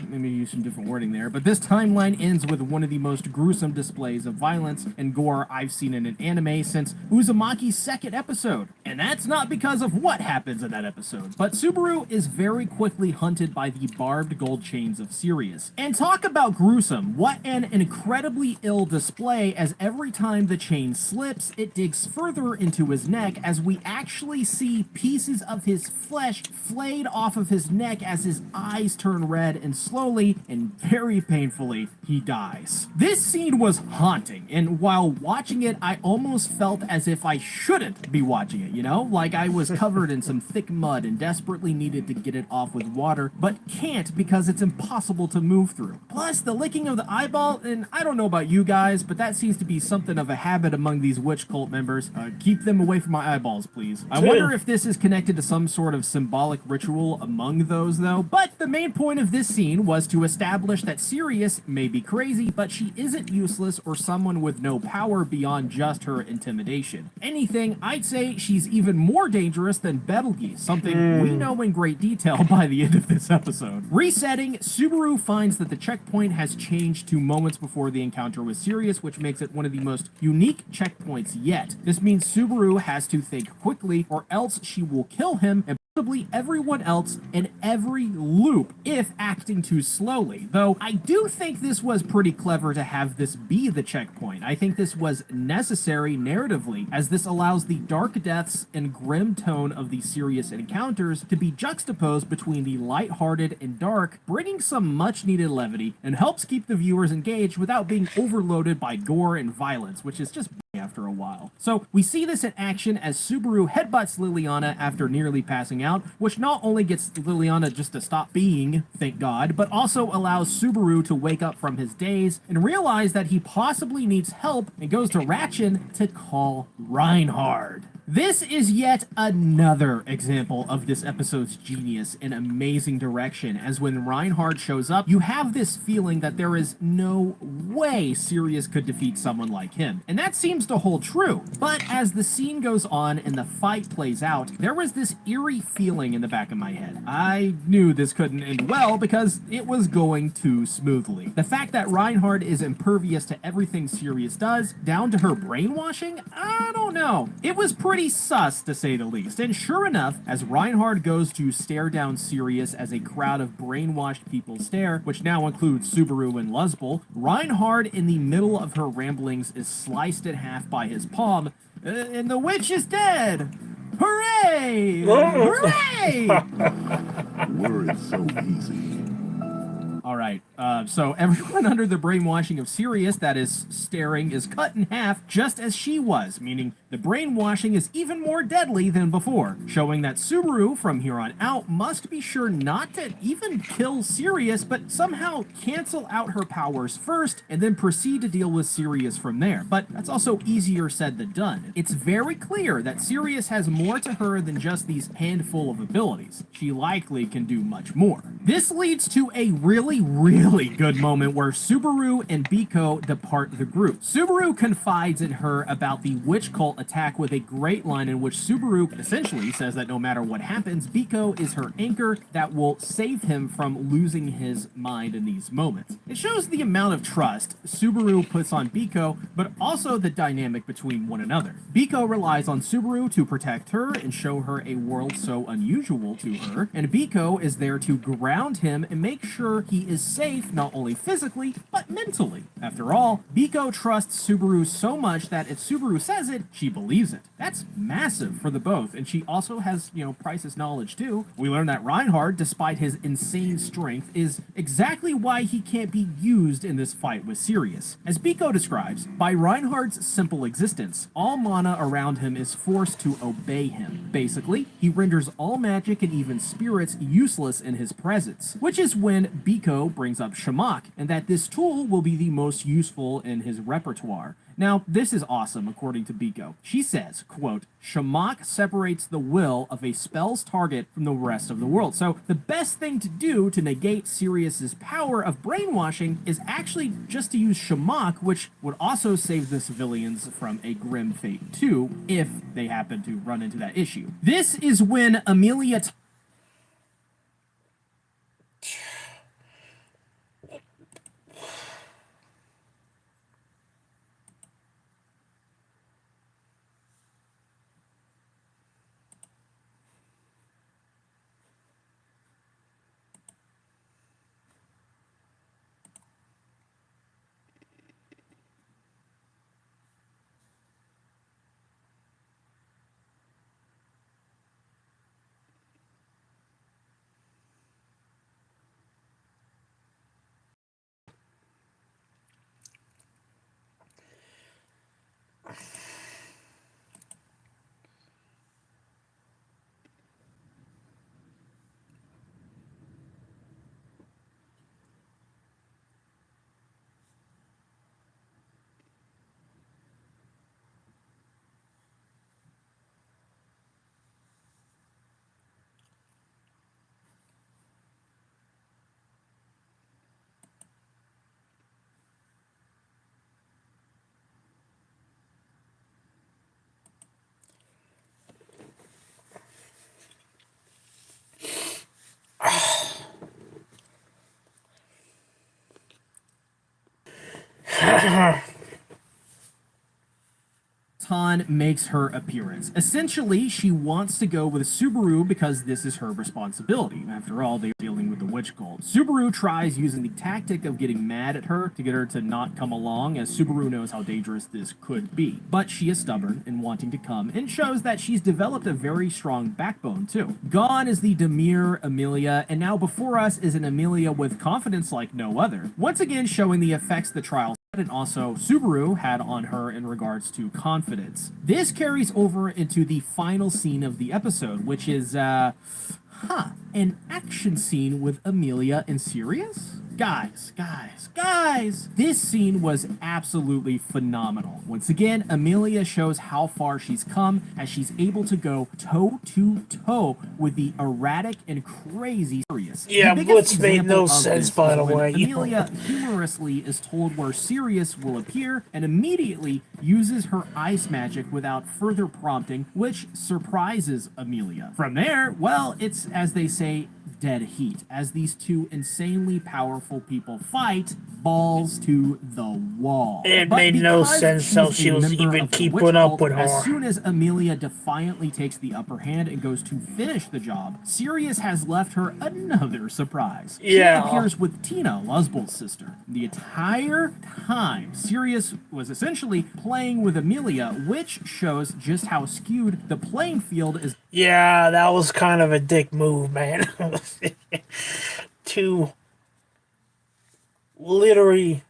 maybe use some different wording there, but this timeline ends with one of the most gruesome displays of violence and gore I've seen in an anime since Uzumaki's second second episode. And that's not because of what happens in that episode, but Subaru is very quickly hunted by the barbed gold chains of Sirius. And talk about gruesome, what an incredibly ill display, as every time the chain slips, it digs further into his neck as we actually see pieces of his flesh flayed off of his neck as his eyes turn red, and slowly and very painfully he dies. This scene was haunting, and while watching it I almost felt as if I shouldn't be watching it, you know? Like I was covered in some thick mud and desperately needed to get it off with water, but can't because it's impossible to move through. Plus, the licking of the eyeball, and I don't know about you guys, but that seems to be something of a habit among these witch cult members. Keep them away from my eyeballs, please. I wonder if this is connected to some sort of symbolic ritual among those, though. But the main point of this scene was to establish that Sirius may be crazy, but she isn't useless or someone with no power beyond just her intimidation. Anything, I'd say she's even more dangerous than Betelgeuse, something we know in great detail by the end of this episode. Resetting, Subaru finds that the checkpoint has changed to moments before the encounter with Sirius, which makes it one of the most unique checkpoints yet. This means Subaru has to think quickly, or else she will kill him and possibly everyone else in every loop if acting too slowly. Though I do think this was pretty clever to have this be the checkpoint. I think this was necessary narratively, as this allows the dark deaths and grim tone of the Sirius encounters to be juxtaposed between the lighthearted and dark, bringing some much needed levity, and helps keep the viewers engaged without being overloaded by gore and violence, which is just after a while. So we see this in action as Subaru headbutts Liliana after nearly passing out, which not only gets Liliana just to stop being, thank God, but also allows Subaru to wake up from his daze and realize that he possibly needs help, and goes to Ratchin to call Reinhard. This is yet another example of this episode's genius and amazing direction, as when Reinhard shows up, you have this feeling that there is no way Sirius could defeat someone like him. And that seems to hold true. But as the scene goes on and the fight plays out, there was this eerie feeling in the back of my head. I knew this couldn't end well because it was going too smoothly. The fact that Reinhard is impervious to everything Sirius does, down to her brainwashing, I don't know. It was pretty sus, to say the least. And sure enough, as Reinhard goes to stare down Sirius as a crowd of brainwashed people stare, which now includes Subaru and Luzbel, Reinhard in the middle of her ramblings is sliced in half by his palm, and the witch is dead! Hooray! Hooray!
Were it so easy.
Alright, so everyone under the brainwashing of Sirius that is staring is cut in half just as she was, meaning the brainwashing is even more deadly than before, showing that Subaru from here on out must be sure not to even kill Sirius, but somehow cancel out her powers first and then proceed to deal with Sirius from there. But that's also easier said than done. It's very clear that Sirius has more to her than just these handful of abilities. She likely can do much more. This leads to a really good moment where Subaru and Biko depart the group. Subaru confides in her about the witch cult attack with a great line in which Subaru essentially says that no matter what happens, Biko is her anchor that will save him from losing his mind in these moments. It shows the amount of trust Subaru puts on Biko, but also the dynamic between one another. Biko relies on Subaru to protect her and show her a world so unusual to her, and Biko is there to ground him and make sure he is safe not only physically, but mentally. After all, Biko trusts Subaru so much that if Subaru says it, she believes it. That's massive for the both, and she also has, Price's knowledge too. We learn that Reinhard, despite his insane strength, is exactly why he can't be used in this fight with Sirius. As Biko describes, by Reinhard's simple existence, all mana around him is forced to obey him. Basically, he renders all magic and even spirits useless in his presence, which is when Biko brings up Shamak, and that this tool will be the most useful in his repertoire. Now, this is awesome, according to Biko. She says, quote, Shamak separates the will of a spell's target from the rest of the world. So the best thing to do to negate Sirius's power of brainwashing is actually just to use Shamak, which would also save the civilians from a grim fate too, if they happen to run into that issue. This is when Amelia Han makes her appearance. Essentially, she wants to go with Subaru because this is her responsibility. After all, they're dealing with the witch cult. Subaru tries using the tactic of getting mad at her to get her to not come along, as Subaru knows how dangerous this could be. But she is stubborn in wanting to come, and shows that she's developed a very strong backbone, too. Gone is the demure Amelia, and now before us is an Amelia with confidence like no other. Once again, showing the effects the trial and also Subaru had on her in regards to confidence. This carries over into the final scene of the episode, which is, an action scene with Amelia and Sirius? Guys, this scene was absolutely phenomenal. Once again, Amelia shows how far she's come as she's able to go toe-to-toe with the erratic and crazy Sirius.
Yeah,
The biggest
which made
example
no
of
sense,
this
by
is
the
when
way.
Amelia humorously is told where Sirius will appear and immediately uses her ice magic without further prompting, which surprises Amelia. From there, well, it's, as they say, dead heat, as these two insanely powerful people fight balls to the wall.
It
But
made no
because
sense how
she's
she
a
was
member
even
of the
keeping
witch
up
cult,
with
as
her.
soon as Amelia defiantly takes the upper hand and goes to finish the job, Sirius has left her another surprise.
Yeah.
She appears with Tina, Luzbel's sister. The entire time, Sirius was essentially playing with Amelia, which shows just how skewed the playing field is.
Yeah, that was kind of a dick move, man. To literally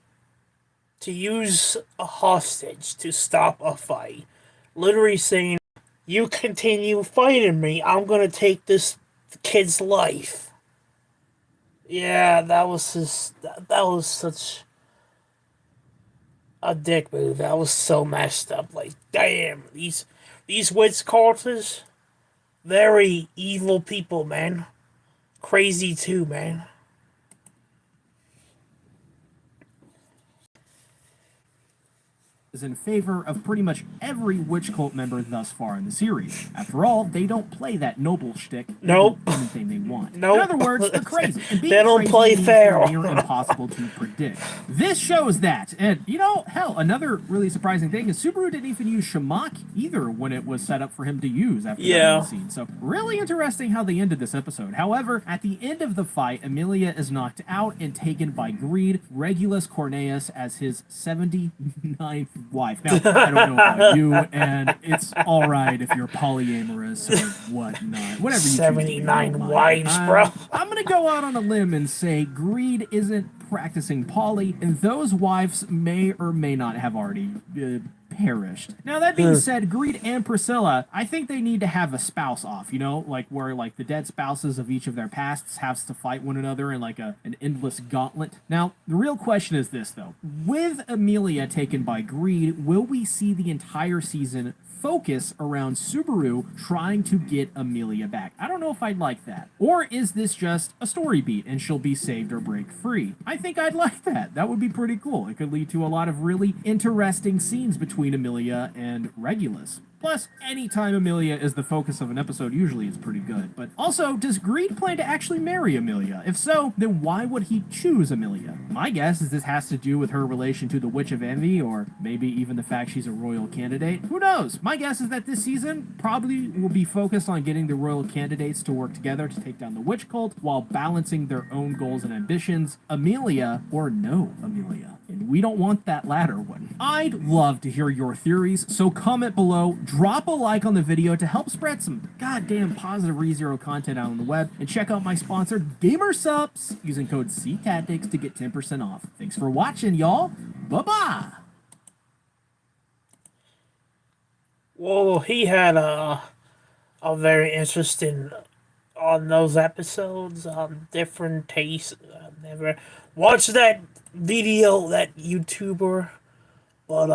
to use a hostage to stop a fight. Literally saying, you continue fighting me, I'm gonna take this kid's life. Yeah, that was just that was such a dick move. That was so messed up. Like, damn, these witch cultists, very evil people, man. Crazy too, man.
In favor of pretty much every witch cult member thus far in the series. After all, they don't play that noble shtick. They
Nope.
do anything they want.
Nope.
In other words, they're crazy. And being
They don't
crazy
play
means
fair.
they're near impossible to predict. This shows that. And, you know, hell, another really surprising thing is Subaru didn't even use Shamak either when it was set up for him to use after that scene. So, really interesting how they ended this episode. However, at the end of the fight, Amelia is knocked out and taken by Greed, Regulus Corneus as his 79th wife. Now, I don't know about you, and it's all right if you're polyamorous or whatnot. Whatever you choose to do,
79
don't mind.
wives, bro.
I'm gonna go out on a limb and say Greed isn't practicing poly, and those wives may or may not have already perished. Now, that being said, Greed and Priscilla, I think they need to have a spouse off, you know, like where like the dead spouses of each of their pasts have to fight one another in like an endless gauntlet. Now, the real question is this though. With Amelia taken by Greed, will we see the entire season focus around Subaru trying to get Amelia back? I don't know if I'd like that. Or is this just a story beat and she'll be saved or break free? I think I'd like that. That would be pretty cool. It could lead to a lot of really interesting scenes between Amelia and Regulus. Plus, anytime Amelia is the focus of an episode, usually it's pretty good. But also, does Greed plan to actually marry Amelia? If so, then why would he choose Amelia? My guess is this has to do with her relation to the Witch of Envy, or maybe even the fact she's a royal candidate. Who knows? My guess is that this season probably will be focused on getting the royal candidates to work together to take down the witch cult while balancing their own goals and ambitions. Amelia or no Amelia. And we don't want that latter one. I'd love to hear your theories, so comment below, drop a like on the video to help spread some goddamn positive ReZero content out on the web, and check out my sponsor, GamerSupps, using code CTactics to get 10% off. Thanks for watching, y'all. Bye-bye!
Well, he had a very interesting on those episodes, different tastes. I've never watched that video, that YouTuber, but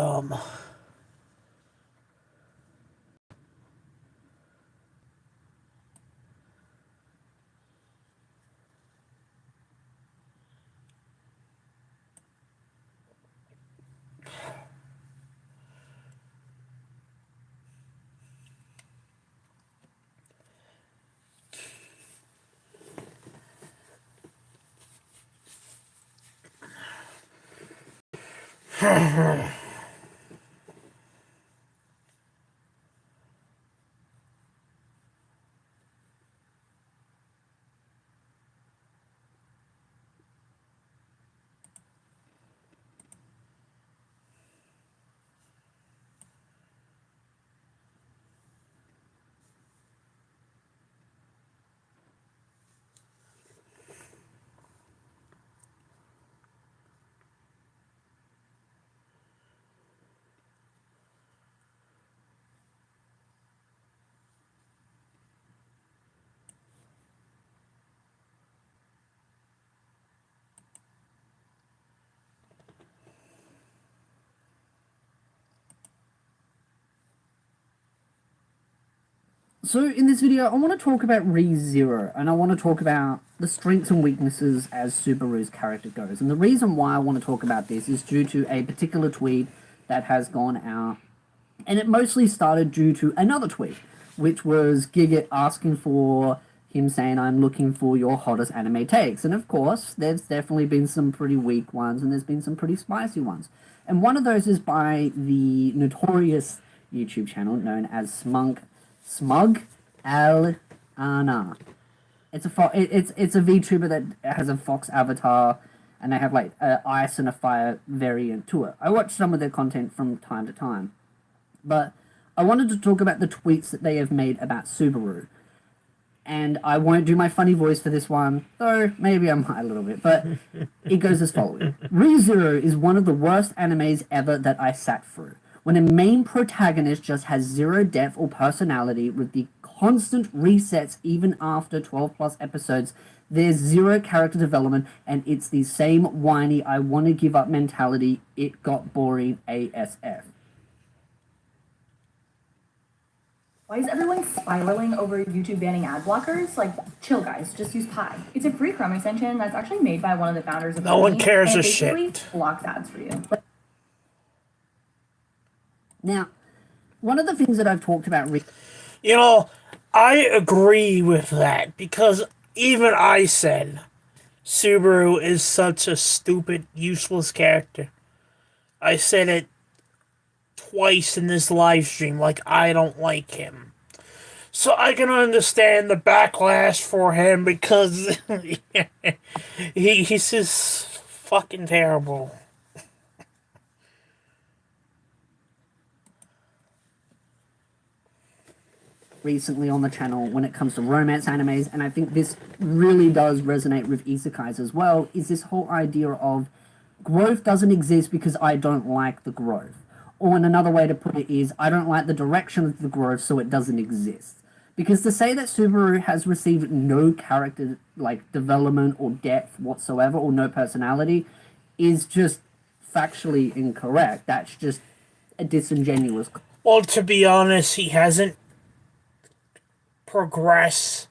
So in this video, I want to talk about ReZero, and I want to talk about the strengths and weaknesses as Subaru's character goes. And the reason why I want to talk about this is due to a particular tweet that has gone out, and it mostly started due to another tweet, which was Giga asking for him saying, "I'm looking for your hottest anime takes." And of course, there's definitely been some pretty weak ones, and there's been some pretty spicy ones. And one of those is by the notorious YouTube channel known as Smug Al Ana. It's a VTuber that has a fox avatar, and they have like an ice and a fire variant to it. I watch some of their content from time to time, but I wanted to talk about the tweets that they have made about Subaru. And I won't do my funny voice for this one, though maybe I might a little bit, but it goes as following. ReZero is one of the worst animes ever that I sat through. When a main protagonist just has zero depth or personality with the constant resets even after 12 plus episodes, there's zero character development, and it's the same whiny I want to give up mentality. It got boring ASF.
Why is everyone spiraling over YouTube banning ad blockers? Like, chill guys, just use Pi. It's a free Chrome extension that's actually made by one of the founders of
No one cares
and
a
it basically
shit.
blocks ads for you.
Now, one of the things that I've talked about...
You know, I agree with that, because even I said Subaru is such a stupid, useless character. I said it twice in this live stream, like, I don't like him. So I can understand the backlash for him, because he's just fucking terrible.
Recently on the channel when it comes to romance animes, and I think this really does resonate with isekais as well, is this whole idea of growth doesn't exist because I don't like the growth. Or in another way to put it is, I don't like the direction of the growth, so it doesn't exist. Because to say that Subaru has received no character like development or depth whatsoever, or no personality, is just factually incorrect. That's just a disingenuous...
Well, to be honest, he hasn't progressed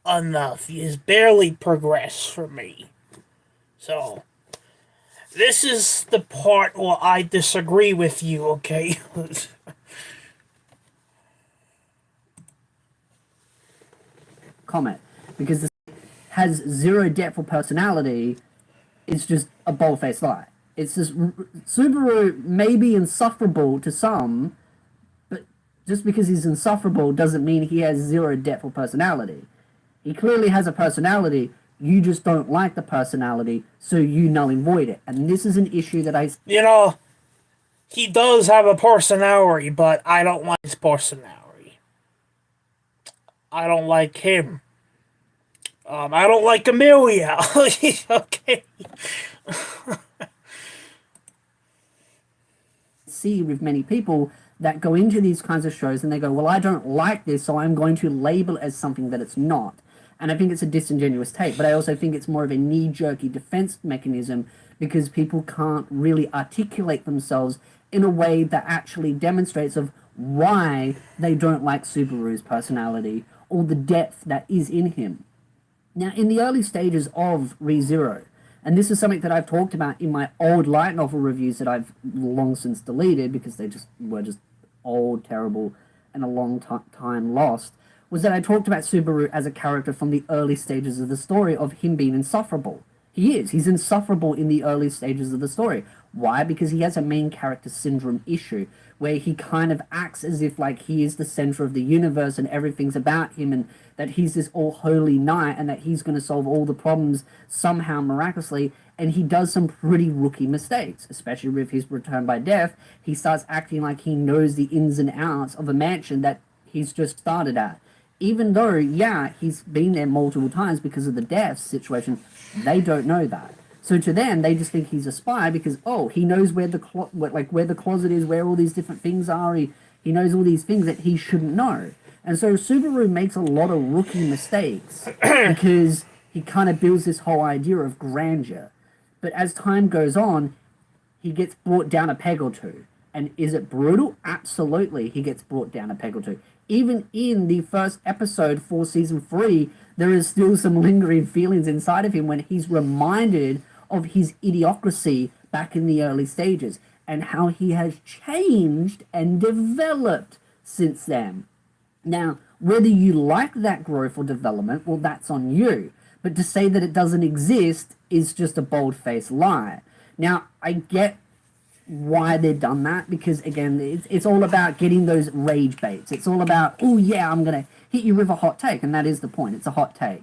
enough. He has barely progressed for me. So, this is the part where I disagree with you, okay?
Comment. Because this has zero depth or personality, it's just a bold-faced lie. It's just... Subaru may be insufferable to some, just because he's insufferable doesn't mean he has zero depth or personality. He clearly has a personality, you just don't like the personality, so you null and void it. And this is an issue that I...
You know, he does have a personality, but I don't like his personality. I don't like him. I don't like Amelia. Okay.
See with many people that go into these kinds of shows and they go, well, I don't like this, so I'm going to label it as something that it's not. And I think it's a disingenuous take, but I also think it's more of a knee-jerky defense mechanism because people can't really articulate themselves in a way that actually demonstrates of why they don't like Subaru's personality or the depth that is in him. Now, in the early stages of ReZero, and this is something that I've talked about in my old light novel reviews that I've long since deleted because they were just old, terrible, and a long time lost, was that I talked about Subaru as a character from the early stages of the story of him being insufferable. He is. He's insufferable in the early stages of the story. Why? Because he has a main character syndrome issue where he kind of acts as if like he is the center of the universe and everything's about him, and that he's this all holy knight and that he's going to solve all the problems somehow miraculously. And he does some pretty rookie mistakes, especially with his return by death. He starts acting like he knows the ins and outs of a mansion that he's just started at. Even though, yeah, he's been there multiple times because of the death situation, they don't know that. So to them, they just think he's a spy because, oh, he knows where the where the closet is, where all these different things are. He knows all these things that he shouldn't know. And so Subaru makes a lot of rookie mistakes because he kind of builds this whole idea of grandeur. But as time goes on, he gets brought down a peg or two. And is it brutal? Absolutely, he gets brought down a peg or two. Even in the first episode for season 3, there is still some lingering feelings inside of him when he's reminded of his idiocracy back in the early stages and how he has changed and developed since then. Now, whether you like that growth or development, well, that's on you. But to say that it doesn't exist is just a bold-faced lie. Now, I get why they've done that, because again, it's all about getting those rage baits. It's all about, oh yeah, I'm gonna hit you with a hot take, and that is the point. It's a hot take.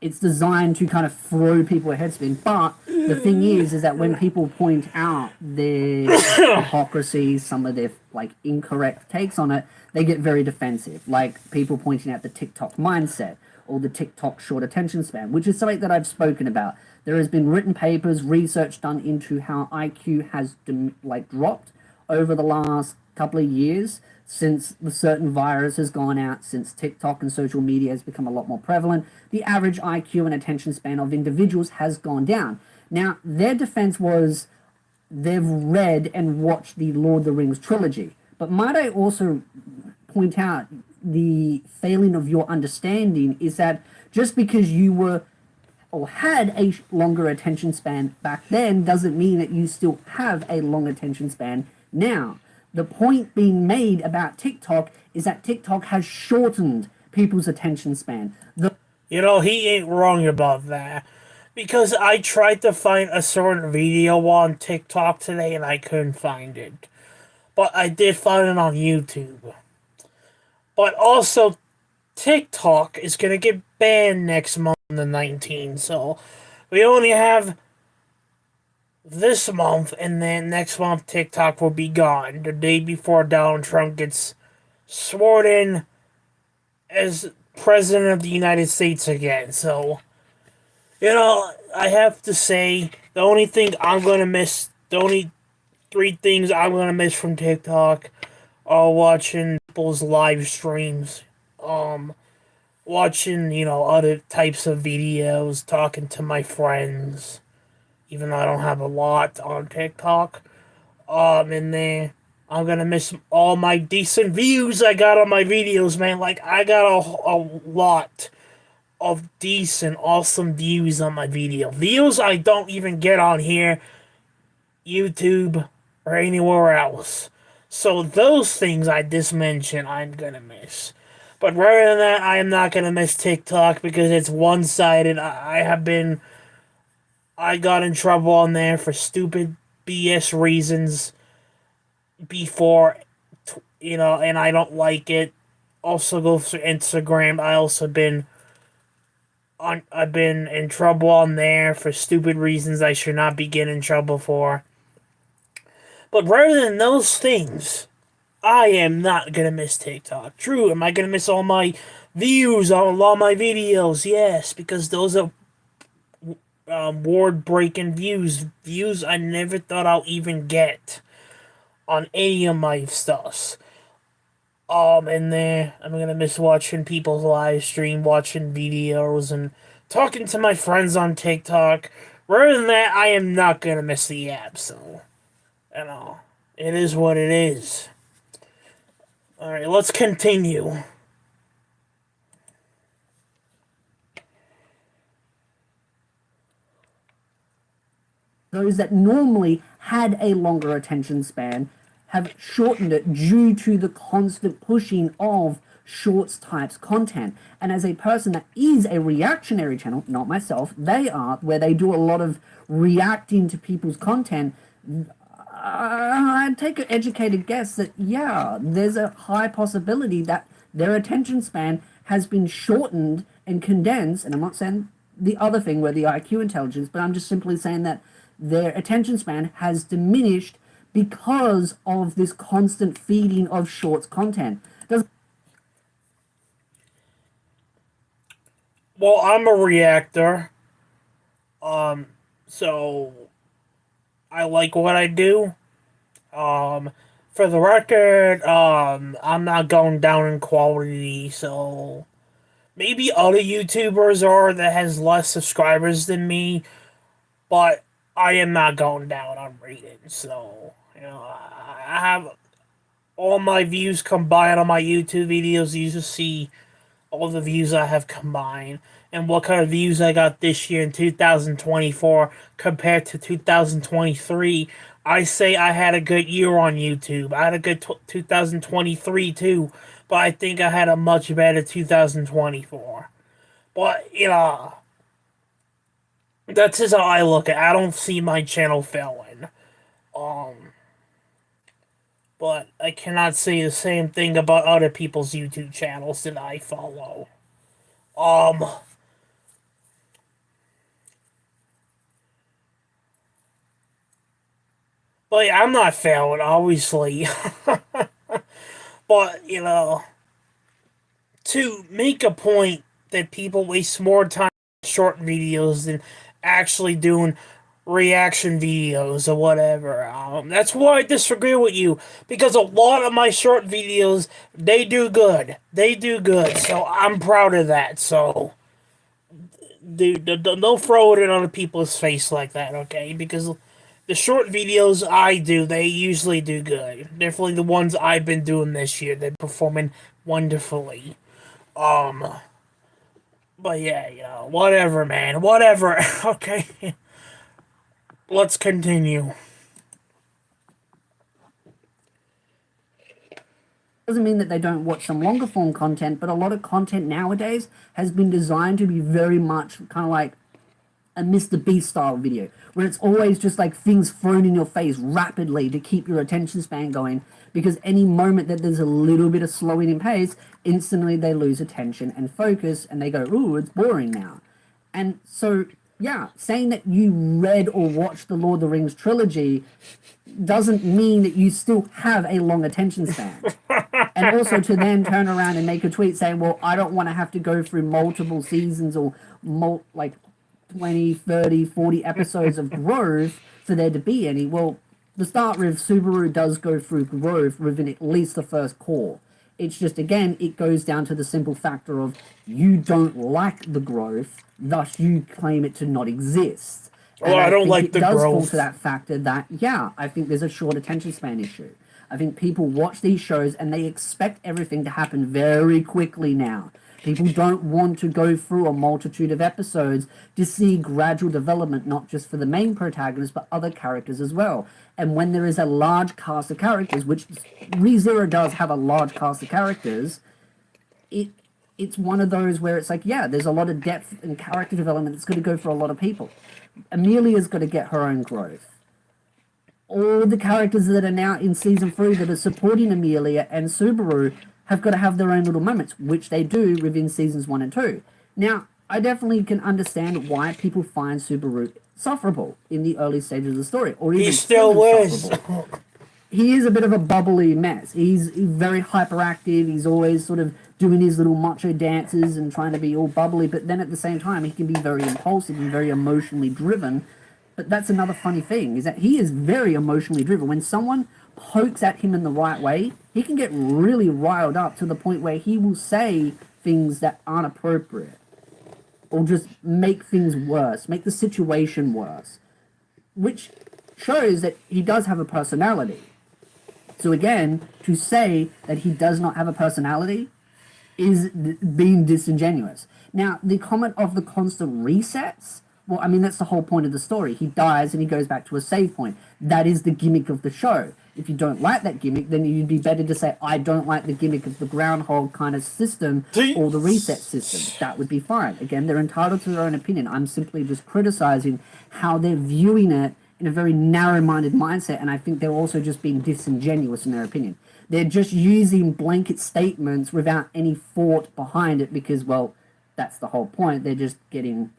It's designed to kind of throw people a headspin. But the thing is that when people point out their hypocrisy, some of their like incorrect takes on it, they get very defensive. Like people pointing out the TikTok mindset or the TikTok short attention span, which is something that I've spoken about. There has been written papers, research done into how IQ has dropped over the last couple of years since the certain virus has gone out, since TikTok and social media has become a lot more prevalent. The average IQ and attention span of individuals has gone down. Now, their defense was they've read and watched the Lord of the Rings trilogy. But might I also point out the failing of your understanding is that just because you were or had a longer attention span back then doesn't mean that you still have a long attention span now. The point being made about TikTok is that TikTok has shortened people's attention span.
You know, he ain't wrong about that. Because I tried to find a certain video on TikTok today and I couldn't find it. But I did find it on YouTube. But also, TikTok is going to get banned next month on the 19th. So, we only have this month, and then next month TikTok will be gone. The day before Donald Trump gets sworn in as President of the United States again. So, you know, I have to say, the only 3 things I'm going to miss from TikTok are watching people's live streams, watching, you know, other types of videos, talking to my friends, even though I don't have a lot on TikTok. And then I'm gonna miss all my decent views I got on my videos, man. Like, I got a lot of decent, awesome views on my video. Views I don't even get on here, YouTube, or anywhere else. So those things I just mentioned, I'm gonna miss. But rather than that, I am not gonna miss TikTok because it's one-sided. I got in trouble on there for stupid BS reasons before, you know, and I don't like it. Also go through Instagram. I've been in trouble on there for stupid reasons I should not be getting in trouble for. But rather than those things, I am not gonna miss TikTok. True, am I gonna miss all my views on all my videos? Yes, because those are word-breaking views I never thought I'll even get on any of my stuffs. And then I'm gonna miss watching people's live stream, watching videos, and talking to my friends on TikTok. Rather than that, I am not gonna miss the app, so, you know, it is what it is. Alright, let's continue.
Those that normally had a longer attention span have shortened it due to the constant pushing of shorts types content. And as a person that is a reactionary channel, not myself, they are, where they do a lot of reacting to people's content, I'd take an educated guess that, yeah, there's a high possibility that their attention span has been shortened and condensed. And I'm not saying the other thing where the IQ intelligence, but I'm just simply saying that their attention span has diminished because of this constant feeding of shorts content.
Well, I'm a reactor. So I like what I do. For the record, I'm not going down in quality, so maybe other YouTubers are that has less subscribers than me, but I am not going down on ratings. So, I have all my views combined on my YouTube videos. You just see all the views I have combined and what kind of views I got this year in 2024 compared to 2023. I say I had a good year on YouTube. I had a good 2023 too, but I think I had a much better 2024. But, that's just how I look at it. I don't see my channel failing. But I cannot say the same thing about other people's YouTube channels that I follow. But yeah, I'm not failing, obviously. But, to make a point that people waste more time on short videos than actually doing reaction videos or whatever. That's why I disagree with you, because a lot of my short videos, they do good. They do good, so I'm proud of that. So, don't throw it in other people's face like that, okay? Because the short videos I do, they usually do good. Definitely the ones I've been doing this year, they're performing wonderfully. But yeah, whatever, man. Whatever, okay? Let's continue.
Doesn't mean that they don't watch some longer form content, but a lot of content nowadays has been designed to be very much kind of like a Mr. Beast style video, where it's always just like things thrown in your face rapidly to keep your attention span going, because any moment that there's a little bit of slowing in pace, instantly they lose attention and focus and they go, ooh, it's boring now. And so, yeah, saying that you read or watched the Lord of the Rings trilogy doesn't mean that you still have a long attention span. And also to then turn around and make a tweet saying, well, I don't want to have to go through multiple seasons or like 20, 30, 40 episodes of growth for there to be any. Well, to start with, Subaru does go through growth within at least the first core. It's just, again, it goes down to the simple factor of you don't like the growth, thus you claim it to not exist.
Well, I don't like the
growth. It does fall
growth.
to that factor that, yeah, I think there's a short attention span issue. I think people watch these shows and they expect everything to happen very quickly now. People don't want to go through a multitude of episodes to see gradual development, not just for the main protagonist, but other characters as well. And when there is a large cast of characters, which ReZero does have a large cast of characters, it's one of those where it's like, yeah, there's a lot of depth and character development that's going to go for a lot of people. Amelia's got to get her own growth. All the characters that are now in season 3 that are supporting Amelia and Subaru have got to have their own little moments, which they do within seasons 1 and 2. Now, I definitely can understand why people find Subaru sufferable in the early stages of the story, or even
He still is.
He is a bit of a bubbly mess. He's very hyperactive. He's always sort of doing his little macho dances and trying to be all bubbly, but then at the same time, he can be very impulsive and very emotionally driven. But that's another funny thing, is that he is very emotionally driven. When someone pokes at him in the right way, he can get really riled up to the point where he will say things that aren't appropriate, or just make things worse, make the situation worse, which shows that he does have a personality. So again, to say that he does not have a personality is being disingenuous. Now, the comment of the constant resets, well, I mean, that's the whole point of the story. He dies and he goes back to a save point. That is the gimmick of the show, if you don't like that gimmick, then you'd be better to say, I don't like the gimmick of the groundhog kind of system or the reset system. That would be fine. Again, they're entitled to their own opinion. I'm simply just criticizing how they're viewing it in a very narrow-minded mindset, and I think they're also just being disingenuous in their opinion. They're just using blanket statements without any thought behind it because, well, that's the whole point. They're just getting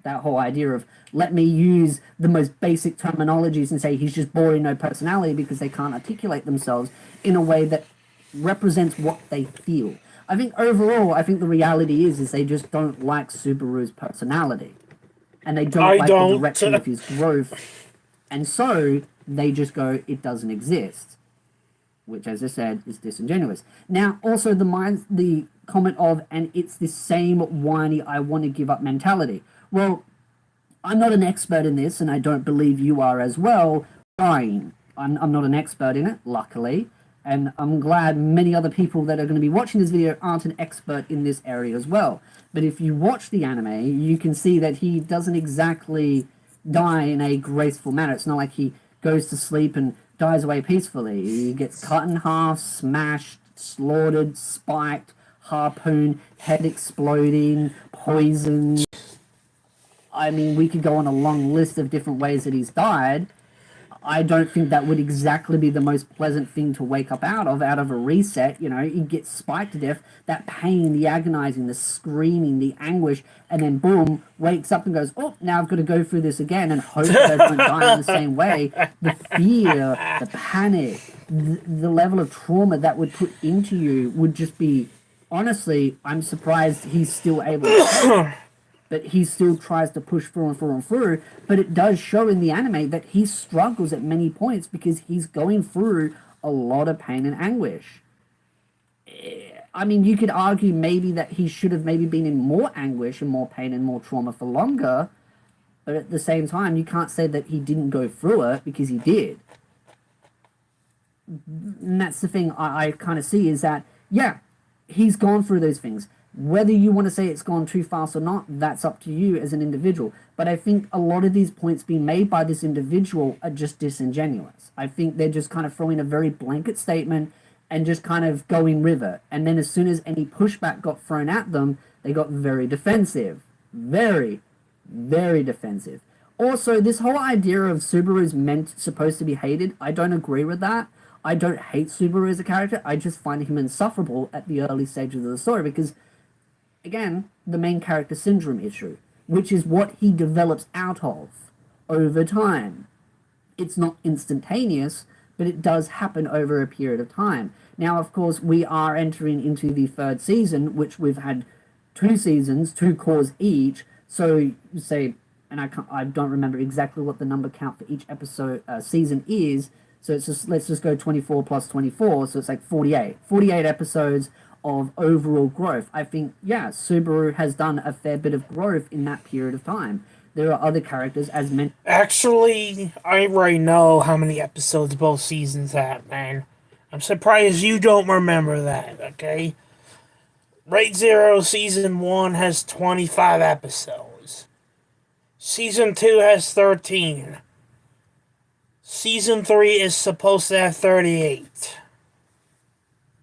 that whole idea of, let me use the most basic terminologies and say he's just boring, no personality, because they can't articulate themselves in a way that represents what they feel. I think overall, I think the reality is they just don't like Subaru's personality. And they don't like the direction of his growth. And so they just go, it doesn't exist. Which, as I said, is disingenuous. Now, also the comment of, and it's the same whiny, I want to give up mentality. Well, I'm not an expert in this, and I don't believe you are as well. Fine. I'm not an expert in it, luckily. And I'm glad many other people that are going to be watching this video aren't an expert in this area as well. But if you watch the anime, you can see that he doesn't exactly die in a graceful manner. It's not like he goes to sleep and dies away peacefully. He gets cut in half, smashed, slaughtered, spiked, harpooned, head exploding, poisoned. I mean, we could go on a long list of different ways that he's died. I don't think that would exactly be the most pleasant thing to wake up out of a reset. You know, he gets spiked to death, that pain, the agonizing, the screaming, the anguish, and then boom, wakes up and goes, oh, now I've got to go through this again and hope that I don't die in the same way. The fear, the panic, the level of trauma that would put into you would just be, honestly, I'm surprised he's still able to but he still tries to push through and through and through. But it does show in the anime that he struggles at many points because he's going through a lot of pain and anguish. I mean, you could argue maybe that he should have maybe been in more anguish and more pain and more trauma for longer. But at the same time, you can't say that he didn't go through it because he did. And that's the thing I kind of see is that, yeah, he's gone through those things. Whether you want to say it's gone too fast or not, that's up to you as an individual. But I think a lot of these points being made by this individual are just disingenuous. I think they're just kind of throwing a very blanket statement and just kind of going with it. And then as soon as any pushback got thrown at them, they got very defensive. Very, very defensive. Also, this whole idea of Subaru's supposed to be hated, I don't agree with that. I don't hate Subaru as a character. I just find him insufferable at the early stages of the story because, again, the main character syndrome issue, which is what he develops out of over time. It's not instantaneous, but it does happen over a period of time. Now, of course, we are entering into the third season, which we've had 2 seasons, 2 cores each. So, say, and I don't remember exactly what the number count for each episode season is. So it's just, let's just go 24 plus 24. So it's like 48. 48 episodes of overall growth. I think, yeah, Subaru has done a fair bit of growth in that period of time. There are other characters as mentioned.
Actually, I already know how many episodes both seasons have, man. I'm surprised you don't remember that, okay? Rate Zero Season 1 has 25 episodes. Season 2 has 13. Season 3 is supposed to have 38.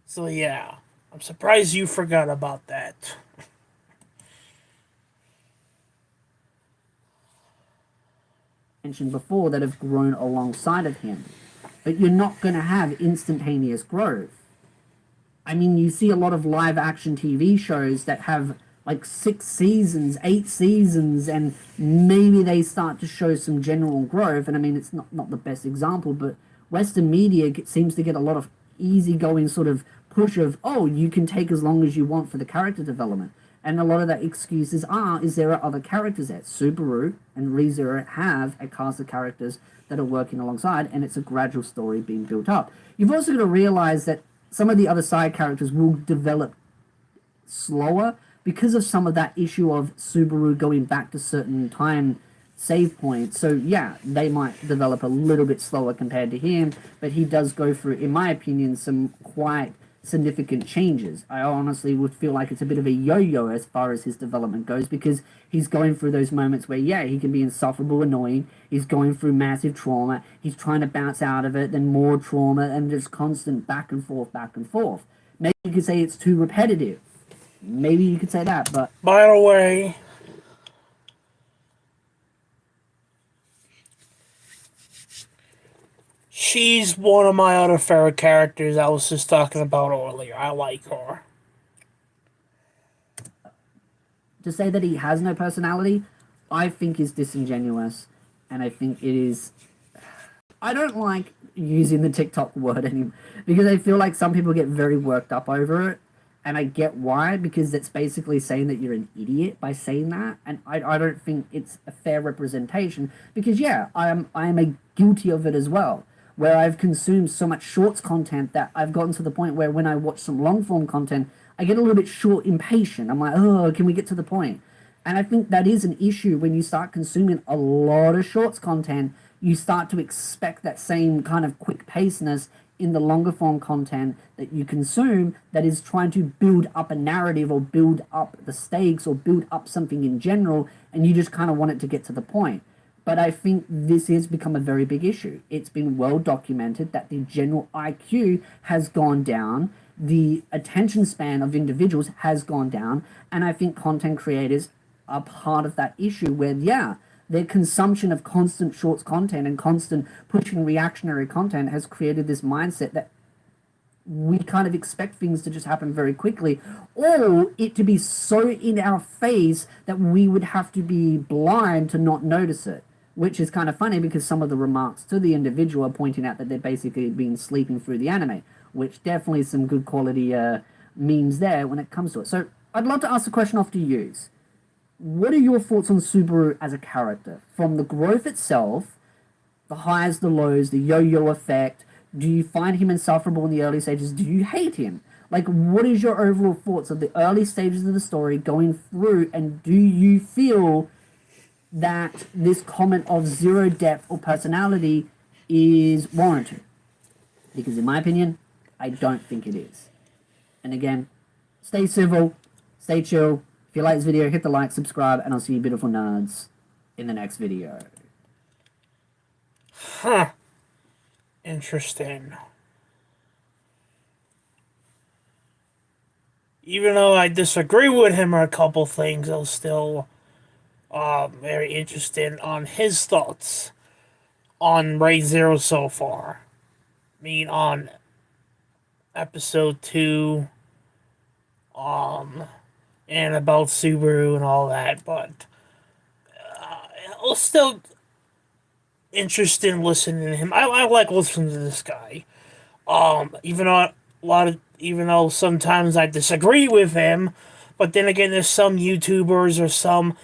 So yeah, I'm surprised you forgot about that.
Mentioned before that have grown alongside of him. But you're not going to have instantaneous growth. I mean, you see a lot of live action TV shows that have like 6 seasons, 8 seasons, and maybe they start to show some general growth. And I mean, it's not the best example, but Western media seems to get a lot of easygoing sort of push of, oh, you can take as long as you want for the character development. And a lot of that excuses is there are other characters there. Subaru and ReZero have a cast of characters that are working alongside, and it's a gradual story being built up. You've also got to realize that some of the other side characters will develop slower because of some of that issue of Subaru going back to certain time save points. So yeah, they might develop a little bit slower compared to him, but he does go through, in my opinion, some quite significant changes. I honestly would feel like it's a bit of a yo-yo as far as his development goes, because he's going through those moments where, yeah, he can be insufferable, annoying, he's going through massive trauma, he's trying to bounce out of it, then more trauma, and just constant back and forth, back and forth. Maybe you could say it's too repetitive. Maybe you could say that, but
By the way, she's one of my other favorite characters I was just talking about earlier. I like her.
to say that he has no personality, I think is disingenuous, and I think it is. I don't like using the TikTok word anymore because I feel like some people get very worked up over it, and I get why, because it's basically saying that you're an idiot by saying that, and I don't think it's a fair representation, because yeah, I am a guilty of it as well, where I've consumed so much shorts content that I've gotten to the point where when I watch some long form content, I get a little bit short impatient. I'm like, oh, can we get to the point? And I think that is an issue when you start consuming a lot of shorts content. You start to expect that same kind of quick paceness in the longer form content that you consume that is trying to build up a narrative or build up the stakes or build up something in general, and you just kind of want it to get to the point. But I think this has become a very big issue. It's been well documented that the general IQ has gone down, the attention span of individuals has gone down, and I think content creators are part of that issue where, yeah, their consumption of constant shorts content and constant pushing reactionary content has created this mindset that we kind of expect things to just happen very quickly, or it to be so in our face that we would have to be blind to not notice it, which is kind of funny because some of the remarks to the individual are pointing out that they've basically been sleeping through the anime, which definitely some good quality memes there when it comes to it. So I'd love to ask a question off to you. What are your thoughts on Subaru as a character? From the growth itself, the highs, the lows, the yo-yo effect, do you find him insufferable in the early stages? Do you hate him? Like, what is your overall thoughts of the early stages of the story going through, and do you feel that this comment of zero depth or personality is warranted? Because in my opinion, I don't think it is. And again, stay civil, stay chill. If you like this video, hit the like, subscribe, and I'll see you beautiful nerds in the next video.
Huh. Interesting. Even though I disagree with him on a couple things, I was still very interested on his thoughts on Raid Zero so far. I mean, on episode 2, and about Subaru and all that, but I was still interested in listening to him. I like listening to this guy. Even though sometimes I disagree with him, but then again, there's some YouTubers or some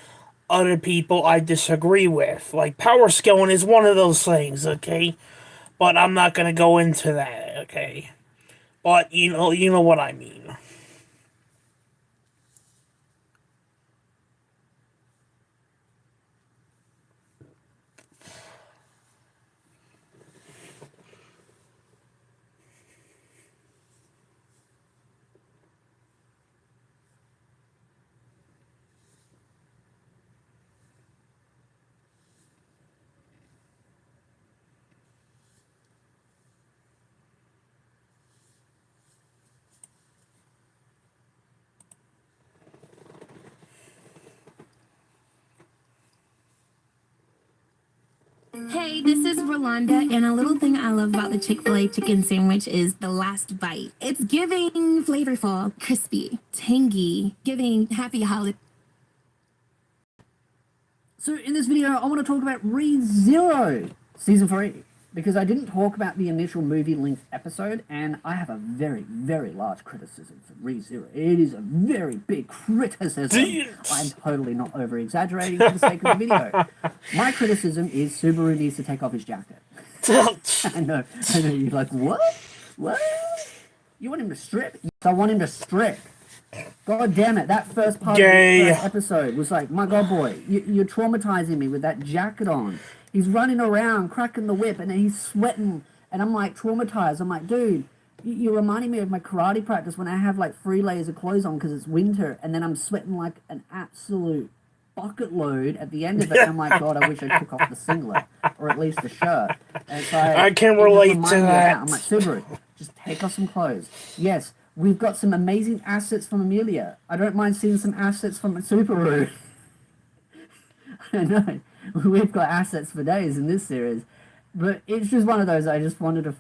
other people I disagree with. Like Power Scaling is one of those things, okay? But I'm not gonna go into that, okay? But you know what I mean.
Hey, this is Rolanda, and a little thing I love about the Chick-fil-A chicken sandwich is the last bite. It's giving flavorful, crispy, tangy, giving happy holiday.
So in this video, I want to talk about ReZero Season 3, because I didn't talk about the initial movie-length episode, and I have a very, very large criticism for ReZero. It is a very big criticism. I'm totally not over-exaggerating for the sake of the video. My criticism is Subaru needs to take off his jacket. I know, you're like, what? What? You want him to strip? Yes, I want him to strip. God damn it, that first part of the first episode was like, my god boy, you're traumatizing me with that jacket on. He's running around, cracking the whip, and then he's sweating, and I'm like traumatized. I'm like, dude, You're reminding me of my karate practice when I have like 3 layers of clothes on because it's winter, and then I'm sweating like an absolute bucket load at the end of it. And I'm like, God, I wish I took off the singlet or at least the shirt. And it's like,
I can
it just
relate to
reminds me of
that.
I'm like, Subaru, just take off some clothes. Yes, we've got some amazing assets from Amelia. I don't mind seeing some assets from Subaru. I know we've got assets for days in this series, but it's just one of those. I just wanted to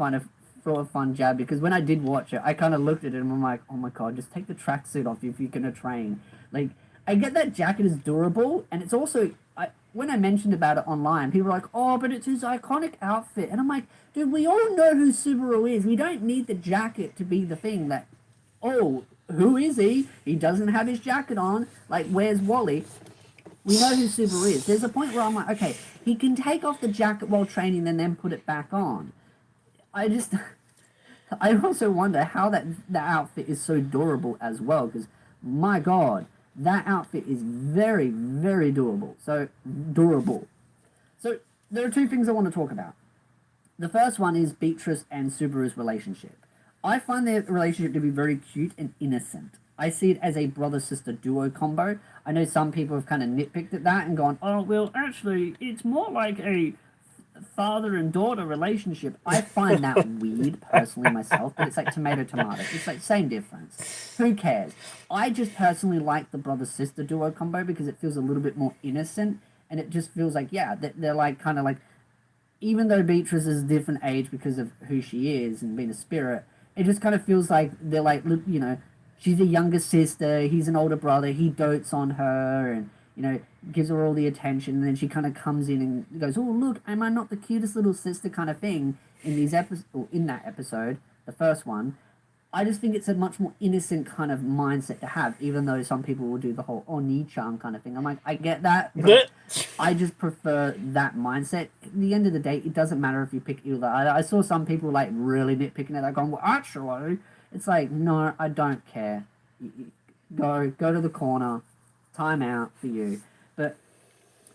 throw a fun jab because when I did watch it, I kind of looked at it and I'm like, oh my God, just take the tracksuit off if you're gonna train. Like, I get that jacket is durable, and it's also when I mentioned about it online, people were like, oh, but it's his iconic outfit, and I'm like, dude, we all know who Subaru is. We don't need the jacket to be the thing that, oh, who is he? He doesn't have his jacket on. Like, where's Wally? We know who Subaru is. There's a point where I'm like, okay, he can take off the jacket while training and then put it back on. I also wonder how that outfit is so durable as well, because my God, that outfit is very, very durable. So there are 2 things I want to talk about. The first one is Beatrice and Subaru's relationship. I find their relationship to be very cute and innocent. I see it as a brother-sister duo combo. I know some people have kind of nitpicked at that and gone, oh, well, actually, it's more like a father and daughter relationship. I find that weird personally myself, but it's like tomato. It's like same difference. Who cares? I just personally like the brother-sister duo combo because it feels a little bit more innocent, and it just feels like, yeah, they're like kind of like, even though Beatrice is a different age because of who she is and being a spirit, it just kind of feels like they're like, you know, she's a younger sister, he's an older brother, he dotes on her and, you know, gives her all the attention, and then she kind of comes in and goes, oh, look, am I not the cutest little sister kind of thing in that episode, the first one. I just think it's a much more innocent kind of mindset to have, even though some people will do the whole Oni-chan kind of thing. I'm like, I get that, but I just prefer that mindset. At the end of the day, it doesn't matter if you pick either. I saw some people like really nitpicking it, like going, well, actually, it's like, no, I don't care. Go to the corner, time out for you. But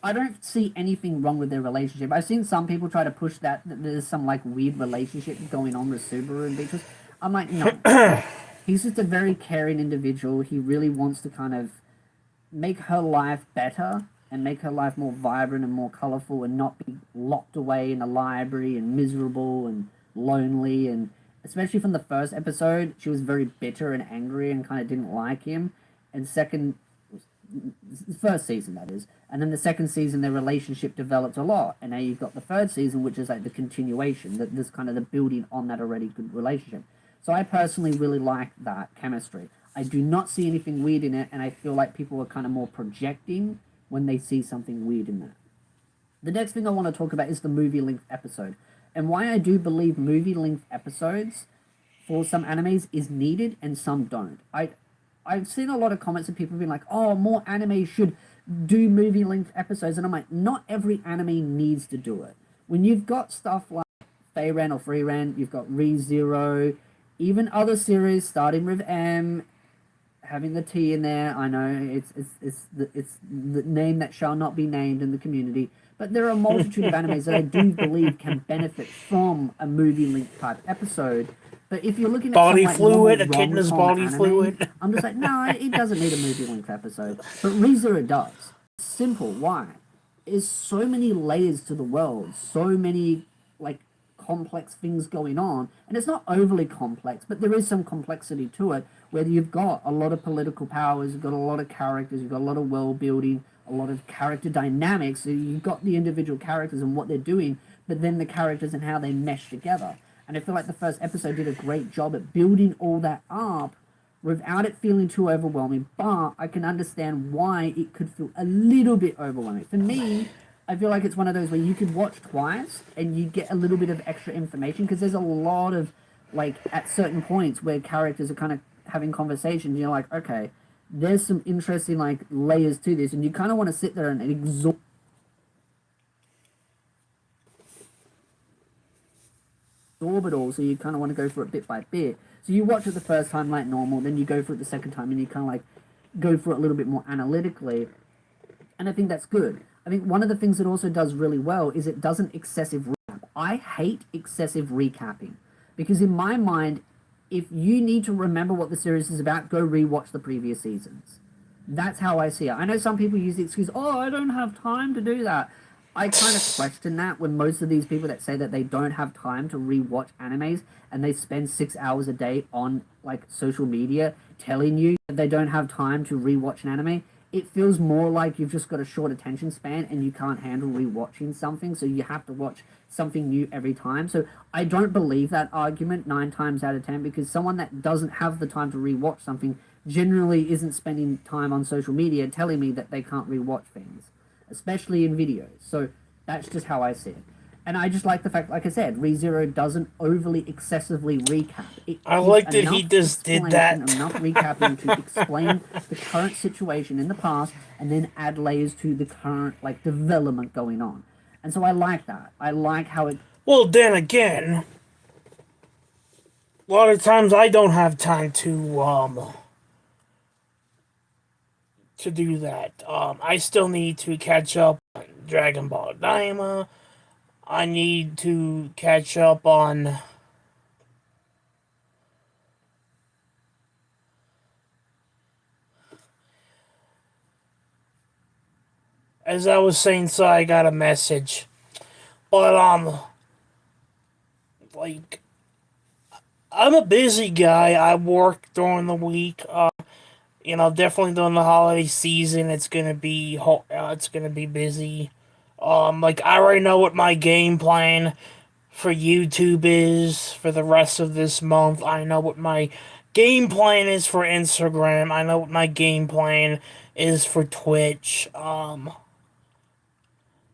I don't see anything wrong with their relationship. I've seen some people try to push that there's some like weird relationship going on with Subaru and Beatrice. I'm like, no. He's just a very caring individual. He really wants to kind of make her life better and make her life more vibrant and more colorful and not be locked away in a library and miserable and lonely. And especially from the first episode, she was very bitter and angry and kind of didn't like him. And first season, that is. And then the second season, their relationship developed a lot. And now you've got the third season, which is like the continuation, this kind of the building on that already good relationship. So I personally really like that chemistry. I do not see anything weird in it, and I feel like people are kind of more projecting when they see something weird in that. The next thing I want to talk about is the movie-length episode. And why I do believe movie-length episodes for some animes is needed and some don't. I've seen a lot of comments of people being like, oh, more anime should do movie-length episodes. And I'm like, not every anime needs to do it. When you've got stuff like Feiren or Freeran, you've got ReZero, even other series starting with M, having the T in there. I know it's the name that shall not be named in the community, but there are a multitude of animes that I do believe can benefit from a movie-length type episode. But if you're looking at
Body
some, like,
fluid,
normal
echidna's
rom-com
body
anime,
fluid.
I'm just like, no, it doesn't need a movie-length episode. But ReZero does. Simple. Why? There's so many layers to the world, so many like complex things going on, and it's not overly complex, but there is some complexity to it, where you've got a lot of political powers, you've got a lot of characters, you've got a lot of world building, a lot of character dynamics. So you've got the individual characters and what they're doing, but then the characters and how they mesh together. And I feel like the first episode did a great job at building all that up without it feeling too overwhelming, but I can understand why it could feel a little bit overwhelming. For me, I feel like it's one of those where you could watch twice and you get a little bit of extra information, because there's a lot of, like, at certain points where characters are kind of having conversations, you're like, okay, there's some interesting, like, layers to this, and you kind of want to sit there and absorb it all, so you kind of want to go through it bit by bit. So you watch it the first time like normal, then you go through it the second time, and you kind of, like, go through it a little bit more analytically, and I think that's good. I think one of the things it also does really well is it doesn't excessive recap. I hate excessive recapping, because in my mind, if you need to remember what the series is about, go rewatch the previous seasons. That's how I see it. I know some people use the excuse, oh, I don't have time to do that. I kind of question that when most of these people that say that they don't have time to rewatch animes and they spend 6 hours a day on like social media telling you that they don't have time to rewatch an anime, it feels more like you've just got a short attention span and you can't handle rewatching something, so you have to watch something new every time. So I don't believe that argument 9 times out of 10, because someone that doesn't have the time to rewatch something generally isn't spending time on social media telling me that they can't rewatch things, especially in videos. So that's just how I see it. And I just like the fact, like I said, ReZero doesn't overly excessively recap.
I like that he just did that.
Enough recapping to explain the current situation in the past and then add layers to the current like development going on. And so I like that. I like how it...
Well, then again, a lot of times I don't have time to do that. I still need to catch up on Dragon Ball Daima. I need to catch up on as I was saying, so I got a message. But like I'm a busy guy. I work during the week. Definitely during the holiday season, it's gonna be busy. Like I already know what my game plan for YouTube is for the rest of this month. I know what my game plan is for Instagram. I know what my game plan is for Twitch.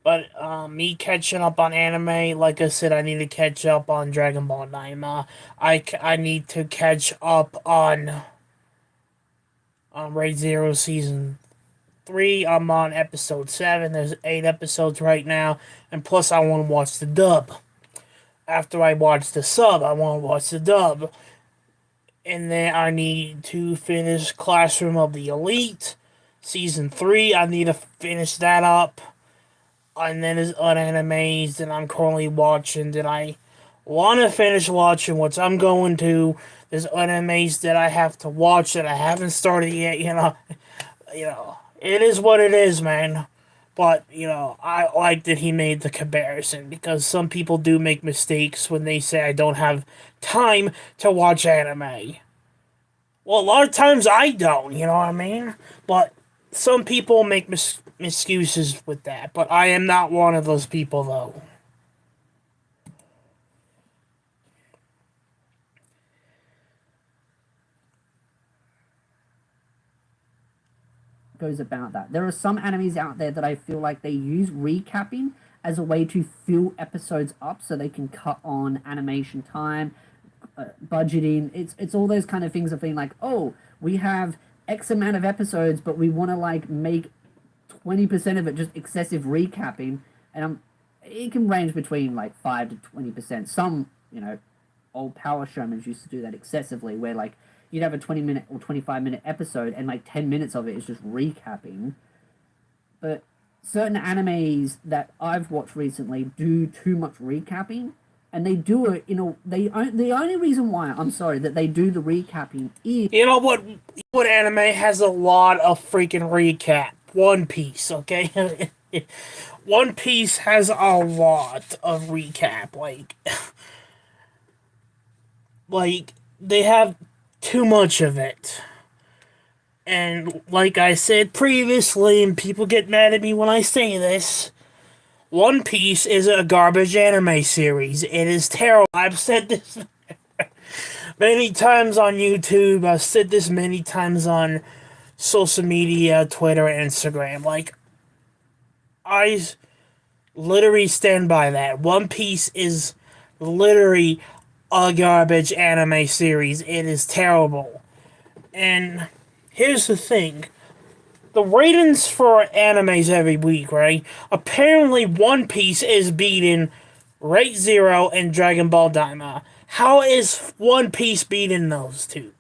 But me catching up on anime, like I said, I need to catch up on Dragon Ball Daima. I need to catch up on Re:Zero Season 3. I'm on episode 7. There's 8 episodes right now. And plus, I want to watch the dub. After I watch the sub, I want to watch the dub. And then I need to finish Classroom of the Elite. Season 3, I need to finish that up. And then there's other animes that I'm currently watching that I want to finish watching, which I'm going to. There's animes that I have to watch that I haven't started yet, It is what it is, man. But, I like that he made the comparison, because some people do make mistakes when they say I don't have time to watch anime. Well, a lot of times I don't, you know what I mean? But some people make excuses with that, but I am not one of those people, though.
Goes about that. There are some animes out there that I feel like they use recapping as a way to fill episodes up so they can cut on animation time, budgeting. It's all those kind of things of being like, oh, we have X amount of episodes, but we want to like make 20% of it just excessive recapping, and it can range between like 5 to 20%. Some, old power showmans used to do that excessively, where like you'd have a 20-minute or 25-minute episode and like 10 minutes of it is just recapping. But certain animes that I've watched recently do too much recapping, and they do it the only reason why I'm sorry that they do the recapping is...
You know what anime has a lot of freaking recap? One Piece, okay? One Piece has a lot of recap, like they have too much of it. And like I said previously, and people get mad at me when I say this, One Piece is a garbage anime series. It is terrible. I've said this many times on YouTube. I've said this many times on social media, Twitter, Instagram. I literally stand by that. One Piece is literally a garbage anime series. It is terrible. And here's the thing. The ratings for animes every week, right? Apparently One Piece is beating Re:Zero and Dragon Ball Daima. How is One Piece beating those two?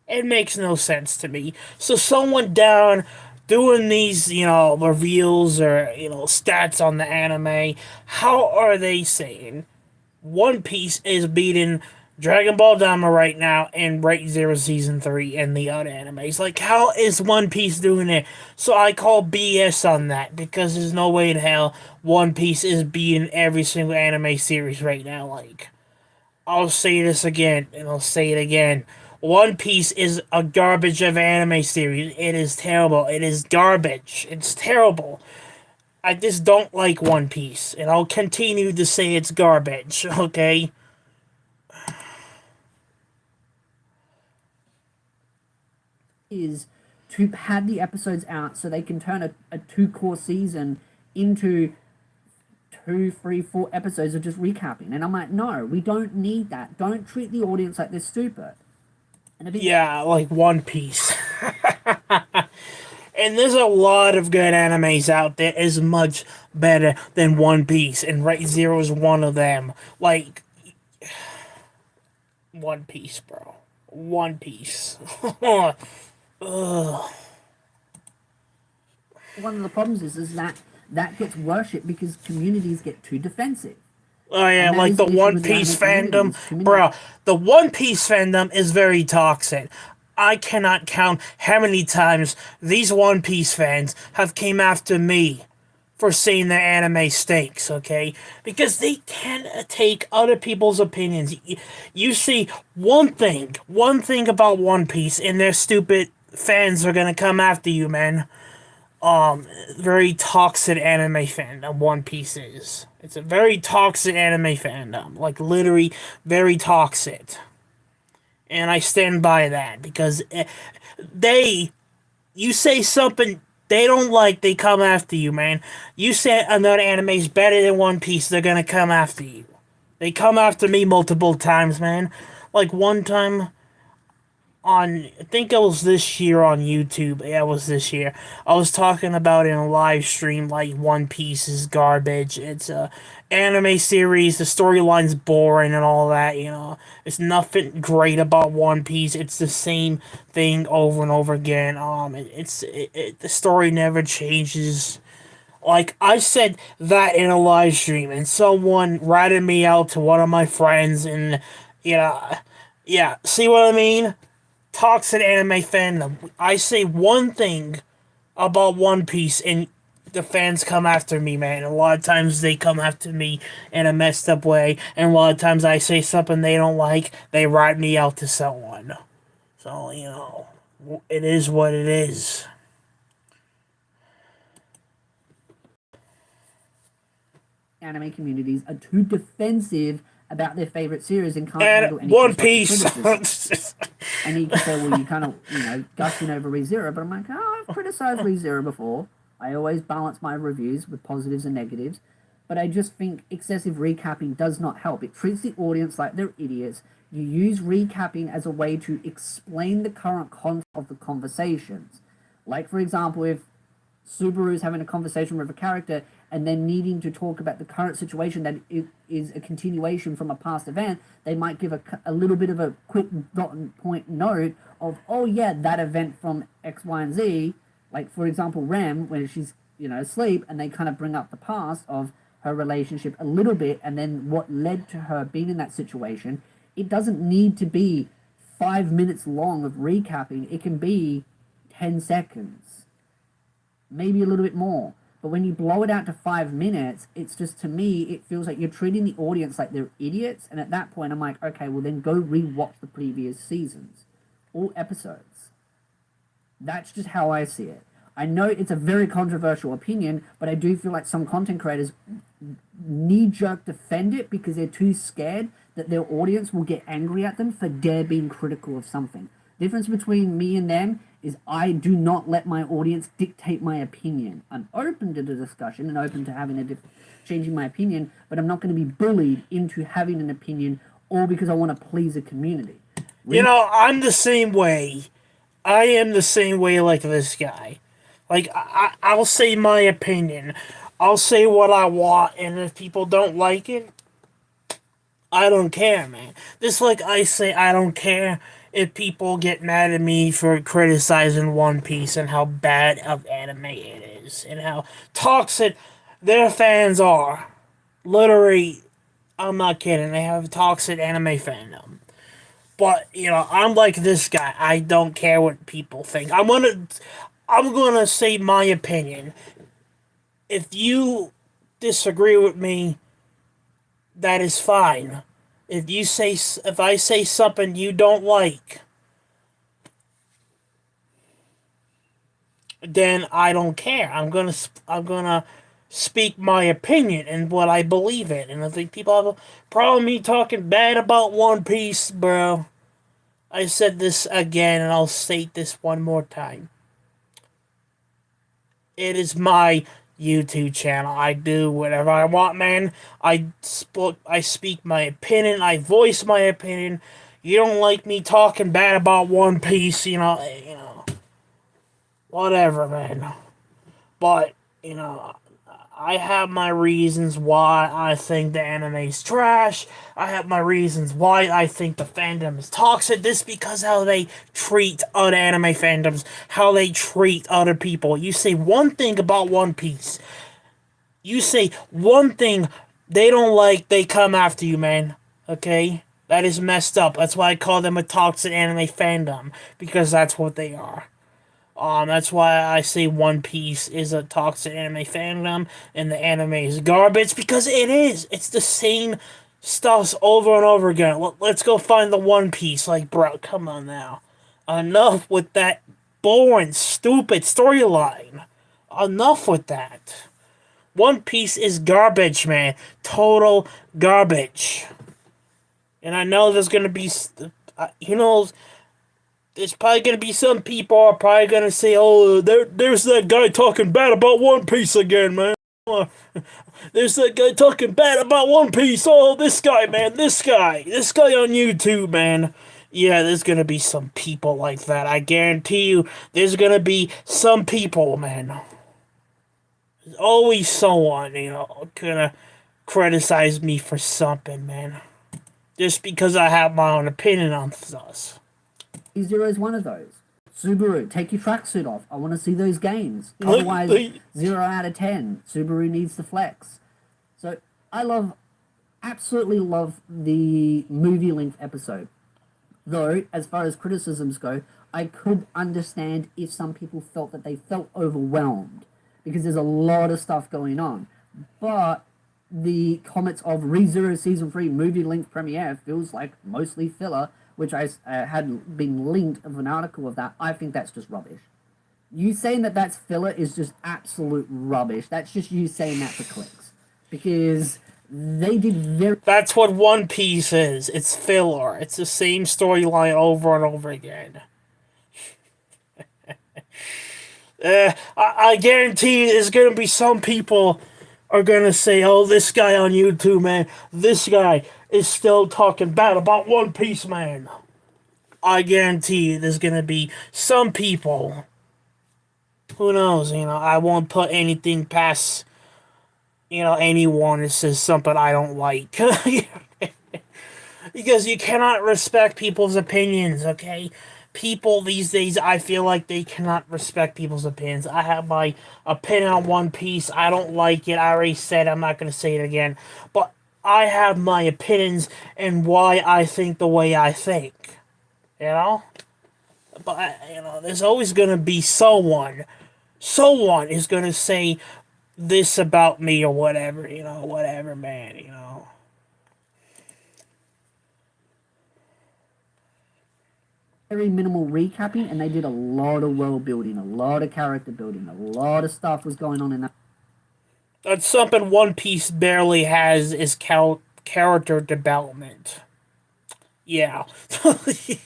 It makes no sense to me. So someone down doing these, reveals or, stats on the anime, how are they saying One Piece is beating Dragon Ball Daima right now and Right Zero Season 3 and the other animes. Like, how is One Piece doing it? So I call BS on that because there's no way in hell One Piece is beating every single anime series right now. Like, I'll say this again and I'll say it again. One Piece is a garbage of anime series. It is terrible. It is garbage. It's terrible. I just don't like One Piece and I'll continue to say it's garbage, okay?
Is to have the episodes out so they can turn a 2 core season into 2, 3, 4 episodes of just recapping. And I'm like, no, we don't need that. Don't treat the audience like they're stupid. And I think
Yeah, like One Piece. And there's a lot of good animes out there is much better than One Piece, and Right Zero is one of them. Like, One Piece, bro. One Piece. Ugh.
one of the problems is that gets worshipped because communities get too defensive.
Oh yeah,
And that
like
is
the
the issue
One
with the
Piece
anime
fandom,
communities.
bro. The One Piece fandom is very toxic. I cannot count how many times these One Piece fans have came after me for saying their anime stinks, okay? Because they can't take other people's opinions. You see one thing about One Piece, and their stupid fans are gonna come after you, man. Very toxic anime fandom One Piece is. It's a very toxic anime fandom. Like, literally very toxic. And I stand by that because you say something they don't like, they come after you, man. You say another anime is better than One Piece, they're gonna come after you. They come after me multiple times, man. Like, one time I think it was this year on YouTube. Yeah, it was this year. I was talking about in a live stream, like, One Piece is garbage. It's a anime series. The storyline's boring and all that, you know. It's nothing great about One Piece. It's the same thing over and over again. The story never changes. Like, I said that in a live stream, and someone ratted me out to one of my friends, and, yeah, see what I mean? Toxic anime fandom. I say one thing about One Piece and the fans come after me, man. A lot of times they come after me in a messed up way, and a lot of times I say something they don't like, they write me out to someone. So, it is what it is.
Anime communities are too defensive about their favorite series and can't
And
handle any
One
constructive
Piece.
criticism. And you can say, well, you kind of, gushing over ReZero, but I'm like, oh, I've criticized ReZero before. I always balance my reviews with positives and negatives, but I just think excessive recapping does not help. It treats the audience like they're idiots. You use recapping as a way to explain the current content of the conversations. Like, for example, if Subaru's having a conversation with a character and then needing to talk about the current situation that it is a continuation from a past event, they might give a little bit of a quick dot and point note of, oh yeah, that event from X, Y, and Z. Like, for example, Rem, when she's, asleep, and they kind of bring up the past of her relationship a little bit and then what led to her being in that situation. It doesn't need to be 5 minutes long of recapping. It can be 10 seconds, maybe a little bit more. But when you blow it out to 5 minutes, it's just, to me, it feels like you're treating the audience like they're idiots. And at that point, I'm like, okay, well then go rewatch the previous seasons, all episodes. That's just how I see it. I know it's a very controversial opinion, but I do feel like some content creators knee-jerk defend it because they're too scared that their audience will get angry at them for dare being critical of something. The difference between me and them is I do not let my audience dictate my opinion. I'm open to the discussion and open to having changing my opinion, but I'm not going to be bullied into having an opinion all because I want to please a community.
I'm the same way. I am the same way like this guy. Like, I'll say my opinion. I'll say what I want, and if people don't like it, I don't care, man. Just like I say I don't care if people get mad at me for criticizing One Piece and how bad of anime it is, and how toxic their fans are. Literally, I'm not kidding, they have a toxic anime fandom. But I'm like this guy. I don't care what people think. I'm gonna say my opinion. If you disagree with me, that is fine. If I say something you don't like, then I don't care. I'm gonna speak my opinion and what I believe in. And I think people have a problem with me talking bad about One Piece, bro. I said this again, and I'll state this one more time. It is my YouTube channel. I do whatever I want, man. I speak my opinion. I voice my opinion. You don't like me talking bad about One Piece, whatever, man. But, I have my reasons why I think the anime's trash. I have my reasons why I think the fandom is toxic. This because how they treat other anime fandoms, how they treat other people. You say one thing about One Piece. You say one thing they don't like, they come after you, man. Okay? That is messed up. That's why I call them a toxic anime fandom. Because that's what they are. That's why I say One Piece is a toxic anime fandom and the anime is garbage, because it is. It's the same stuff over and over again. Let's go find the One Piece. Like, bro, come on now. Enough with that boring, stupid storyline. Enough with that. One Piece is garbage, man. Total garbage. And I know there's gonna be, there's probably going to be some people are probably going to say, oh, there's that guy talking bad about One Piece again, man. There's that guy talking bad about One Piece. Oh, this guy, man, this guy on YouTube, man. Yeah, there's going to be some people like that. I guarantee you there's going to be some people, man. There's always someone, going to criticize me for something, man. Just because I have my own opinion on this.
Zero is one of those. Subaru, take your tracksuit off. I want to see those gains. Otherwise, 0 out of 10. Subaru needs to flex. So I absolutely love the movie length episode. Though, as far as criticisms go, I could understand if some people felt that they felt overwhelmed because there's a lot of stuff going on. But the comments of ReZero Season 3 movie length premiere feels like mostly filler, which I had been linked of an article of that. I think that's just rubbish. You saying that that's filler is just absolute rubbish. That's just you saying that for clicks. Because they did very...
That's what One Piece is. It's filler. It's the same storyline over and over again. I guarantee there's going to be some people are going to say, oh, this guy on YouTube, man, this guy is still talking bad about One Piece, man. I guarantee you there's going to be some people. Who knows, I won't put anything past, anyone that says something I don't like. Because you cannot respect people's opinions, okay? People these days, I feel like they cannot respect people's opinions. I have my opinion on One Piece. I don't like it. I already said I'm not going to say it again. But I have my opinions and why I think the way I think. But, there's always going to be someone is going to say this about me or whatever, whatever, man,
Very minimal recapping, and they did a lot of world building, a lot of character building, a lot of stuff was going on in that.
That's something One Piece barely has is character development. Yeah.
Those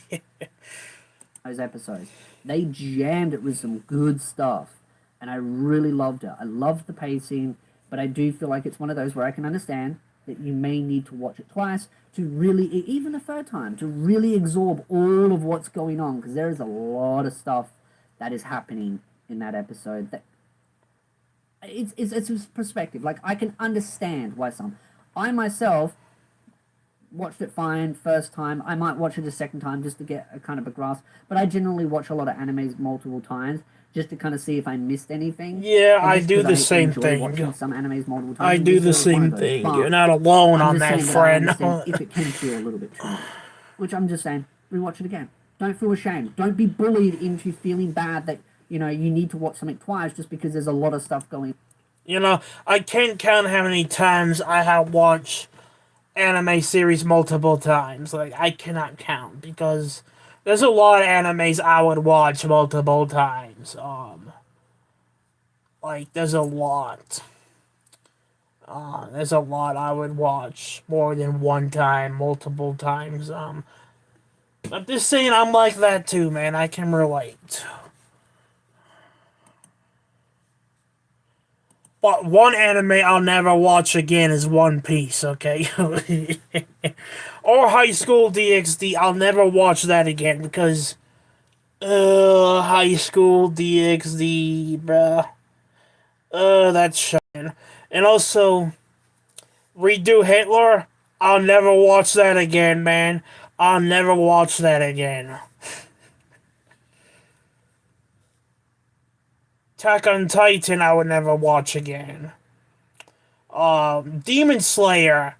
episodes. They jammed it with some good stuff, and I really loved it. I loved the pacing, but I do feel like it's one of those where I can understand that you may need to watch it twice to really, even a third time, to really absorb all of what's going on, because there is a lot of stuff that is happening in that episode that it's perspective. Like, I can understand why some. I myself watched it fine first time. I might watch it a second time just to get a kind of a grasp, but I generally watch a lot of animes multiple times just to kind of see if I missed anything.
Yeah, I do the same thing.
Some animes multiple times.
I do the same thing. You're not alone on that, friend.
If it can feel a little bit too much, which I'm just saying, rewatch it again. Don't feel ashamed. Don't be bullied into feeling bad that, you need to watch something twice just because there's a lot of stuff going.
I can't count how many times I have watched anime series multiple times. Like, I cannot count because there's a lot of animes I would watch multiple times. There's a lot. There's a lot I would watch more than one time, multiple times. I'm just saying I'm like that too, man. I can relate. But one anime I'll never watch again is One Piece, okay? Or High School DxD, I'll never watch that again because... High School DxD, bruh. That's shocking. And also, Redo Hitler, I'll never watch that again, man. I'll never watch that again. Attack on Titan, I would never watch again. Demon Slayer,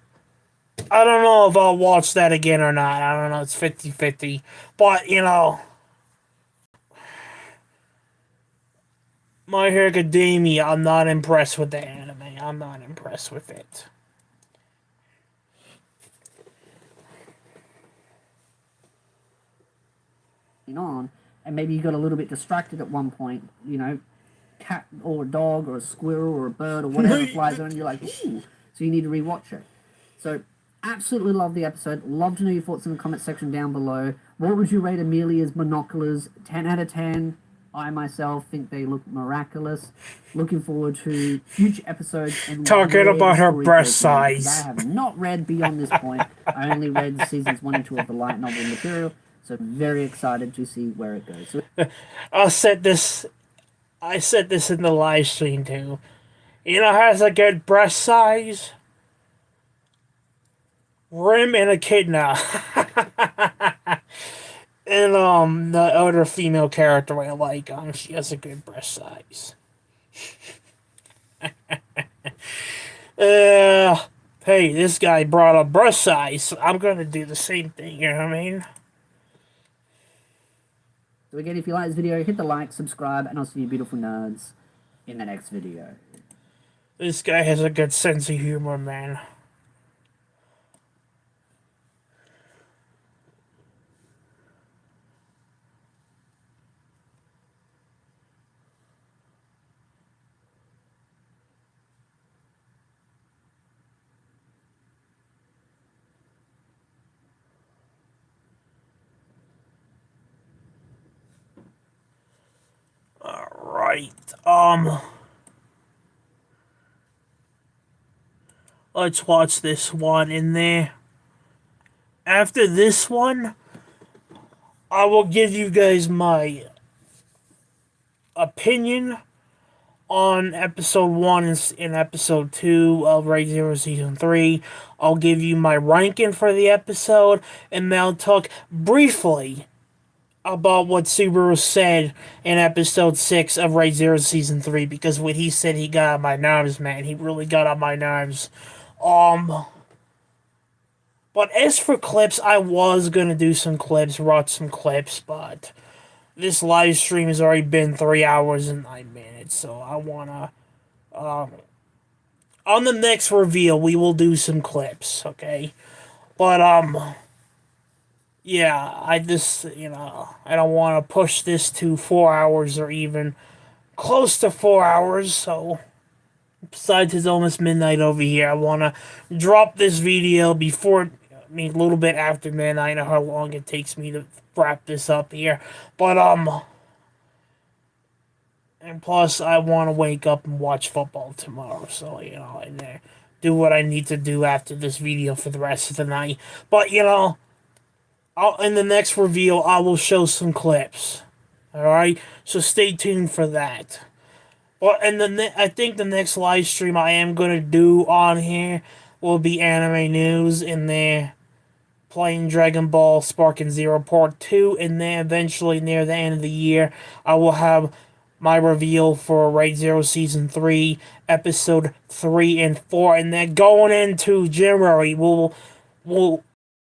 I don't know if I'll watch that again or not. I don't know, it's 50-50. But, My Hero Academia, I'm not impressed with the anime. I'm not impressed with it.
On, and maybe you got a little bit distracted at one point, cat or a dog or a squirrel or a bird or whatever flies on, you're like, ooh, so you need to rewatch it. So, absolutely love the episode. Love to know your thoughts in the comment section down below. What would you rate Amelia's binoculars? 10 out of 10. I myself think they look miraculous. Looking forward to future episodes. And
talking about her breast size.
I have not read beyond this point. I only read seasons 1 and 2 of the light novel material. So very excited to see where it goes.
I said this in the live stream too. Has a good breast size? Rim and Echidna. And the other female character I like, she has a good breast size. Hey, this guy brought up breast size, so I'm gonna do the same thing, you know what I mean?
So again, if you like this video, hit the like, subscribe, and I'll see you beautiful nerds in the next video.
This guy has a good sense of humor, man. Alright, let's watch this one in there. After this one, I will give you guys my opinion on episode 1 and episode 2 of Re:Zero Season 3. I'll give you my ranking for the episode, and then I'll talk briefly about what Subaru said in episode 6 of Re:Zero Season 3, because what he said, he got on my nerves, man. He really got on my nerves. But as for clips, I was gonna do some clips, watch some clips, but this live stream has already been 3 hours and 9 minutes, so I wanna, on the next reveal, we will do some clips, okay? But, yeah, I just, I don't want to push this to 4 hours or even close to 4 hours, so besides it's almost midnight over here, I want to drop this video before, a little bit after midnight. I know how long it takes me to wrap this up here, but, and plus I want to wake up and watch football tomorrow, so, and do what I need to do after this video for the rest of the night, but, in the next reveal, I will show some clips. Alright? So stay tuned for that. Well, and I think the next live stream I am going to do on here will be anime news, and then playing Dragon Ball Sparking Zero Part 2, and then eventually near the end of the year, I will have my reveal for Re:Zero Season 3, Episode 3 and 4, and then going into January, we'll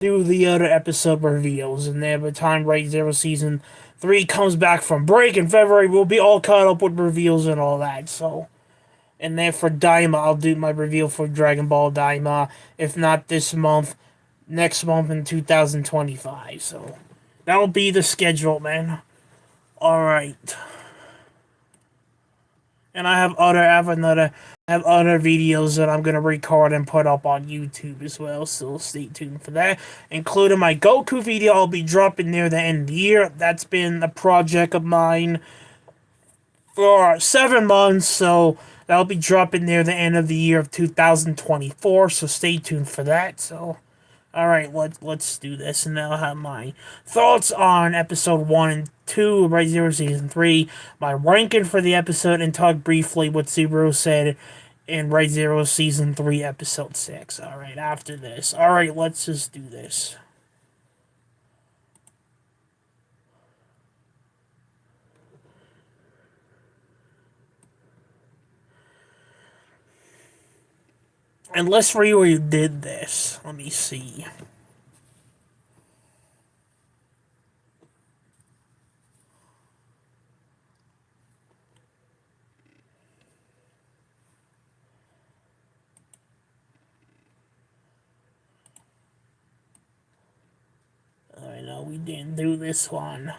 do the other episode reveals, and then by the time Right Zero Season 3 comes back from break in February, we'll be all caught up with reveals and all that, so... And then for Daima, I'll do my reveal for Dragon Ball Daima, if not this month, next month in 2025, so... That'll be the schedule, man. Alright. And I have other videos that I'm gonna record and put up on YouTube as well, so stay tuned for that. Including my Goku video I'll be dropping near the end of the year. That's been a project of mine for 7 months, so that'll be dropping near the end of the year of 2024, so stay tuned for that. So alright, let's do this, and I'll have my thoughts on episode 1 and 2 of Right Zero Season 3, my ranking for the episode, and talk briefly what Subaru said in Right Zero Season 3 episode 6. Alright, after this. Alright, let's just do this. Unless we did this. Let me see. I know we didn't do this one.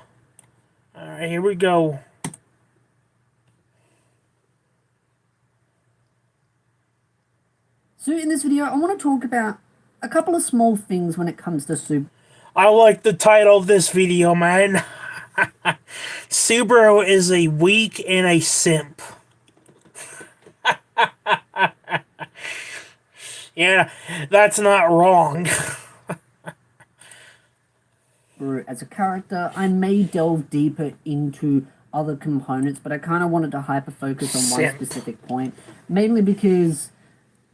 Alright, here we go.
So in this video, I want to talk about a couple of small things when it comes to Subaru.
I like the title of this video, man. Subaru is a weak and a simp. Yeah, that's not wrong.
As a character, I may delve deeper into other components, but I kind of wanted to hyper-focus on one specific point, mainly because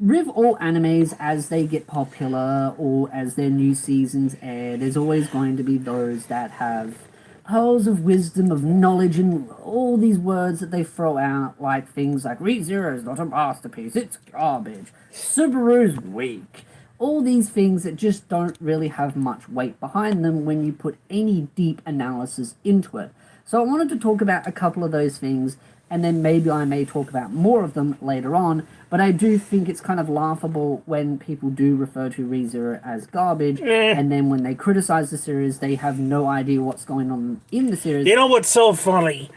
with all animes, as they get popular or as their new seasons air, there's always going to be those that have pearls of wisdom, of knowledge, and all these words that they throw out, like things like ReZero is not a masterpiece, it's garbage, Subaru's weak. All these things that just don't really have much weight behind them when you put any deep analysis into it. So I wanted to talk about a couple of those things, and then maybe I may talk about more of them later on, but I do think it's kind of laughable when people do refer to ReZero as garbage, and then when they criticize the series, they have no idea what's going on in the series.
You know what's so funny?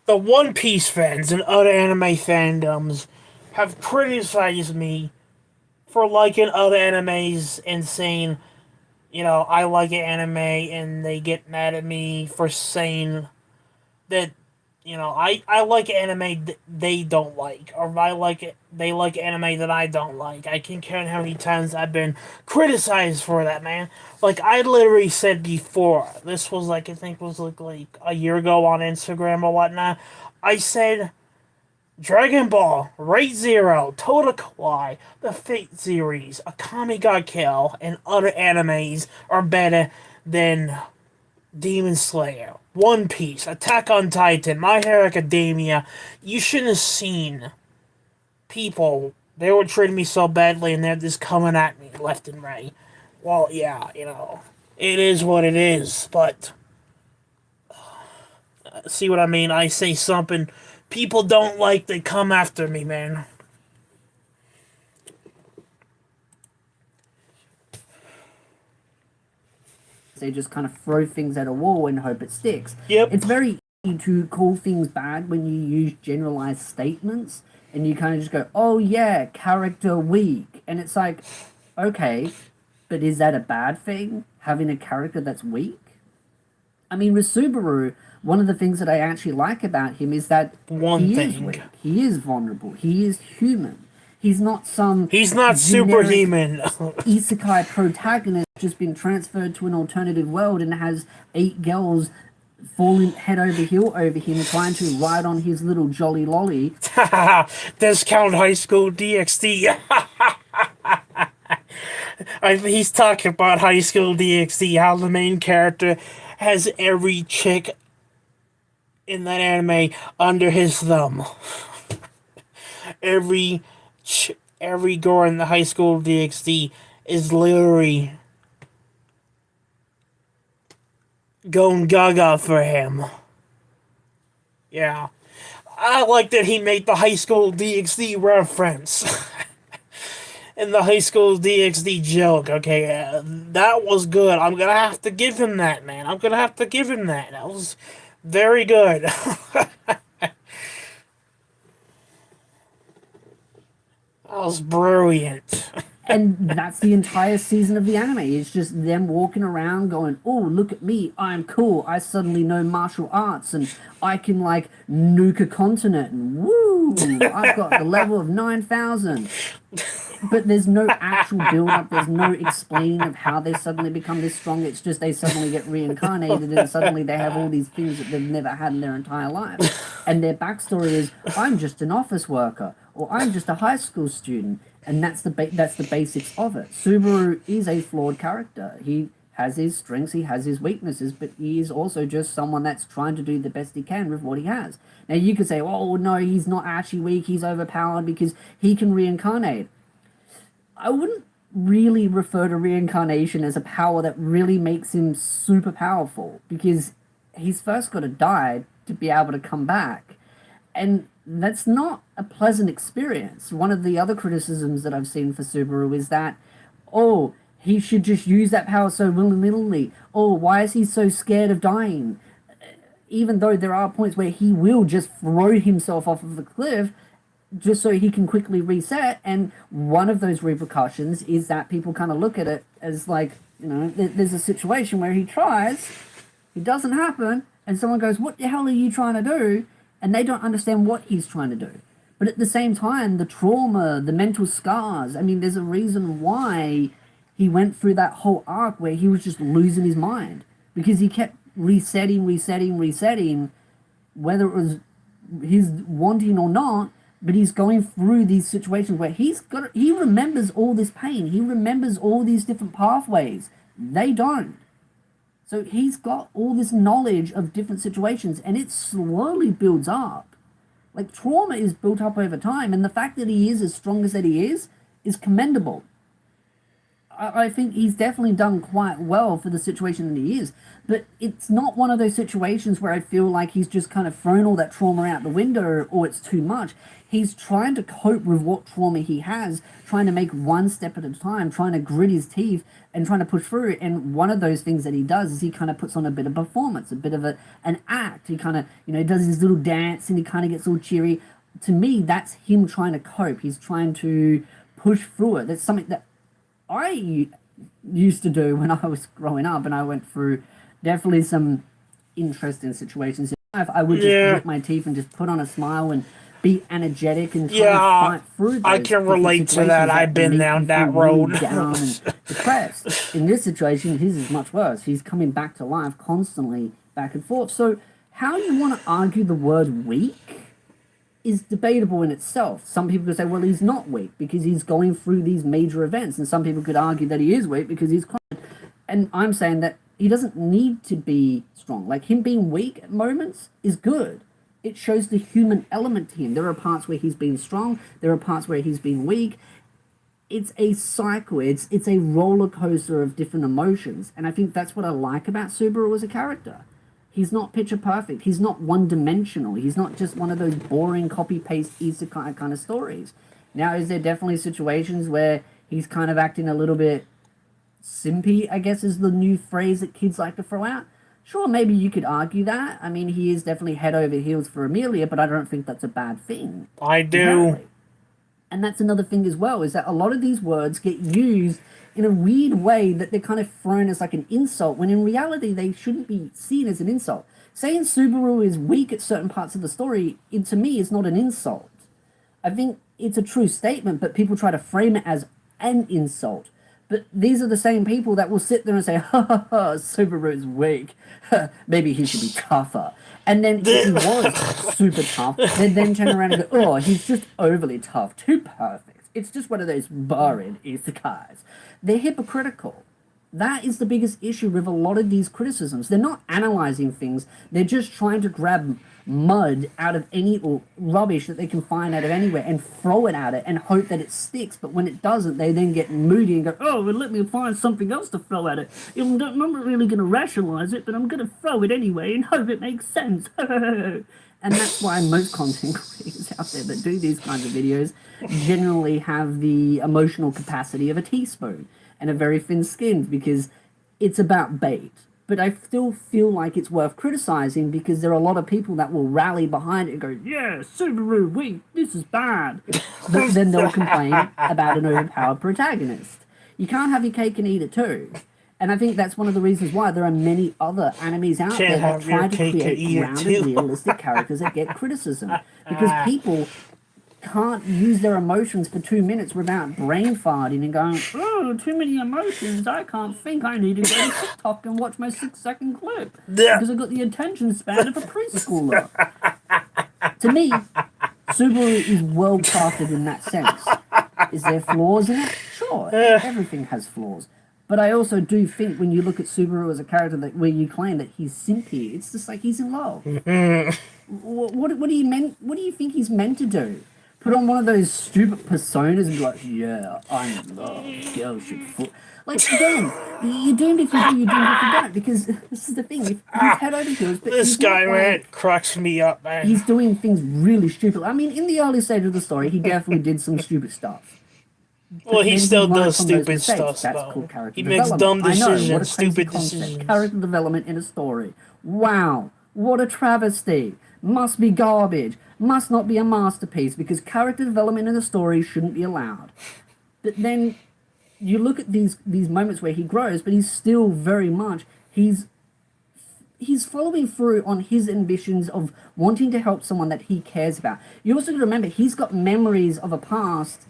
The One Piece fans and other anime fandoms have criticized me for liking other animes and saying, you know, I like an anime, and they get mad at me for saying that, you know, I like anime they don't like, or they like anime that I don't like. I can't count how many times I've been criticized for that, man. Like, I literally said before, this was like, I think it was like a year ago on Instagram or whatnot, I said Dragon Ball, Right Zero, Total Kawaii, the Fate series, Akame ga Kill, and other animes are better than Demon Slayer, One Piece, Attack on Titan, My Hero Academia. You shouldn't have seen people. They were treating me so badly, and they're just coming at me left and right. Well, yeah, you know, it is what it is, but see what I mean? I say something people don't like, they come after me, man.
They just kind of throw things at a wall and hope it sticks.
Yep.
It's very easy to call things bad when you use generalized statements and you kind of just go, oh yeah, character weak. And it's like, okay, but is that a bad thing, having a character that's weak? I mean, with Subaru, one of the things that I actually like about him is that he is weak. He is vulnerable. He is human. He's not some...
He's not superhuman.
isekai protagonist just been transferred to an alternative world and has 8 girls falling head over heel over him trying to ride on his little jolly lolly.
Discount High School DxD. He's talking about High School DxD, how the main character has every chick in that anime under his thumb. Every girl in the High School DxD is literally going gaga for him. Yeah. I like that he made the High School DxD reference. And the High School DxD joke, okay, that was good. I'm gonna have to give him that, man. I'm gonna have to give him that. That was very good. That was brilliant.
And that's the entire season of the anime. It's just them walking around going, oh, look at me, I'm cool. I suddenly know martial arts and I can, like, nuke a continent. And woo, I've got the level of 9,000. But there's no actual build-up. There's no explaining of how they suddenly become this strong. It's just they suddenly get reincarnated and suddenly they have all these things that they've never had in their entire life. And their backstory is, I'm just an office worker, or I'm just a high school student. And that's the basics of it. Subaru is a flawed character. He has his strengths, he has his weaknesses, but he is also just someone that's trying to do the best he can with what he has. Now you could say, oh no, he's not actually weak, he's overpowered because he can reincarnate. I wouldn't really refer to reincarnation as a power that really makes him super powerful, because he's first got to die to be able to come back. And that's not a pleasant experience. One of the other criticisms that I've seen for Subaru is that, oh, he should just use that power so willy-nilly. Oh, why is he so scared of dying? Even though there are points where he will just throw himself off of the cliff just so he can quickly reset. And one of those repercussions is that people kind of look at it as like, you know, there's a situation where he tries, it doesn't happen, and someone goes, what the hell are you trying to do? And they don't understand what he's trying to do. But at the same time, the trauma, the mental scars, I mean, there's a reason why he went through that whole arc where he was just losing his mind. Because he kept resetting, whether it was his wanting or not, but he's going through these situations where he remembers all this pain. He remembers all these different pathways. They don't. So he's got all this knowledge of different situations, and it slowly builds up. Like, trauma is built up over time, and the fact that he is as strong as that he is commendable. I think he's definitely done quite well for the situation that he is, but it's not one of those situations where I feel like he's just kind of thrown all that trauma out the window or it's too much. He's trying to cope with what trauma he has, trying to make one step at a time, trying to grit his teeth and trying to push through it. And one of those things that he does is he kind of puts on a bit of performance, a bit of an act. He kind of, you know, does his little dance and he kind of gets all cheery. To me, that's him trying to cope. He's trying to push through it. That's something that I used to do when I was growing up, and I went through definitely some interesting situations. I would just grit my teeth and just put on a smile and be energetic and try to fight through those.
I can relate to that. I've been down that road.
Down and depressed. In this situation, his is much worse. He's coming back to life constantly, back and forth. So how you want to argue the word weak is debatable in itself. Some people could say, well, he's not weak because he's going through these major events, and some people could argue that he is weak because he's confident. And I'm saying that he doesn't need to be strong. Like, him being weak at moments is good. It shows the human element to him. There are parts where he's been strong, there are parts where he's been weak. It's a cycle, it's a roller coaster of different emotions, and I think that's what I like about Subaru as a character. He's not picture perfect. He's not one-dimensional. He's not just one of those boring copy-paste isekai kind of stories. Now, is there definitely situations where he's kind of acting a little bit simpy, I guess is the new phrase that kids like to throw out? Sure, maybe you could argue that. I mean, he is definitely head over heels for Amelia, but I don't think that's a bad thing.
I do.
Apparently. And that's another thing as well, is that a lot of these words get used in a weird way that they're kind of thrown as like an insult, when in reality they shouldn't be seen as an insult. Saying Subaru is weak at certain parts of the story, to me, is not an insult. I think it's a true statement, but people try to frame it as an insult. But these are the same people that will sit there and say, ha ha ha, Subaru's weak. Maybe he should be tougher. And then if he was super tough, they'd then turn around and go, oh, he's just overly tough, too perfect. It's just one of those boring isekais. They're hypocritical. That is the biggest issue with a lot of these criticisms. They're not analyzing things, they're just trying to grab mud out of any or rubbish that they can find out of anywhere and throw it at it and hope that it sticks. But when it doesn't, they then get moody and go, oh, well, let me find something else to throw at it. I'm not really going to rationalize it, but I'm going to throw it anyway and hope it makes sense. And that's why most content creators out there that do these kinds of videos generally have the emotional capacity of a teaspoon and are very thin-skinned, because it's about bait. But I still feel like it's worth criticizing, because there are a lot of people that will rally behind it and go, yeah, Subaru, wait, this is bad. But then they'll complain about an overpowered protagonist. You can't have your cake and eat it too. And I think that's one of the reasons why there are many other animes out there that try to create grounded, realistic characters that get criticism. Because people can't use their emotions for 2 minutes without brain farting and going, oh, too many emotions, I can't think, I need to go to TikTok and watch my 6-second clip because I've got the attention span of a preschooler. To me, Subaru is well crafted in that sense. Is there flaws in it? Sure, everything has flaws. But I also do think when you look at Subaru as a character that where you claim that he's simpy, it's just like he's in love. What do you think he's meant to do? Put on one of those stupid personas and be like, yeah, I'm in love. Girls should foot. Like, again, you're doomed if you do, you're doomed if you don't, because this is the thing. He's head over heels, but
this guy, man, cracks me up, man.
He's doing things really stupid. I mean, in the early stage of the story, he definitely did some stupid stuff.
Well, he still does stupid stuff, though. He makes dumb decisions, stupid decisions.
Character development in a story. Wow, what a travesty. Must be garbage. Must not be a masterpiece, because character development in a story shouldn't be allowed. But then you look at these moments where he grows, but he's still very much, he's following through on his ambitions of wanting to help someone that he cares about. You also got to remember, he's got memories of a past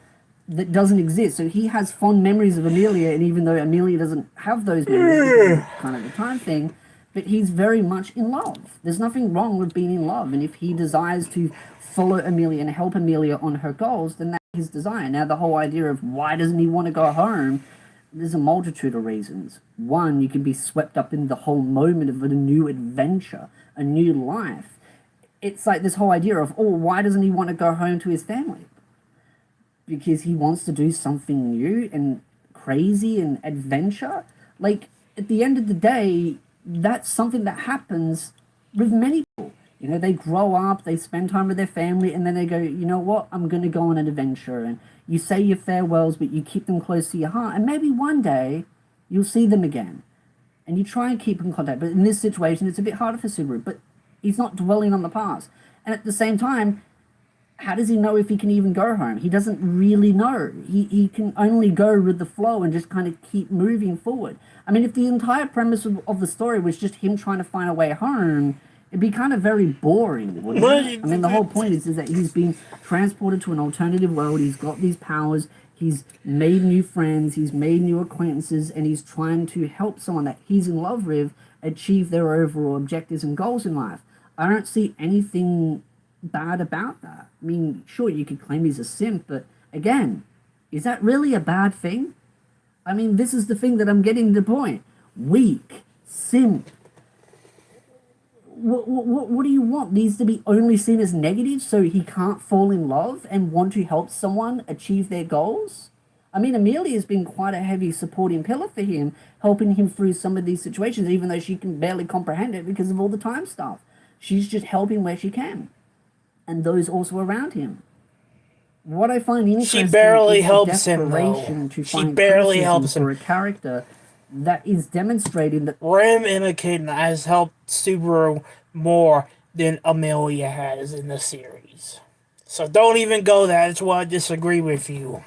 that doesn't exist. So he has fond memories of Amelia, and even though Amelia doesn't have those memories, kind of the time thing, but he's very much in love. There's nothing wrong with being in love, and if he desires to follow Amelia and help Amelia on her goals, then that's his desire. Now, the whole idea of why doesn't he want to go home, there's a multitude of reasons. One, you can be swept up in the whole moment of a new adventure, a new life. It's like this whole idea of, oh, why doesn't he want to go home to his family? Because he wants to do something new and crazy and adventure. Like, at the end of the day, that's something that happens with many people. You know, they grow up, they spend time with their family, and then they go, you know what, I'm going to go on an adventure. And you say your farewells, but you keep them close to your heart. And maybe one day you'll see them again. And you try and keep in contact. But in this situation, it's a bit harder for Subaru. But he's not dwelling on the past. And at the same time, how does he know if he can even go home? He doesn't really know. He can only go with the flow and just kind of keep moving forward. I mean, if the entire premise of the story was just him trying to find a way home, it'd be kind of very boring, wouldn't it? I mean, the whole point is that he's been transported to an alternative world. He's got these powers. He's made new friends. He's made new acquaintances. And he's trying to help someone that he's in love with achieve their overall objectives and goals in life. I don't see anything bad about that. I mean, sure, you could claim he's a simp, but again, is that really a bad thing? I mean, this is the thing that I'm getting to the point. Weak, simp. What do you want? Needs to be only seen as negative so he can't fall in love and want to help someone achieve their goals? I mean, Amelia's been quite a heavy supporting pillar for him, helping him through some of these situations, even though she can barely comprehend it because of all the time stuff. She's just helping where she can. And those also around him. What I find interesting
she barely
is
helps
the
him,
desperation
though.
to
She
find
barely
criticism
helps him.
for a character that is demonstrating that
Rim Imogen has helped Subaru more than Amelia has in the series. So don't even go there. That's why I disagree with you.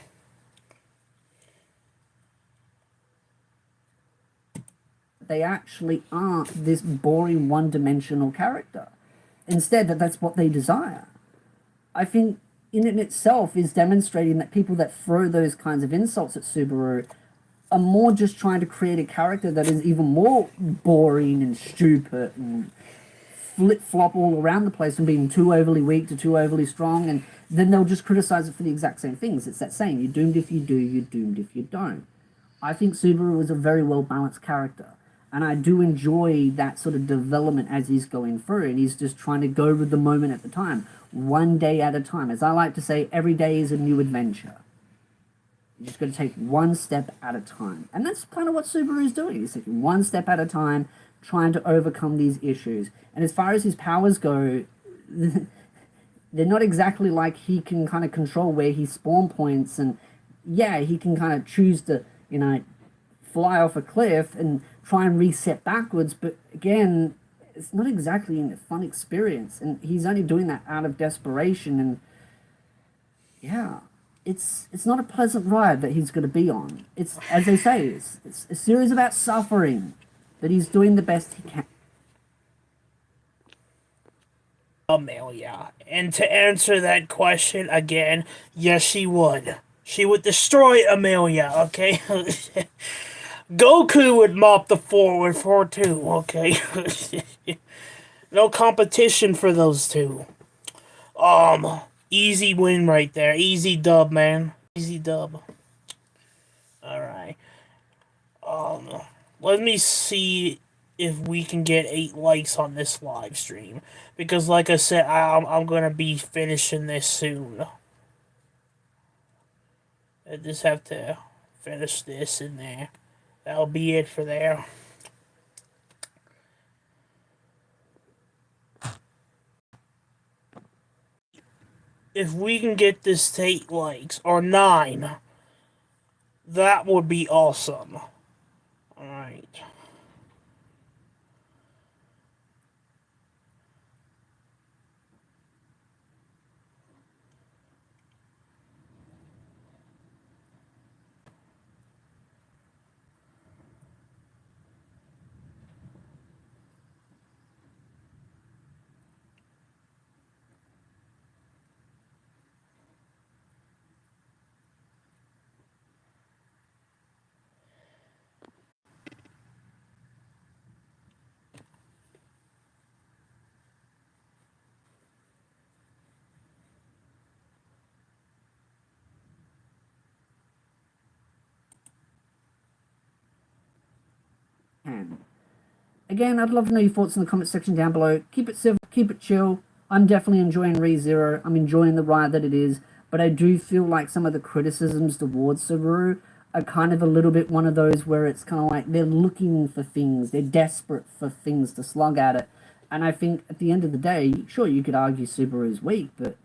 they actually aren't this boring one-dimensional character. Instead, that's what they desire. I think in itself is demonstrating that people that throw those kinds of insults at Subaru are more just trying to create a character that is even more boring and stupid and flip-flop all around the place, from being too overly weak to too overly strong, and then they'll just criticize it for the exact same things. It's that saying, you're doomed if you do, you're doomed if you don't. I think Subaru is a very well balanced character. And I do enjoy that sort of development as he's going through, and he's just trying to go with the moment at the time, one day at a time. As I like to say, every day is a new adventure. You just got to take one step at a time. And that's kind of what Subaru is doing. He's taking one step at a time, trying to overcome these issues. And as far as his powers go, they're not exactly like he can kind of control where he spawn points. And yeah, he can kind of choose to, fly off a cliff and try and reset backwards. But again, it's not exactly a fun experience. And he's only doing that out of desperation. And yeah. It's not a pleasant ride that he's going to be on. It's, as they say, it's a series about suffering, but he's doing the best he can.
Amelia. And to answer that question again, yes, she would. She would destroy Amelia, okay? Goku would mop the floor with her too, okay? No competition for those two. Easy win right there. Easy dub, man. Easy dub. Alright. Let me see if we can get 8 likes on this live stream. Because like I said, I'm gonna be finishing this soon. I just have to finish this in there. That'll be it for there. If we can get this to 8 likes, or 9, that would be awesome. Alright.
Again, I'd love to know your thoughts in the comment section down below. Keep it civil, keep it chill. I'm definitely enjoying ReZero. I'm enjoying the ride that it is, but I do feel like some of the criticisms towards Subaru are kind of a little bit one of those where it's kind of like they're looking for things, they're desperate for things to slug at it. And I think at the end of the day, sure, you could argue Subaru's weak, but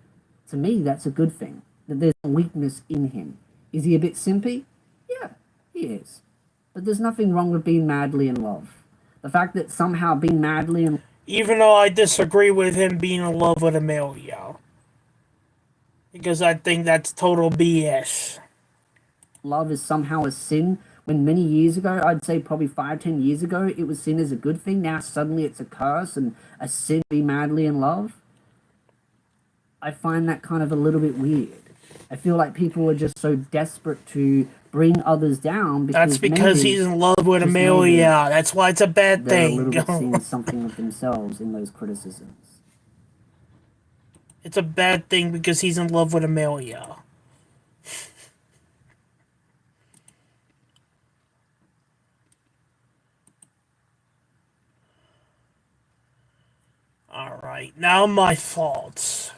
to me, that's a good thing, that there's a weakness in him. Is he a bit simpy? Yeah, he is. But there's nothing wrong with being madly in love. The fact that somehow being madly in...
Even though I disagree with him being in love with Amelia. Because I think that's total BS.
Love is somehow a sin, when many years ago, I'd say probably 5-10 years ago, it was seen as a good thing. Now suddenly it's a curse and a sin to be madly in love. I find that kind of a little bit weird. I feel like people are just so desperate to bring others down because
that's because he's in love with Amelia. That's why it's a bad
they're
thing.
a little bit seeing something of themselves in those criticisms.
It's a bad thing because he's in love with Amelia. Alright, now my thoughts.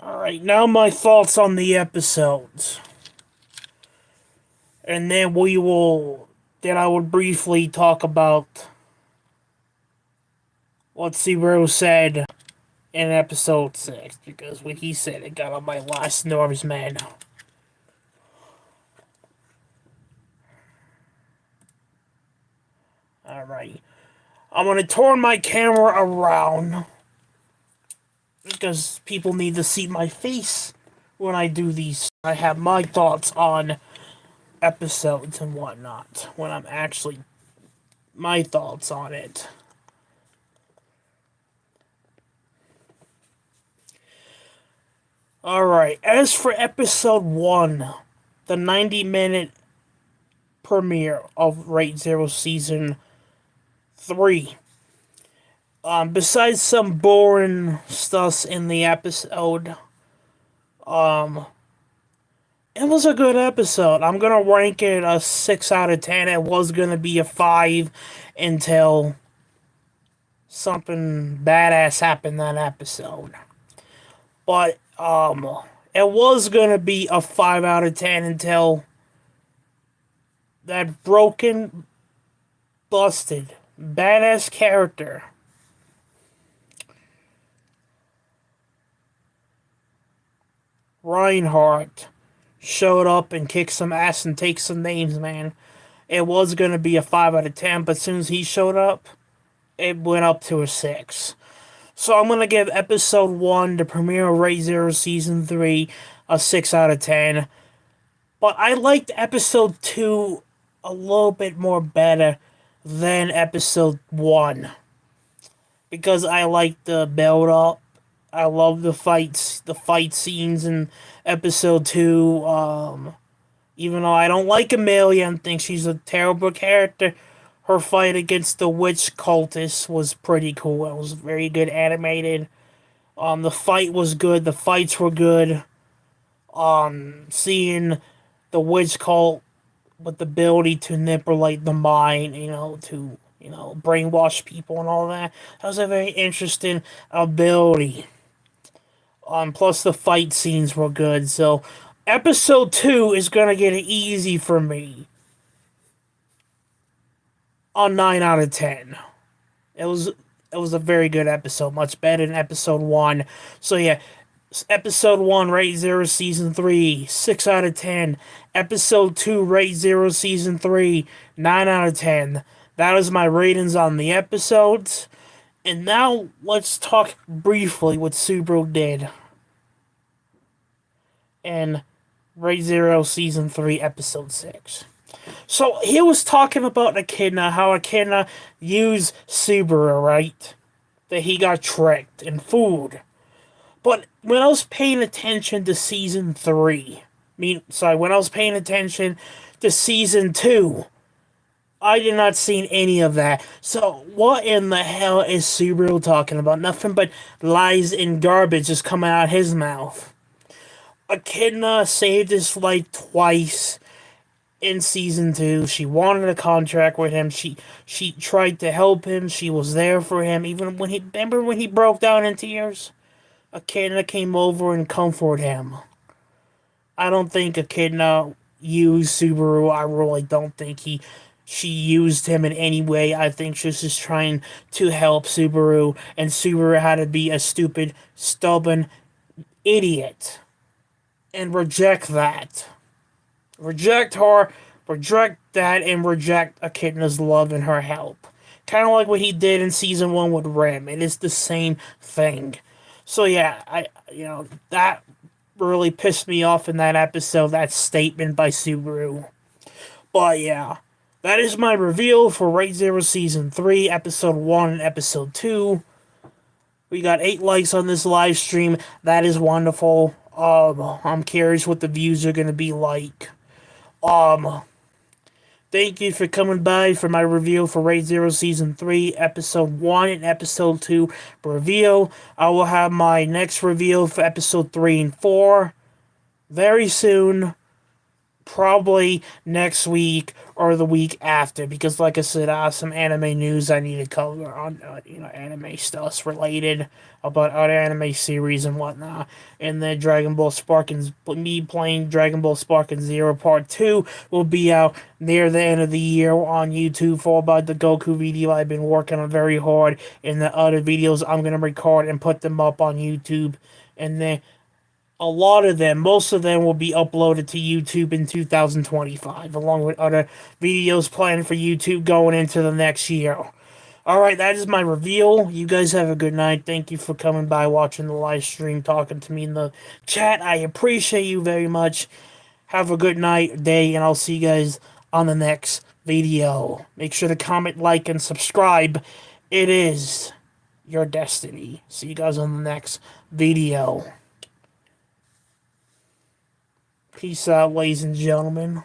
Alright, now my thoughts on the episodes. And then I will briefly talk about what Zero said in episode 6, because when he said it got on my last nerves, man. Alright. I'm gonna turn my camera around, because people need to see my face when I do these. I have my thoughts on episodes and whatnot, when I'm actually my thoughts on it. Alright, as for episode 1, the 90-minute premiere of Rate Zero Season 3. Besides some boring stuff in the episode, it was a good episode. I'm gonna rank it a 6 out of 10. It was gonna be a 5 until something badass happened that episode. But, it was gonna be a 5 out of 10 until that broken, busted, badass character Reinhardt showed up and kicked some ass and take some names, man. It was gonna be a 5 out of 10, but as soon as he showed up, it went up to a 6. So I'm gonna give episode 1, the premiere of Rate Zero Season 3, a 6 out of 10. But I liked episode 2 a little bit more better than episode 1. Because I like the build up. I love the fight scenes in episode 2. Even though I don't like Amelia and think she's a terrible character, her fight against the witch cultist was pretty cool. It was very good animated. The fight was good. The fights were good. Seeing the witch cult with the ability to manipulate the mind, to brainwash people and all that. That was a very interesting ability. Plus the fight scenes were good. So episode 2 is gonna get it easy for me. On 9 out of 10. It was a very good episode, much better than episode 1. So yeah, episode 1, Rate Zero Season 3, 6 out of 10. Episode 2, Rate Zero Season 3, 9 out of 10. That is my ratings on the episodes. And now let's talk briefly what Subaru did in Rate Zero Season 3, Episode 6. So he was talking about Echidna, how Echidna used Subaru, right? That he got tricked and fooled. But when I was paying attention to Season 3, when I was paying attention to Season 2, I did not see any of that. So what in the hell is Subaru talking about? Nothing but lies and garbage is coming out of his mouth. Echidna saved his life twice in Season 2. She wanted a contract with him. She tried to help him. She was there for him. Even when he broke down in tears? Echidna came over and comforted him. I don't think Echidna used Subaru. I really don't think she used him in any way. I think she was just trying to help Subaru, and Subaru had to be a stupid, stubborn idiot and reject that. Reject her, reject that, and reject Echidna's love and her help. Kind of like what he did in Season 1 with Rem. It is the same thing. So yeah, that really pissed me off in that episode, that statement by Subaru. But yeah, that is my reveal for Rate Zero Season 3, Episode 1 and Episode 2. We got 8 likes on this live stream. That is wonderful. I'm curious what the views are going to be like. Thank you for coming by for my review for Rate Zero Season 3, Episode 1 and Episode 2 reveal. I will have my next reveal for Episode 3 and 4 very soon. Probably next week or the week after, because like I said, I have some anime news I need to cover on anime stuff related about other anime series and whatnot. And then Dragon Ball Sparking, me playing Dragon Ball Sparking Zero Part 2 will be out near the end of the year on YouTube, followed by the Goku video I've been working on very hard, and the other videos I'm going to record and put them up on YouTube. And then most of them will be uploaded to YouTube in 2025, along with other videos planned for YouTube going into the next year. Alright, that is my reveal. You guys have a good night. Thank you for coming by, watching the live stream, talking to me in the chat. I appreciate you very much. Have a good night, day, and I'll see you guys on the next video. Make sure to comment, like, and subscribe. It is your destiny. See you guys on the next video. Peace out, ladies and gentlemen.